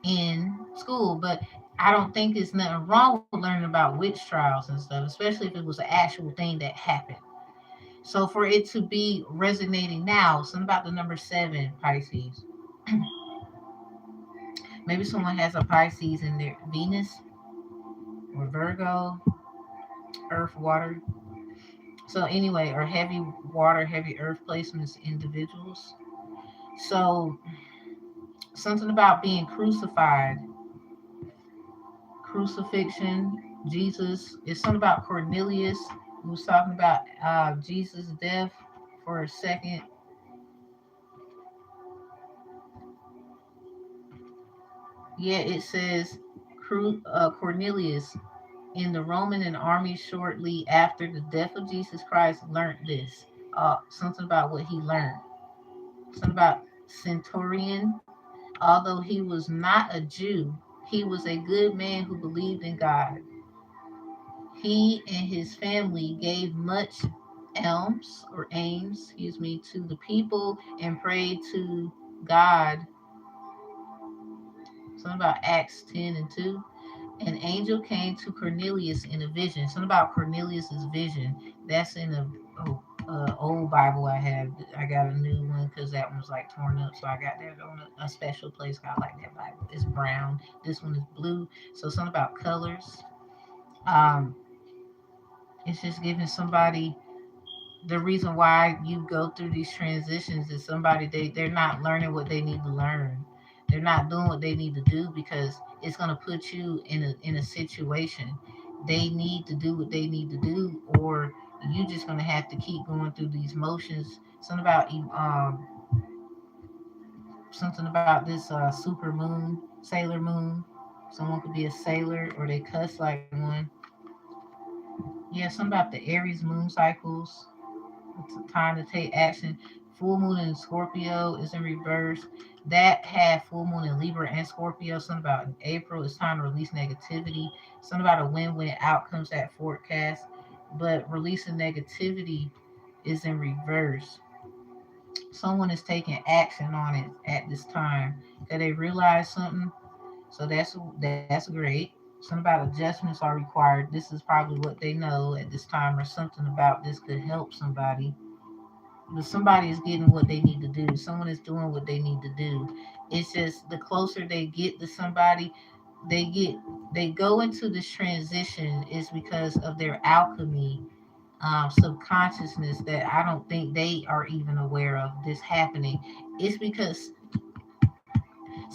in school, but I don't think there's nothing wrong with learning about witch trials and stuff, especially if it was an actual thing that happened. So for it to be resonating now, something about the number 7, Pisces. Maybe someone has a Pisces in their Venus or Virgo, Earth, Water. So anyway, or heavy water, heavy earth placements, individuals. So something about being crucified, crucifixion, Jesus. It's something about Cornelius. We was talking about Jesus' death for a second. Yeah, it says Cornelius in the Roman army shortly after the death of Jesus Christ learned this. Something about what he learned. Something about Centurion. Although he was not a Jew, he was a good man who believed in God. He and his family gave much alms, to the people and prayed to God. Something about Acts 10 and 2. An angel came to Cornelius in a vision. Something about Cornelius's vision. That's in a old Bible I have. I got a new one because that one was like torn up. So I got that on a special place. I like that Bible. It's brown. This one is blue. So something about colors. Um, it's just giving somebody the reason why you go through these transitions is somebody they're not learning what they need to learn. They're not doing what they need to do because it's going to put you in a situation. They need to do what they need to do, or you just going to have to keep going through these motions. Something about this super moon, sailor moon. Someone could be a sailor or they cuss like one. Yeah, something about the Aries moon cycles. It's a time to take action. Full moon in Scorpio is in reverse. That had full moon in Libra and Scorpio. Something about in April, it's time to release negativity. Something about a win-win outcomes that forecast. But releasing negativity is in reverse. Someone is taking action on it at this time. That they realize something. So that's great. Something about adjustments are required. This is probably what they know at this time, or something about this could help somebody, but somebody is getting what they need to do. Someone is doing what they need to do. It's just the closer they get to somebody, they get they go into this transition is because of their alchemy subconsciousness that I don't think they are even aware of this happening. It's because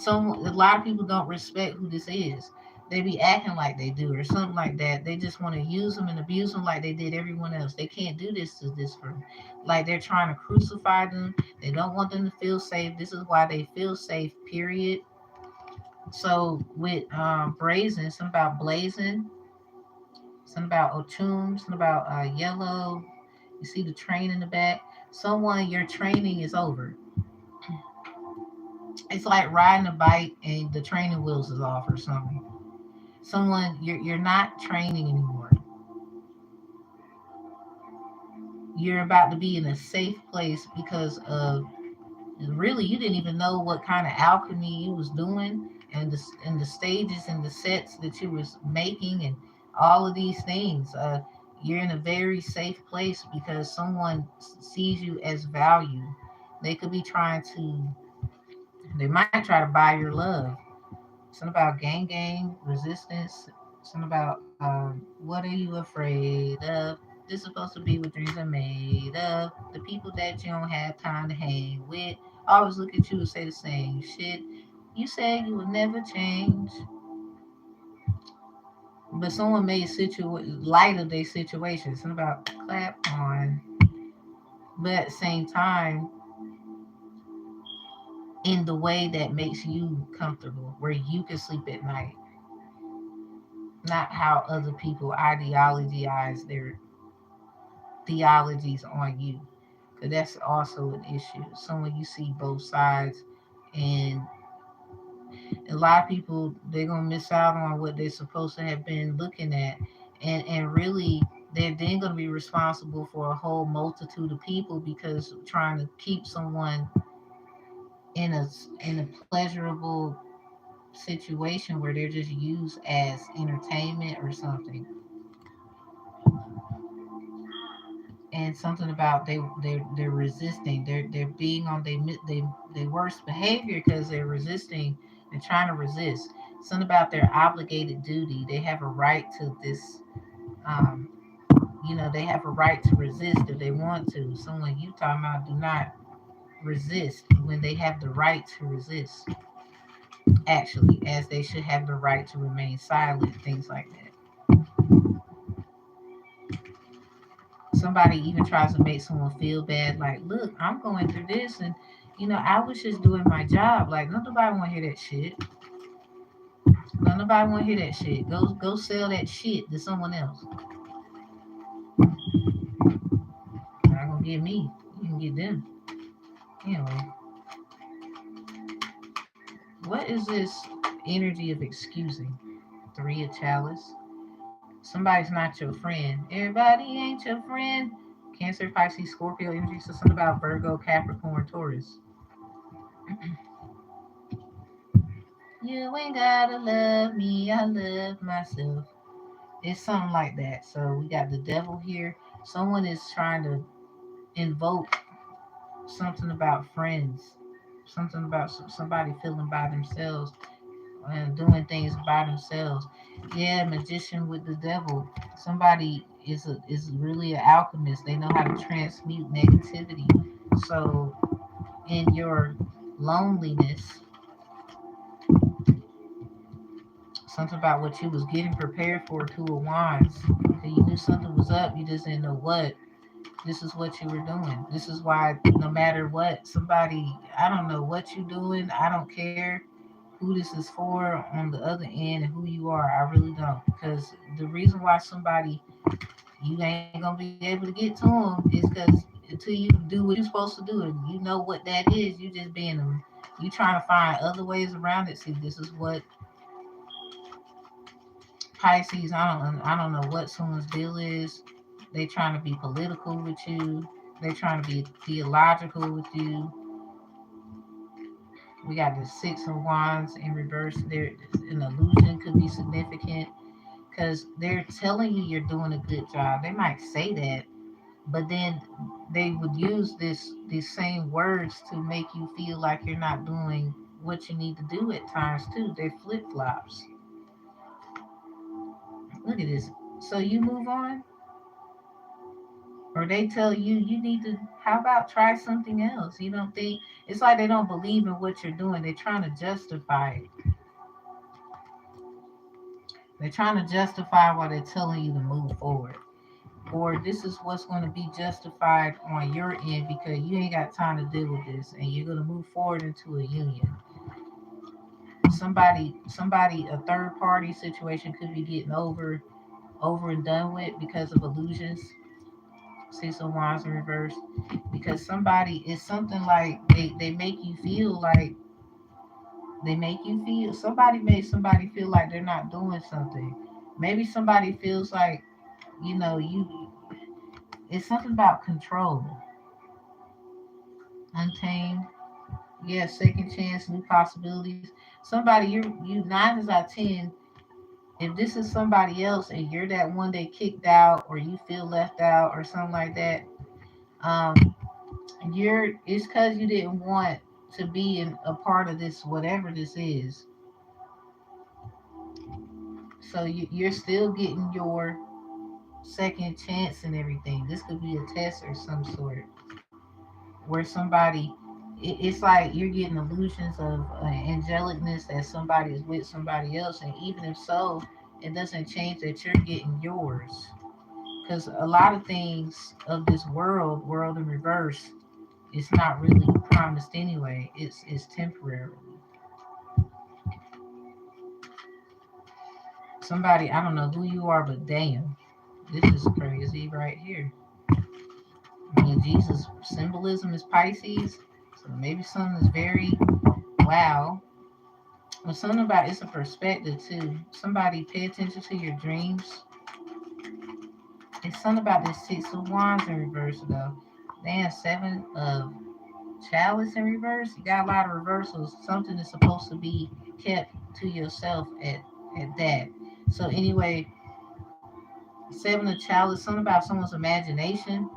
a lot of people don't respect who this is. They be acting like they do or something like that. They just want to use them and abuse them like they did everyone else. They can't do this to this person. Like they're trying to crucify them. They don't want them to feel safe. This is why they feel safe, period. So with brazen, something about blazing, something about Ochum, something about yellow. You see the train in the back. Someone, your training is over. It's like riding a bike and the training wheels is off or something. Someone, you're not training anymore. You're about to be in a safe place because of really you didn't even know what kind of alchemy you was doing and the stages and the sets that you was making and all of these things. You're in a very safe place because someone sees you as value. They could be trying to. They might try to buy your love. Something about gang resistance. Something about what are you afraid of? This is supposed to be what dreams are made of. The people that you don't have time to hang with always look at you and say the same shit. You said you would never change, but someone made light of their situation. Something about clap on, but at the same time, in the way that makes you comfortable, where you can sleep at night, not how other people ideologize their theologies on you. Because that's also an issue. Someone you see both sides, and a lot of people they're gonna miss out on what they're supposed to have been looking at, and really they're then gonna be responsible for a whole multitude of people because trying to keep someone in a pleasurable situation where they're just used as entertainment or something. And something about they're resisting. They're being on they worst behavior because they're resisting. They're trying to resist. Something about their obligated duty. They have a right to this. Um, they have a right to resist if they want to. Someone you talking about do not resist when they have the right to resist. Actually, as they should have the right to remain silent. Things like that. Somebody even tries to make someone feel bad, like, look, I'm going through this, and I was just doing my job. Like, nobody want to hear that shit. Don't nobody want to hear that shit. Go sell that shit to someone else. You're not gonna get me. You can get them. Anyway, what is this energy of excusing? Three of chalice. Somebody's not your friend. Everybody ain't your friend. Cancer, Pisces, Scorpio energy. So something about Virgo, Capricorn, Taurus. You ain't gotta love me. I love myself. It's something like that. So we got the devil here. Someone is trying to invoke something about friends, something about somebody feeling by themselves and doing things by themselves. Yeah, magician with the devil. Somebody is really an alchemist. They know how to transmute negativity. So in your loneliness, something about what you was getting prepared for, two of wands. You knew something was up, you just didn't know what. This is what you were doing. This is why no matter what, somebody, I don't know what you're doing, I don't care who this is for on the other end and who you are. I really don't. Because the reason why somebody, you ain't gonna be able to get to them is because until you do what you're supposed to do and you know what that is, you just being them. You trying to find other ways around it. See, this is what Pisces. I don't know what someone's deal is. They trying to be political with you. They trying to be theological with you. We got the Six of Wands in reverse. There, an illusion could be significant because they're telling you you're doing a good job. They might say that, but then they would use these same words to make you feel like you're not doing what you need to do at times too. They're flip flops. Look at this. So you move on, or they tell you you need to. How about try something else? You don't think it's like they don't believe in what you're doing. They're trying to justify it. They're trying to justify why they're telling you to move forward. Or this is what's going to be justified on your end because you ain't got time to deal with this and you're going to move forward into a union. Somebody, a third party situation could be getting over and done with because of illusions. Six of Wands in reverse. Because somebody is something like they make you feel like somebody made somebody feel like they're not doing something. Maybe somebody feels like, you it's something about control. Untamed. Yeah, second chance, new possibilities. Somebody you nine is out of 10. If this is somebody else and you're that one they kicked out or you feel left out or something like that, um, it's because you didn't want to be a part of this, whatever this is. So you're still getting your second chance and everything. This could be a test or some sort where somebody, it's like you're getting illusions of angelicness that somebody is with somebody else, and even if so, it doesn't change that you're getting yours. Because a lot of things of this world in reverse, it's not really promised anyway. It's temporary. Somebody, I don't know who you are, but damn, this is crazy right here. I mean, Jesus symbolism is Pisces, so maybe something is very wow. Well, something about it's a perspective too. Somebody pay attention to your dreams. It's something about this Six of Wands in reverse though. Damn, Seven of Chalice in reverse. You got a lot of reversals. Something is supposed to be kept to yourself at that. So anyway, Seven of Chalice. Something about someone's imagination.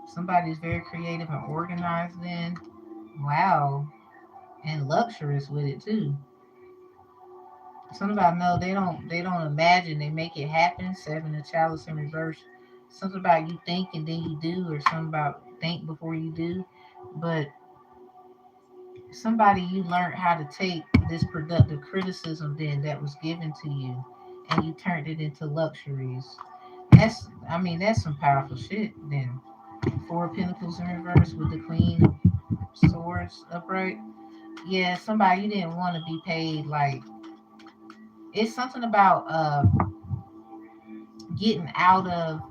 Somebody's very creative and organized. Then, wow, and luxurious with it too. Something about no, they don't imagine, they make it happen. Seven of Chalice in reverse. Something about you think and then you do, or something about think before you do. But somebody you learned how to take this productive criticism then that was given to you and you turned it into luxuries. That's some powerful shit then. Four of Pentacles in reverse with the Queen of Swords upright. Yeah, somebody you didn't want to be paid like It's something about getting out of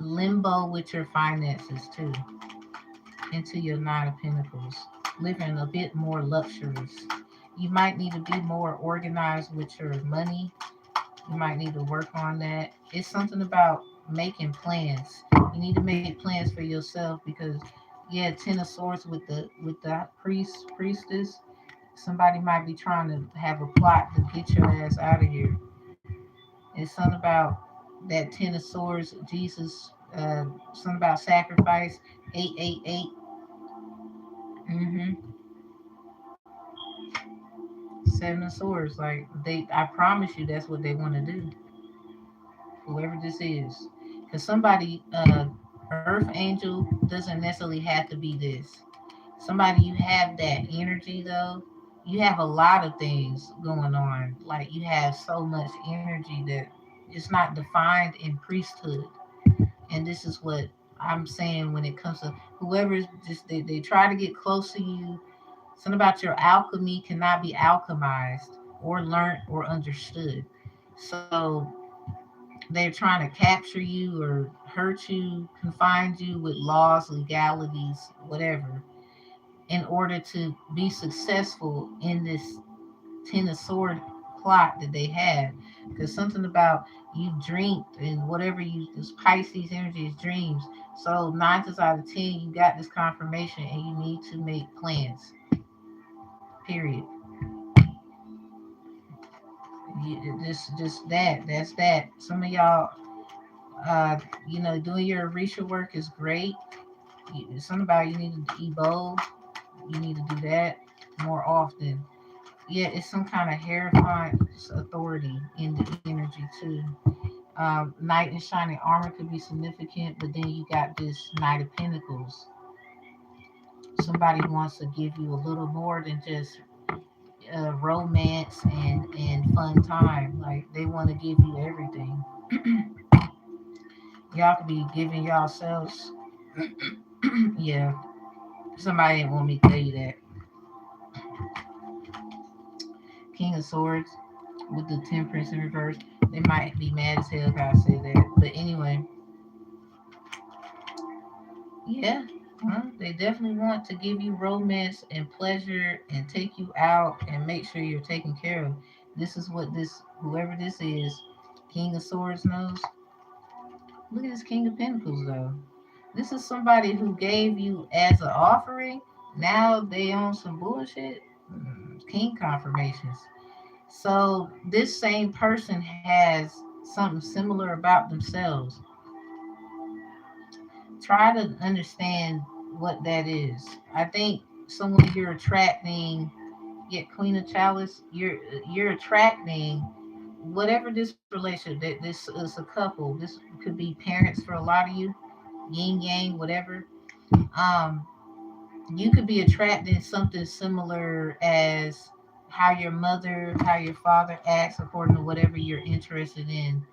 limbo with your finances too, into your Nine of Pentacles, living a bit more luxurious. You might need to be more organized with your money. You might need to work on that. It's something about making plans. You need to make plans for yourself because, yeah, Ten of Swords with the priestess. Somebody might be trying to have a plot to get your ass out of here. It's something about that Ten of Swords, Jesus, something about sacrifice, 888. Mm-hmm. Seven of Swords. Like I promise you, that's what they want to do. Whoever this is, because somebody, Earth Angel, doesn't necessarily have to be this. Somebody, you have that energy though. You have a lot of things going on. Like you have so much energy that it's not defined in priesthood. And this is what I'm saying when it comes to whoever's just they try to get close to you. Something about your alchemy cannot be alchemized or learned or understood. So they're trying to capture you or hurt you, confine you with laws, legalities, whatever, in order to be successful in this Ten of Sword plot that they have. Because something about you dreamed and whatever you, this Pisces energy is dreams. So nine times out of 10, you got this confirmation and you need to make plans. Period. Just that. That's that. Some of y'all, doing your research work is great. Something about you need to evolve. You need to do that more often. Yeah, it's some kind of terrifying authority in the energy too. Knight in shining armor could be significant, but then you got this Knight of Pentacles. Somebody wants to give you a little more than just romance and fun time. Like they want to give you everything. Y'all could be giving yourselves. Yeah, somebody didn't want me to tell you that. King of Swords with the Temperance in reverse. They might be mad as hell if I say that. But anyway, yeah. They definitely want to give you romance and pleasure and take you out and make sure you're taken care of. This is what this, whoever this is, King of Swords knows. Look at this King of Pentacles though. This is somebody who gave you as an offering. Now they own some bullshit. King confirmations. So this same person has something similar about themselves. Try to understand what that is. I think someone you're attracting, get Queen of Chalice, you're attracting whatever this relationship that this is a couple. This could be parents for a lot of you, yin yang, whatever. Um, you could be attracting something similar as how your mother, how your father acts according to whatever you're interested in.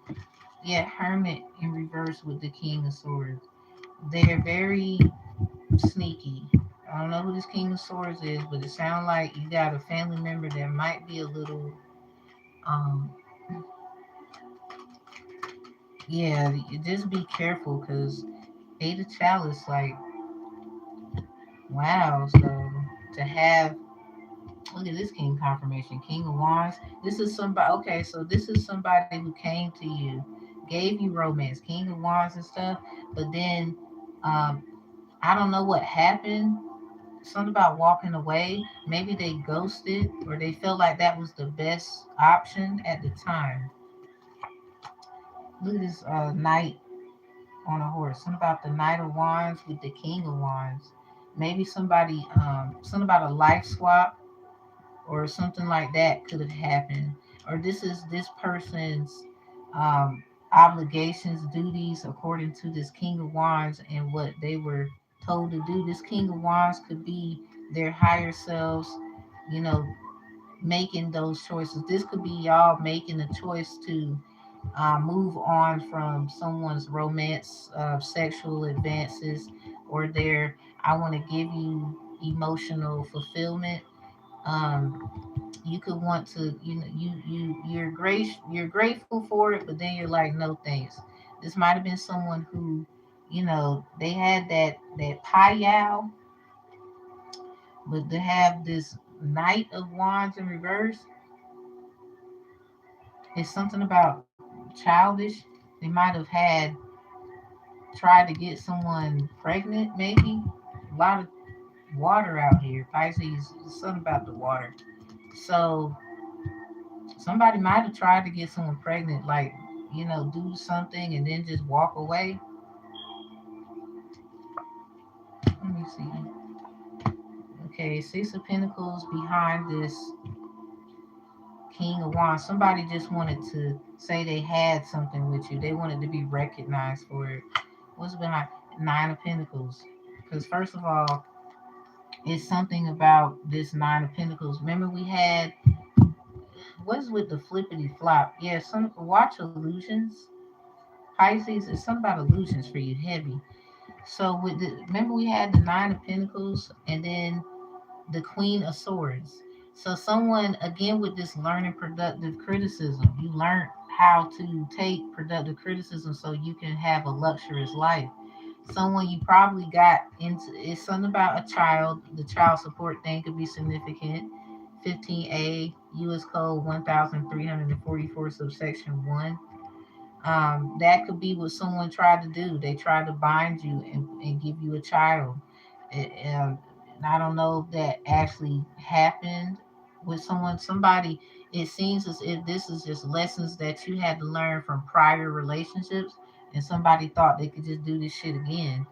Yeah, Hermit in reverse with the King of Swords. They're very sneaky. I don't know who this King of Swords is, but it sounds like you got a family member that might be a little, um, yeah, just be careful because Eight of Chalice, like, wow. So to have, look at this King confirmation, King of Wands. This is somebody, okay, so this is somebody who came to you, gave you romance, King of Wands and stuff, but then, um, I don't know what happened. Something about walking away. Maybe they ghosted or they felt like that was the best option at the time. Look at this knight on a horse. Something about the Knight of Wands with the King of Wands. Maybe somebody, something about a life swap or something like that could have happened. Or this is this person's um, obligations, duties according to this King of Wands and what they were told to do. This King of Wands could be their higher selves, you know, making those choices. This could be y'all making a choice to move on from someone's romance, sexual advances, or their I want to give you emotional fulfillment You could want to, you're grateful for it, but then you're like, no thanks. This might have been someone who, they had that payal, but to have this Knight of Wands in reverse, it's something about childish. They might have had tried to get someone pregnant, maybe. A lot of water out here. Pisces, something about the water. So somebody might have tried to get someone pregnant, like, do something and then just walk away. Let me see. Okay, Six of Pentacles behind this King of Wands. Somebody just wanted to say they had something with you. They wanted to be recognized for it. What's behind Nine of Pentacles? Because first of all, it's something about this Nine of Pentacles. Remember we had, what's with the flippity flop? Yeah, some watch illusions. Pisces is something about illusions for you, heavy. So remember we had the Nine of Pentacles and then the Queen of Swords. So someone again with this learning productive criticism, you learned how to take productive criticism so you can have a luxurious life. Someone you probably got into, it's something about a child. The child support thing could be significant. 15A US Code 1344 subsection 1. That could be what someone tried to do. They tried to bind you and give you a child. I don't know if that actually happened with someone. Somebody, it seems as if this is just lessons that you had to learn from prior relationships, and somebody thought they could just do this shit again.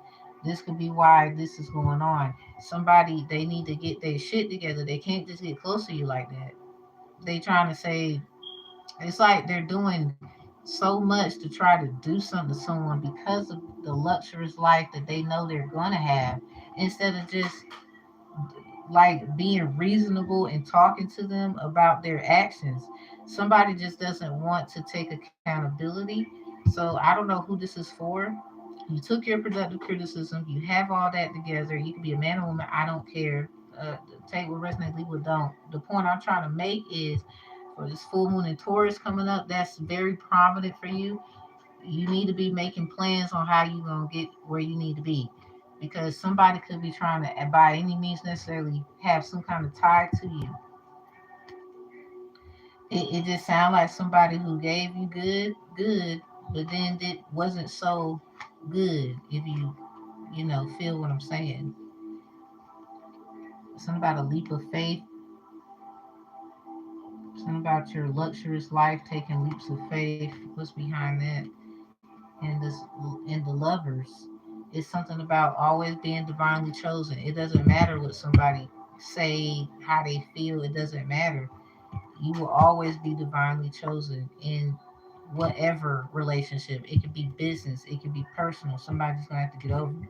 This could be why this is going on. Somebody, they need to get their shit together. They can't just get close to you like that. They trying to say, it's like they're doing so much to try to do something to someone because of the luxurious life that they know they're going to have, instead of just like being reasonable and talking to them about their actions. Somebody just doesn't want to take accountability. So I don't know who this is for. You took your productive criticism, you have all that together. You can be a man or woman, I don't care. Take what resonates, leave what don't. The point I'm trying to make is, for this full moon in Taurus coming up, that's very prominent for you. You need to be making plans on how you're going to get where you need to be, because somebody could be trying to, by any means necessarily, have some kind of tie to you. It just sounds like somebody who gave you good, but then it wasn't so good, if you feel what I'm saying. Something about a leap of faith, something about your luxurious life taking leaps of faith. What's behind that? And the lovers, it's something about always being divinely chosen. It doesn't matter what somebody say, how they feel. It doesn't matter. You will always be divinely chosen in whatever relationship. It could be business, it could be personal. Somebody's gonna have to get over it.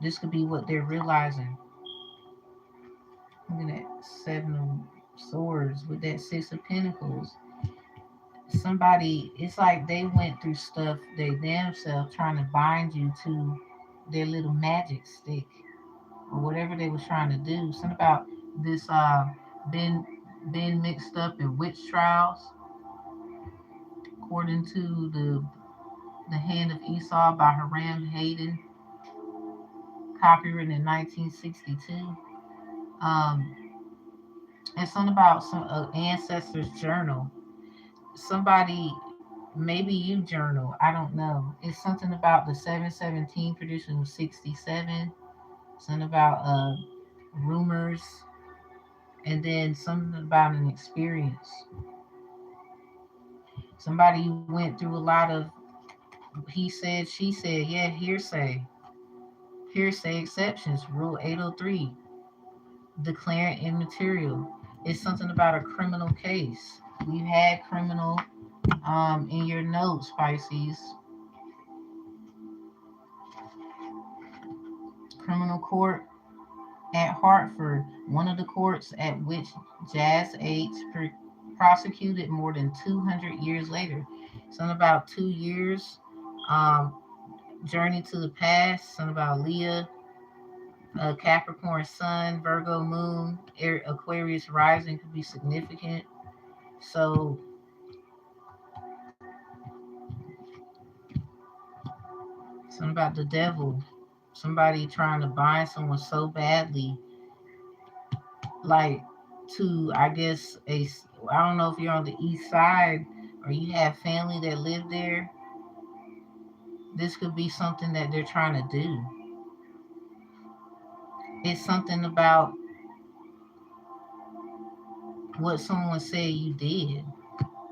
This could be what they're realizing. Look at that Seven of Swords with that Six of Pentacles. Somebody, it's like they went through stuff they themselves trying to bind you to their little magic stick or whatever they was trying to do. Something about this been been mixed up in witch trials, according to the Hand of Esau by Hiram Hayden, copyrighted in 1962. Um, it's something about some ancestor's journal. Somebody, maybe you journal, I don't know. It's something about the 717 tradition of 67, something about rumors, and then something about an experience. Somebody went through a lot of he said, she said, yeah, hearsay exceptions, rule 803, declaring immaterial. It's something about a criminal case. You had criminal in your notes, Pisces. Criminal court at Hartford, one of the courts at which Jazz H prosecuted more than 200 years later. Something about 2 years, um, journey to the past. Something about Leah, Capricorn Sun, Virgo Moon, Aquarius Rising could be significant. So something about the devil, somebody trying to bind someone so badly, like to, I guess, I don't know if you're on the east side or you have family that live there. This could be something that they're trying to do. It's something about what someone said you did,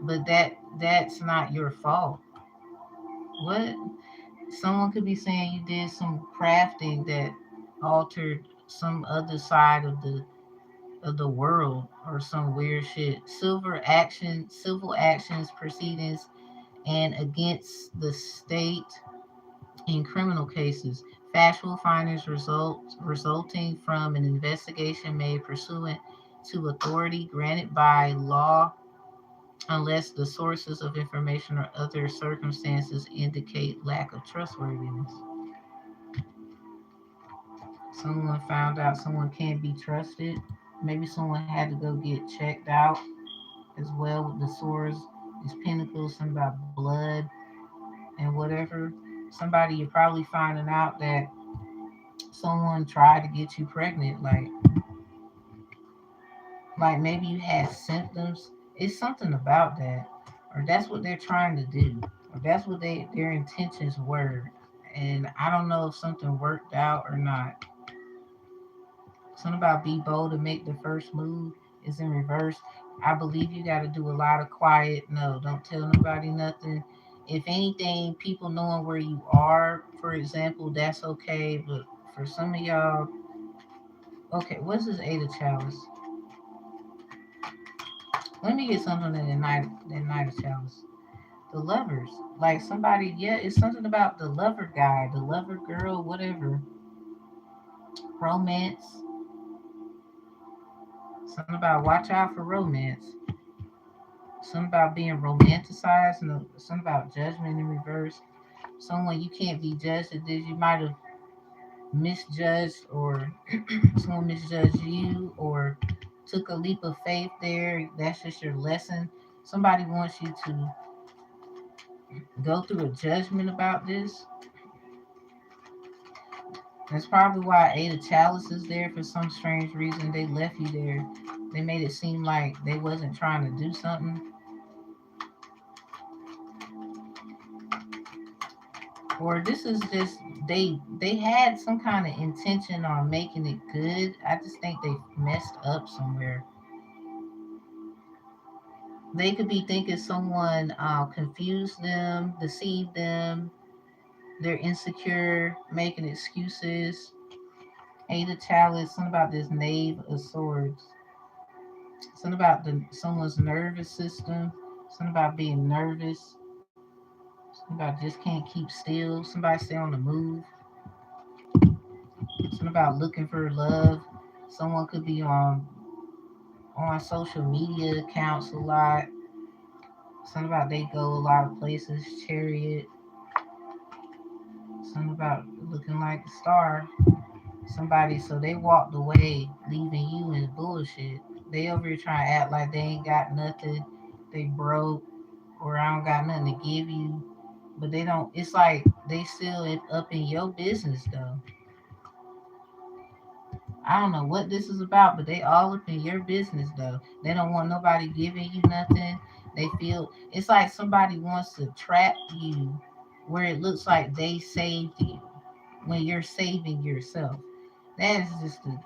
but that's not your fault. What? Someone could be saying you did some crafting that altered some other side of the world or some weird shit. Civil actions, proceedings, and against the state in criminal cases. Factual findings resulting from an investigation made pursuant to authority granted by law unless the sources of information or other circumstances indicate lack of trustworthiness. Someone found out someone can't be trusted. Maybe someone had to go get checked out as well with the swords, these pinnacles, something about blood and whatever. Somebody you're probably finding out that someone tried to get you pregnant, like maybe you had symptoms. It's something about that. Or that's what they're trying to do. Or that's what their intentions were. And I don't know if something worked out or not. Something about be bold and make the first move is in reverse. I believe you got to do a lot of quiet. No, don't tell nobody nothing. If anything, people knowing where you are, for example, that's okay. But for some of y'all, okay, what's this Eight of Chalice? Let me get something in that Knight of Chalice. The lovers, like somebody, yeah, it's something about the lover guy, the lover girl, whatever. Romance, something about watch out for romance. Something about being romanticized, and something about judgment in reverse. Someone you can't be judged that you might have misjudged, or someone misjudged you, or took a leap of faith there. That's just your lesson. Somebody wants you to go through a judgment about this. That's probably why Eight of Chalice is there for some strange reason. They left you there. They made it seem like they wasn't trying to do something. Or this is just they had some kind of intention on making it good. I just think they messed up somewhere. They could be thinking someone confused them, deceived them. They're insecure, making excuses. Eight of Chalice, something about this Knave of Swords. Something about someone's nervous system. Something about being nervous. Something about just can't keep still. Somebody stay on the move. Something about looking for love. Someone could be on social media accounts a lot. Something about they go a lot of places. Chariot. Something about looking like a star. Somebody, so they walked away, leaving you in bullshit. They over here trying to act like they ain't got nothing. They broke, or I don't got nothing to give you. But they don't. It's like they still up in your business though. I don't know what this is about, but they all up in your business though. They don't want nobody giving you nothing. They feel it's like somebody wants to trap you where it looks like they saved you when you're saving yourself. That is just the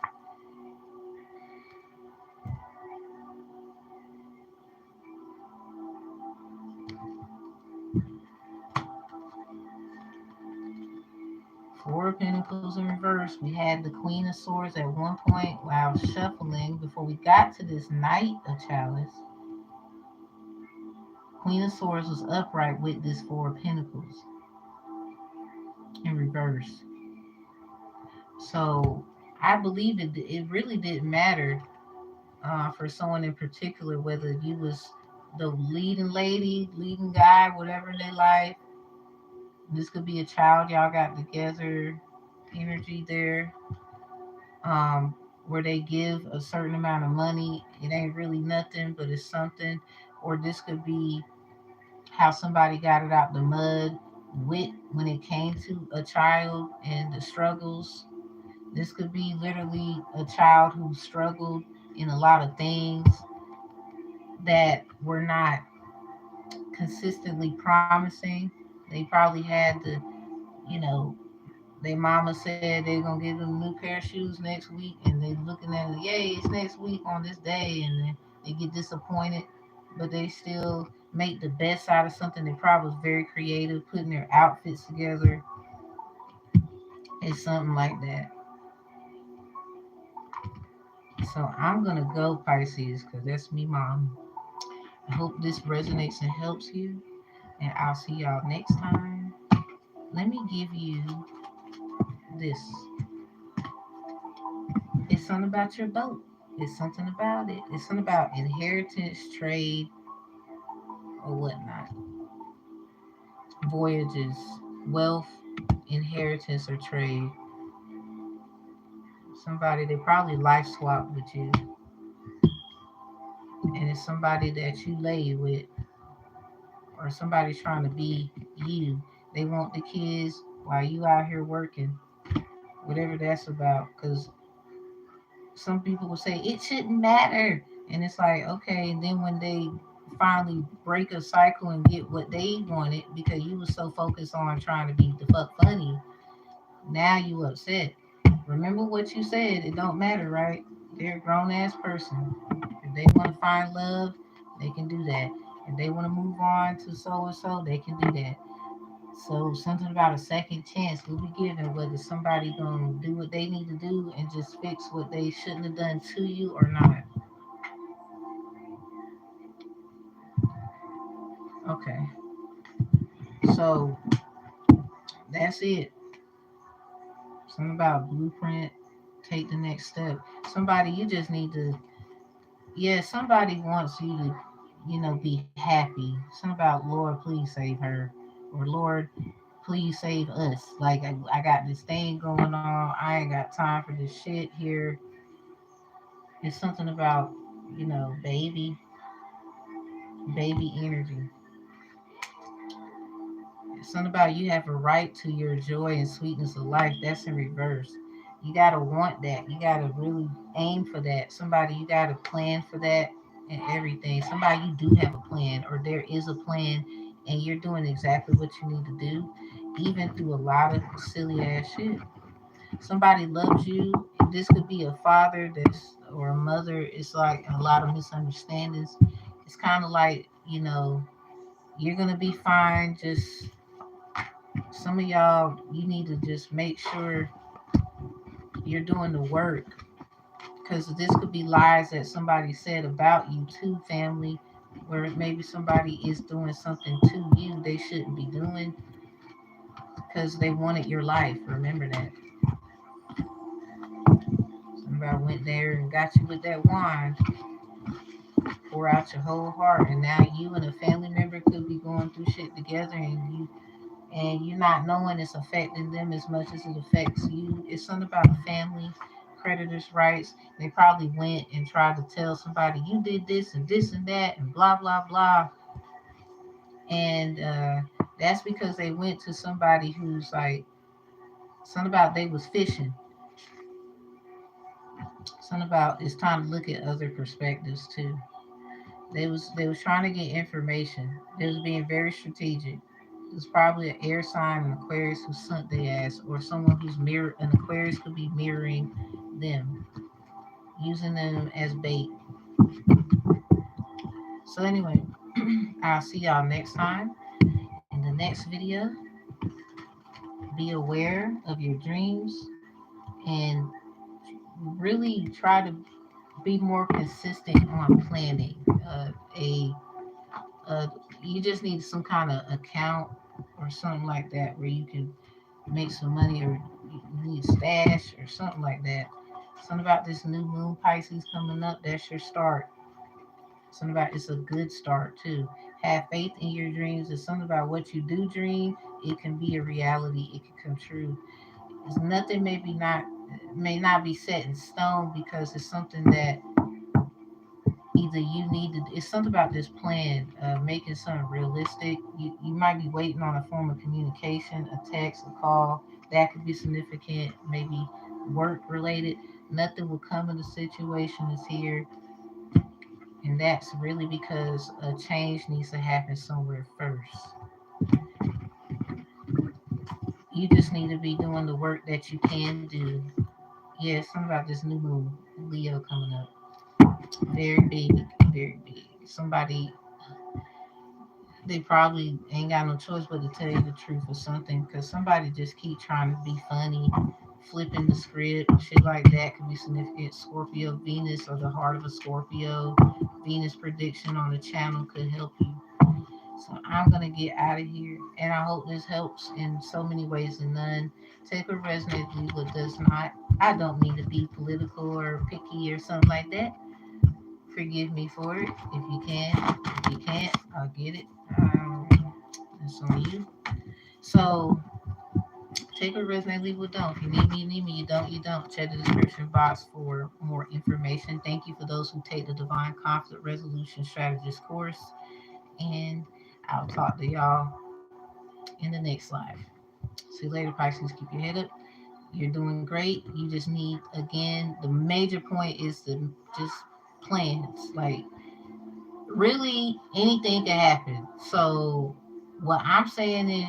Four of Pentacles in reverse. We had the Queen of Swords at one point while I was shuffling before we got to this Knight of Chalice. Queen of Swords was upright with this Four of Pentacles in reverse. So I believe it really didn't matter for someone in particular whether you was the leading lady, leading guy, whatever in their life. This could be a child y'all got together, energy there. um, where they give a certain amount of money. It ain't really nothing, but it's something. Or this could be how somebody got it out the mud with when it came to a child and the struggles. This could be literally a child who struggled in a lot of things that were not consistently promising. They probably had the, you know, their mama said they're gonna give them a new pair of shoes next week, and they looking at it, yay, it's next week on this day, and then they get disappointed, but they still make the best out of something. They probably was very creative, putting their outfits together. It's something like that. So I'm gonna go Pisces because that's me, mom. I hope this resonates and helps you, and I'll see y'all next time. Let me give you this. It's something about your boat. It's something about it. It's something about inheritance, trade, or whatnot. Voyages, wealth, inheritance, or trade. Somebody they probably life swapped with you, and it's somebody that you lay with, or somebody trying to be you. They want the kids while you out here working, whatever that's about. Because some people will say it shouldn't matter, and it's like okay. And then when they finally break a cycle and get what they wanted because you was so focused on trying to be the fuck funny, now you upset. Remember what you said. It don't matter, right? They're a grown ass person. If they want to find love, they can do that. If they want to move on to so and so, they can do that. So something about a second chance will be given, whether somebody gonna do what they need to do and just fix what they shouldn't have done to you or not. Okay, so that's it. Something about blueprint. Take the next step. Somebody you just need to. Yeah, somebody wants you to, be happy. Something about Lord, please save her, or Lord, please save us. Like I got this thing going on. I ain't got time for this shit here. It's something about, baby energy. It's something about you have a right to your joy and sweetness of life. That's in reverse. You gotta want that. You gotta really aim for that. Somebody you gotta plan for that and everything. Somebody you do have a plan or there is a plan and you're doing exactly what you need to do, even through a lot of silly ass shit. Somebody loves you. This could be a father that's or a mother. It's like a lot of misunderstandings. It's kind of like, you're gonna be fine. Just some of y'all, you need to just make sure you're doing the work because this could be lies that somebody said about you to family, where maybe somebody is doing something to you they shouldn't be doing because they wanted your life. Remember that. Somebody went there and got you with that wand, pour out your whole heart, and now you and a family member could be going through shit together, and you're not knowing it's affecting them as much as it affects you. It's something about family, creditors' rights. They probably went and tried to tell somebody you did this and that and blah blah blah, and that's because they went to somebody who's like something about they was fishing. Something about it's time to look at other perspectives too. They was trying to get information. They was being very strategic. It's probably an air sign, an Aquarius who sent their ass, or someone who's mirror. An Aquarius could be mirroring them, using them as bait. So anyway, I'll see y'all next time in the next video. Be aware of your dreams and really try to be more consistent on planning. A You just need some kind of account or something like that where you can make some money or you need stash or something like that. Something about this new moon Pisces coming up, that's your start. Something about it's a good start too. Have faith in your dreams. It's something about what you do dream, it can be a reality, it can come true. It's nothing maybe not may not be set in stone because it's something that either you need to. It's something about this plan, making something realistic. You might be waiting on a form of communication, a text, a call that could be significant, maybe work related. Nothing will come of the situation is here, and that's really because a change needs to happen somewhere first. You just need to be doing the work that you can do. Yeah, something about this new moon, Leo coming up. Very big, very big. Somebody, they probably ain't got no choice but to tell you the truth or something because somebody just keep trying to be funny, flipping the script, shit like that could be significant. Scorpio, Venus, or the heart of a Scorpio. Venus prediction on the channel could help you. So I'm gonna get out of here, and I hope this helps in so many ways and none. Take what resonates, leave what does not. I don't mean to be political or picky or something like that. Forgive me for it if you can. If you can't, I'll get it. That's on you. So take what resonates, leave what don't. If you need me, you need me. You don't, you don't. Check the description box for more information. Thank you for those who take the Divine Conflict Resolution Strategist course, and I'll talk to y'all in the next live. See you later, Pisces. Keep your head up. You're doing great. You just need, again, the major point is to just plans. Like, really, anything can happen. So, what I'm saying is,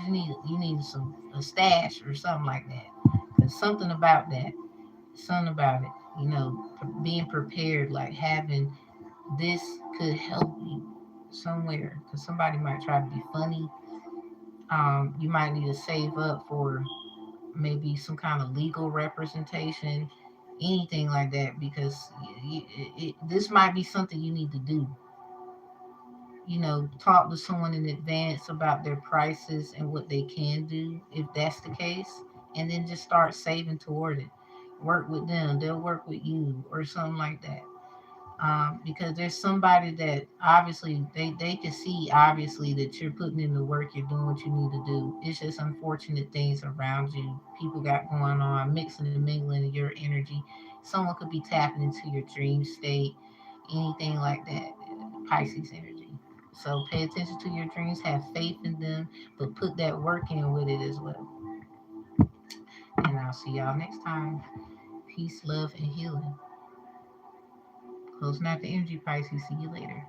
you need some a stash or something like that. There's something about that. Something about it. Being prepared, like having this could help you somewhere because somebody might try to be funny. You might need to save up for maybe some kind of legal representation, anything like that, because this might be something you need to do. Talk to someone in advance about their prices and what they can do if that's the case, and then just start saving toward it. Work with them, they'll work with you, or something like that. Because there's somebody that obviously they can see obviously that you're putting in the work, you're doing what you need to do. It's just unfortunate things around you, people got going on, mixing and mingling your energy. Someone could be tapping into your dream state, anything like that. Pisces energy. So pay attention to your dreams, have faith in them, but put that work in with it as well. And I'll see y'all next time. Peace, love, and healing. Closing out the energy, Pisces. See you later.